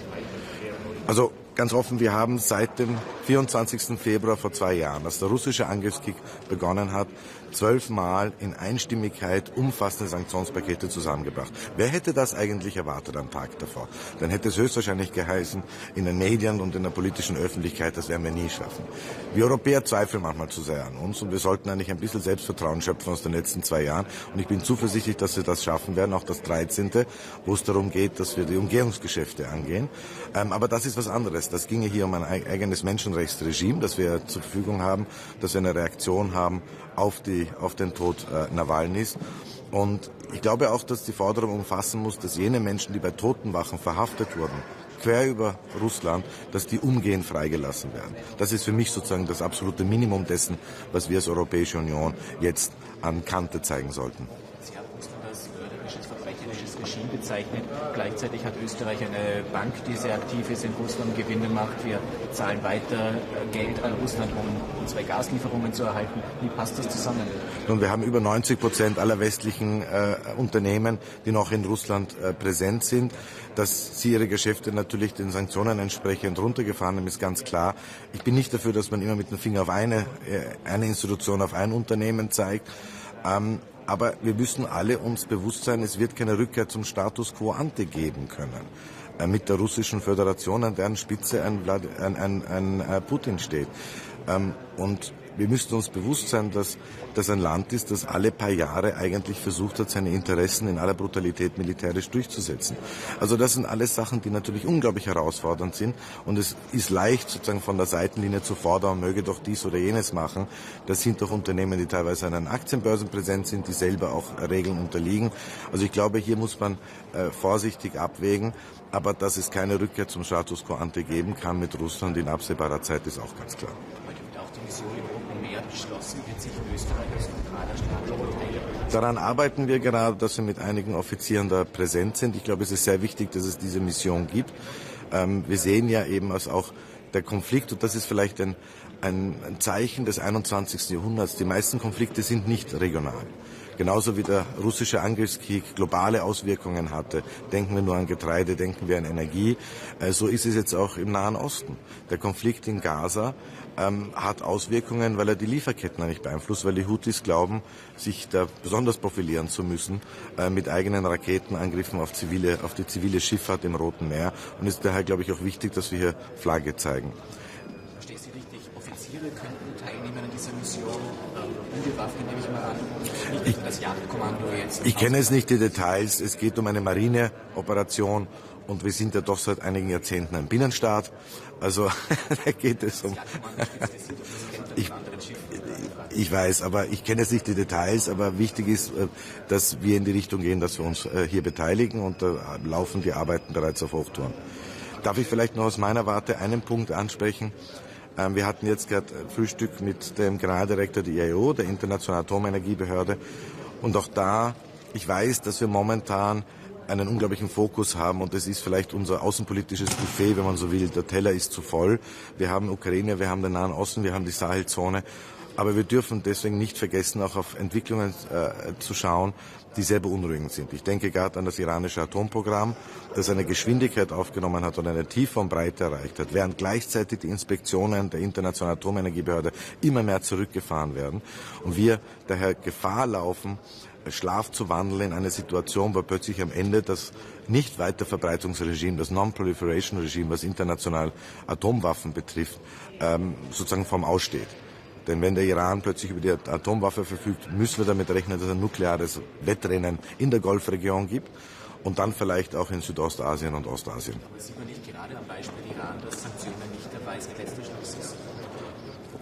Also ganz offen, wir haben seit dem 24. Februar vor 2 Jahren, als der russische Angriffskrieg begonnen hat, 12 Mal in Einstimmigkeit umfassende Sanktionspakete zusammengebracht. Wer hätte das eigentlich erwartet am Tag davor? Dann hätte es höchstwahrscheinlich geheißen, in den Medien und in der politischen Öffentlichkeit, das werden wir nie schaffen. Wir Europäer zweifeln manchmal zu sehr an uns, und wir sollten eigentlich ein bisschen Selbstvertrauen schöpfen aus den letzten 2 Jahren. Und ich bin zuversichtlich, dass wir das schaffen werden, auch das 13., wo es darum geht, dass wir die Umgehungsgeschäfte angehen. Aber das ist was anderes. Das ginge hier um ein eigenes Menschenrechtsregime, das wir zur Verfügung haben, dass wir eine Reaktion haben auf den Tod Nawalnys. Und ich glaube auch, dass die Forderung umfassen muss, dass jene Menschen, die bei Totenwachen verhaftet wurden, quer über Russland, dass die umgehend freigelassen werden. Das ist für mich sozusagen das absolute Minimum dessen, was wir als Europäische Union jetzt an Kante zeigen sollten. Sie haben Russland als mörderisches, verbrecherisches Regime bezeichnet. Gleichzeitig hat Österreich eine Bank, die sehr aktiv ist in Russland, Gewinne macht. Wir zahlen weiter Geld an Russland, um unsere Gaslieferungen zu erhalten. Wie passt das zusammen? Nun, wir haben über 90% aller westlichen Unternehmen, die noch in Russland präsent sind. Dass sie ihre Geschäfte natürlich den Sanktionen entsprechend runtergefahren haben, ist ganz klar. Ich bin nicht dafür, dass man immer mit dem Finger auf eine Institution, auf ein Unternehmen zeigt. Aber wir müssen alle uns bewusst sein, es wird keine Rückkehr zum Status quo ante geben können. Mit der Russischen Föderation, an deren Spitze ein Putin steht. Und wir müssen uns bewusst sein, dass das ein Land ist, das alle paar Jahre eigentlich versucht hat, seine Interessen in aller Brutalität militärisch durchzusetzen. Also das sind alles Sachen, die natürlich unglaublich herausfordernd sind. Und es ist leicht, sozusagen von der Seitenlinie zu fordern, man möge doch dies oder jenes machen. Das sind doch Unternehmen, die teilweise an den Aktienbörsen präsent sind, die selber auch Regeln unterliegen. Also ich glaube, hier muss man vorsichtig abwägen. Aber dass es keine Rückkehr zum Status quo ante geben kann mit Russland in absehbarer Zeit, ist auch ganz klar. Daran arbeiten wir gerade, dass wir mit einigen Offizieren da präsent sind. Ich glaube, es ist sehr wichtig, dass es diese Mission gibt. Wir sehen ja eben, dass auch der Konflikt, und das ist vielleicht ein Zeichen des 21. Jahrhunderts, die meisten Konflikte sind nicht regional. Genauso wie der russische Angriffskrieg globale Auswirkungen hatte. Denken wir nur an Getreide, denken wir an Energie. So ist es jetzt auch im Nahen Osten. Der Konflikt in Gaza hat Auswirkungen, weil er die Lieferketten nicht beeinflusst, weil die Houthis glauben, sich da besonders profilieren zu müssen mit eigenen Raketenangriffen auf die zivile Schifffahrt im Roten Meer. Und es ist daher, glaube ich, auch wichtig, dass wir hier Flagge zeigen. Verstehe ich Sie richtig? Offiziere könnten teilnehmen an dieser Mission, unbewaffnet, nehme ich mal an, nicht das Jagdkommando jetzt. Ich kenne es nicht, die Details. Es geht um eine Marineoperation. Und wir sind ja doch seit einigen Jahrzehnten ein Binnenstaat. Also da geht es um... Ich weiß, aber ich kenne jetzt nicht die Details. Aber wichtig ist, dass wir in die Richtung gehen, dass wir uns hier beteiligen. Und da laufen die Arbeiten bereits auf Hochtouren. Darf ich vielleicht noch aus meiner Warte einen Punkt ansprechen? Wir hatten jetzt gerade Frühstück mit dem Generaldirektor der IAEO, der Internationalen Atomenergiebehörde. Und auch da, ich weiß, dass wir momentan einen unglaublichen Fokus haben und das ist vielleicht unser außenpolitisches Buffet, wenn man so will. Der Teller ist zu voll. Wir haben Ukraine, wir haben den Nahen Osten, wir haben die Sahelzone. Aber wir dürfen deswegen nicht vergessen, auch auf Entwicklungen zu schauen, die sehr beunruhigend sind. Ich denke gerade an das iranische Atomprogramm, das eine Geschwindigkeit aufgenommen hat und eine Tiefe und Breite erreicht hat, während gleichzeitig die Inspektionen der Internationalen Atomenergiebehörde immer mehr zurückgefahren werden und wir daher Gefahr laufen, Schlaf zu wandeln in eine Situation, wo plötzlich am Ende das Nicht-Weiterverbreitungsregime, das Non-Proliferation-Regime, was international Atomwaffen betrifft, sozusagen vorm Aussteht. Denn wenn der Iran plötzlich über die Atomwaffe verfügt, müssen wir damit rechnen, dass es ein nukleares Wettrennen in der Golfregion gibt und dann vielleicht auch in Südostasien und Ostasien. Aber sieht man nicht gerade am Beispiel Iran, dass Sanktionen nicht der Weisheit letzter Schluss ist?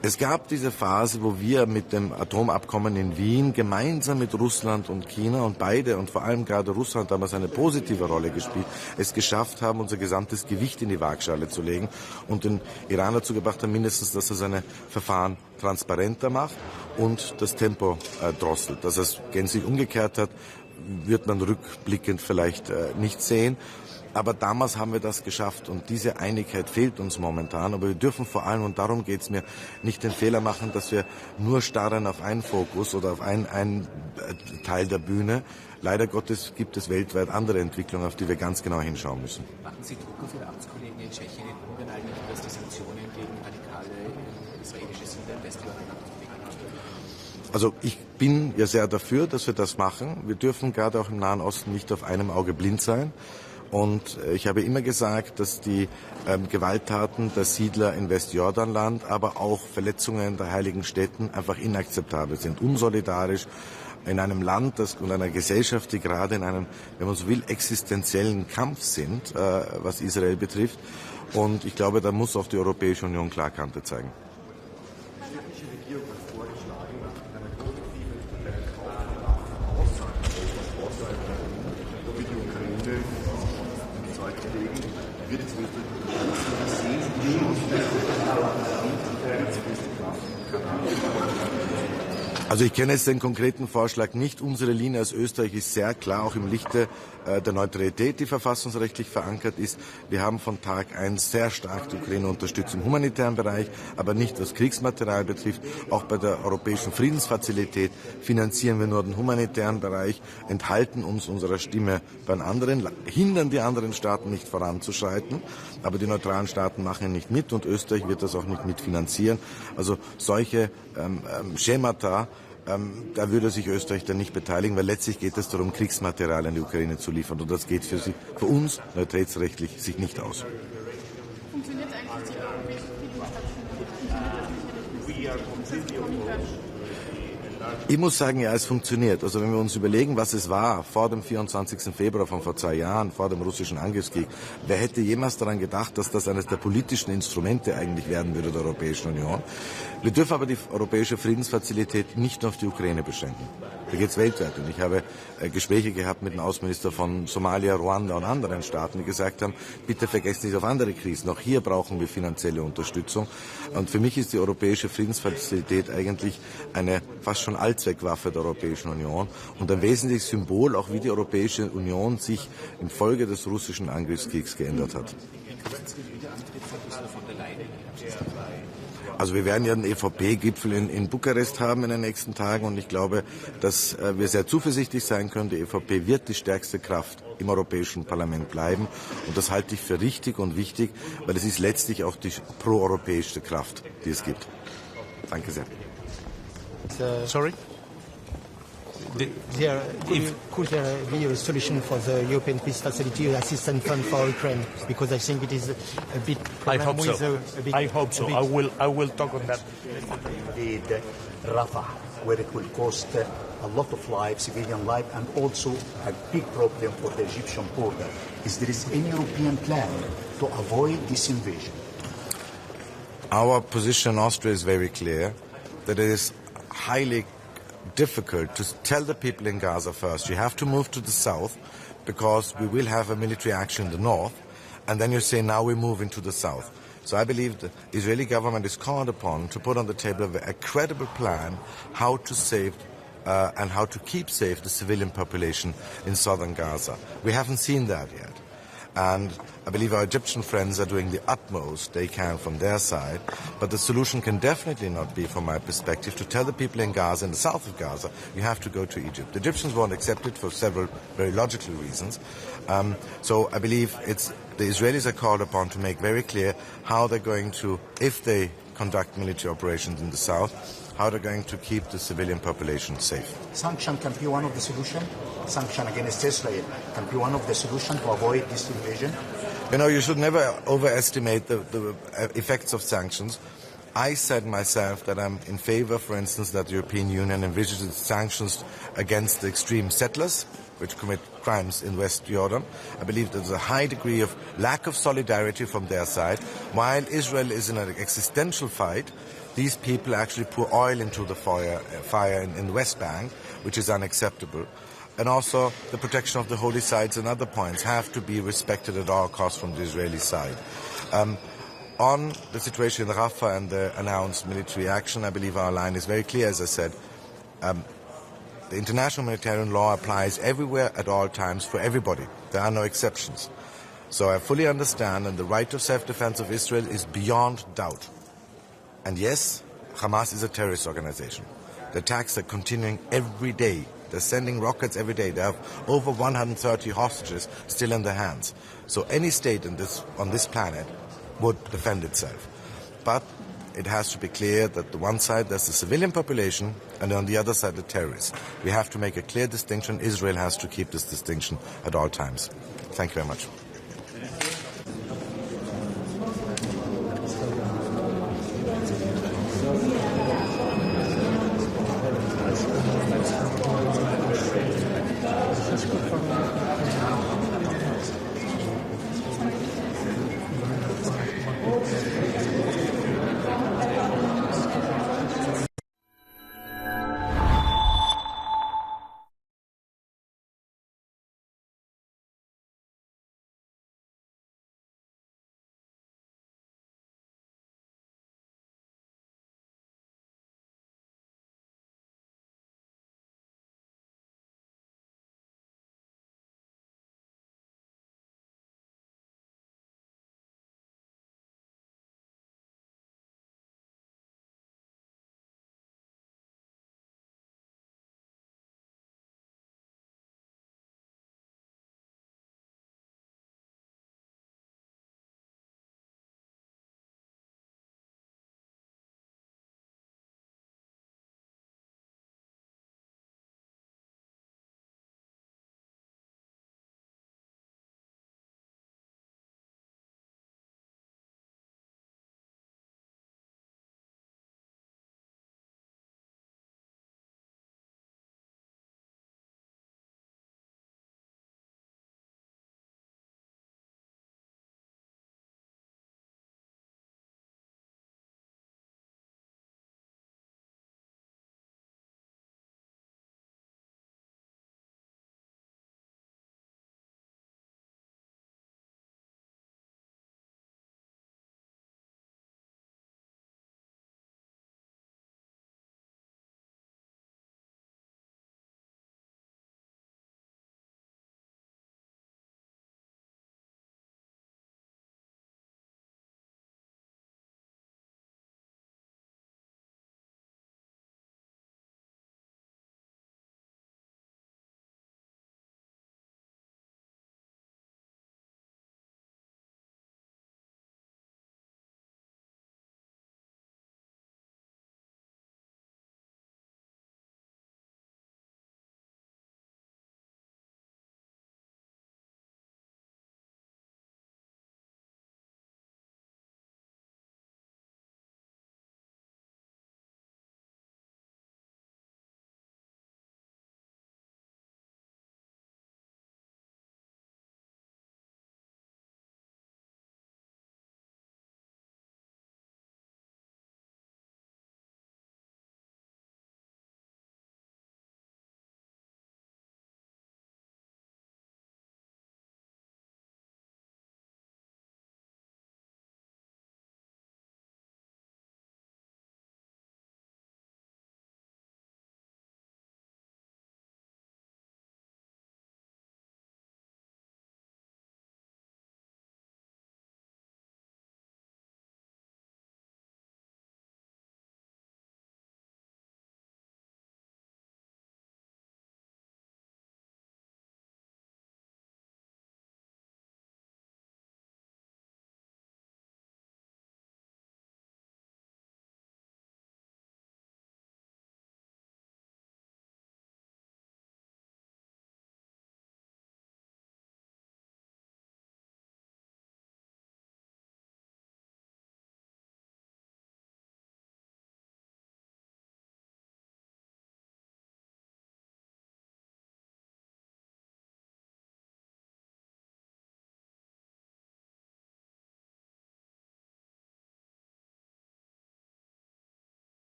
Es gab diese Phase, wo wir mit dem Atomabkommen in Wien gemeinsam mit Russland und China und beide und vor allem gerade Russland damals eine positive Rolle gespielt, es geschafft haben, unser gesamtes Gewicht in die Waagschale zu legen und den Iran dazu gebracht haben, mindestens, dass er seine Verfahren transparenter macht und das Tempo drosselt. Dass er es gänzlich umgekehrt hat, wird man rückblickend vielleicht nicht sehen. Aber damals haben wir das geschafft und diese Einigkeit fehlt uns momentan. Aber wir dürfen vor allem, und darum geht es mir, nicht den Fehler machen, dass wir nur starren auf einen Fokus oder auf einen Teil der Bühne. Leider Gottes gibt es weltweit andere Entwicklungen, auf die wir ganz genau hinschauen müssen. Machen Sie Druck auf Ihre Amtskollegen in Tschechien, in Ungarn eigentlich, dass die Sanktionen gegen radikale israelische Siedler im Westjordan abzuwickeln? Also ich bin ja sehr dafür, dass wir das machen. Wir dürfen gerade auch im Nahen Osten nicht auf einem Auge blind sein. Und ich habe immer gesagt, dass die Gewalttaten der Siedler in Westjordanland, aber auch Verletzungen der heiligen Stätten einfach inakzeptabel sind, unsolidarisch in einem Land und einer Gesellschaft, die gerade in einem, wenn man so will, existenziellen Kampf sind, was Israel betrifft. Und ich glaube, da muss auch die Europäische Union Klarkante zeigen. Also ich kenne jetzt den konkreten Vorschlag nicht. Unsere Linie als Österreich ist sehr klar, auch im Lichte der Neutralität, die verfassungsrechtlich verankert ist. Wir haben von Tag 1 sehr stark die Ukraine unterstützt im humanitären Bereich, aber nicht was Kriegsmaterial betrifft. Auch bei der europäischen Friedensfazilität finanzieren wir nur den humanitären Bereich, enthalten uns unserer Stimme bei den anderen, hindern die anderen Staaten nicht voranzuschreiten, aber die neutralen Staaten machen nicht mit und Österreich wird das auch nicht mitfinanzieren. Also solche Schemata, da würde sich Österreich dann nicht beteiligen, weil letztlich geht es darum, Kriegsmaterial an die Ukraine zu liefern. Und das geht für uns neutralitätsrechtlich sich nicht aus. Funktioniert eigentlich die europäische Friedensfazilität? Ich muss sagen, ja, es funktioniert. Also wenn wir uns überlegen, was es war vor dem 24. Februar von vor 2 Jahren, vor dem russischen Angriffskrieg, wer hätte jemals daran gedacht, dass das eines der politischen Instrumente eigentlich werden würde der Europäischen Union? Wir dürfen aber die europäische Friedensfazilität nicht nur auf die Ukraine beschränken. Da geht es weltweit. Und ich habe Gespräche gehabt mit dem Außenminister von Somalia, Ruanda und anderen Staaten, die gesagt haben, bitte vergesst nicht auf andere Krisen. Auch hier brauchen wir finanzielle Unterstützung. Und für mich ist die europäische Friedensfazilität eigentlich eine fast schon Allzweckwaffe der Europäischen Union und ein wesentliches Symbol, auch wie die Europäische Union sich infolge des russischen Angriffskriegs geändert hat. Also wir werden ja einen EVP-Gipfel in Bukarest haben in den nächsten Tagen und ich glaube, dass wir sehr zuversichtlich sein können. Die EVP wird die stärkste Kraft im Europäischen Parlament bleiben und das halte ich für richtig und wichtig, weil es ist letztlich auch die proeuropäischste Kraft, die es gibt. Danke sehr. Sorry? Could there be a solution for the European Peace Facility Assistance Fund for Ukraine? Because I think it is a bit. I hope so. I hope so. I will talk on that. Indeed, Rafah, where it will cost a lot of lives, civilian life, and also a big problem for the Egyptian border. Is there any European plan to avoid this invasion? Our position in Austria is very clear, that it is highly difficult to tell the people in Gaza first, you have to move to the south because we will have a military action in the north, and then you say now we move into the south. So I believe the Israeli government is called upon to put on the table a credible plan how to save and how to keep safe the civilian population in southern Gaza. We haven't seen that yet. And I believe our Egyptian friends are doing the utmost they can from their side. But the solution can definitely not be, from my perspective, to tell the people in Gaza, in the south of Gaza, you have to go to Egypt. The Egyptians won't accept it for several very logical reasons. So I believe the Israelis are called upon to make very clear how they're going to, if they conduct military operations in the south, how they're going to keep the civilian population safe. Sanction can be one of the solutions. Sanction against Israel can be one of the solutions to avoid this invasion. You know, you should never overestimate the effects of sanctions. I said myself that I'm in favor, for instance, that the European Union envisages sanctions against the extreme settlers, which commit crimes in West Jordan. I believe there's a high degree of lack of solidarity from their side. While Israel is in an existential fight, these people actually pour oil into the fire in the West Bank, which is unacceptable. And also the protection of the holy sites and other points have to be respected at all costs from the Israeli side. On the situation in Rafah and the announced military action, I believe our line is very clear, as I said. The international humanitarian law applies everywhere at all times for everybody. There are no exceptions. So I fully understand, and the right of self-defense of Israel is beyond doubt. And yes, Hamas is a terrorist organization. The attacks are continuing every day. They're sending rockets every day. They have over 130 hostages still in their hands. So any state on this planet would defend itself. But it has to be clear that on one side there's the civilian population and on the other side the terrorists. We have to make a clear distinction. Israel has to keep this distinction at all times. Thank you very much.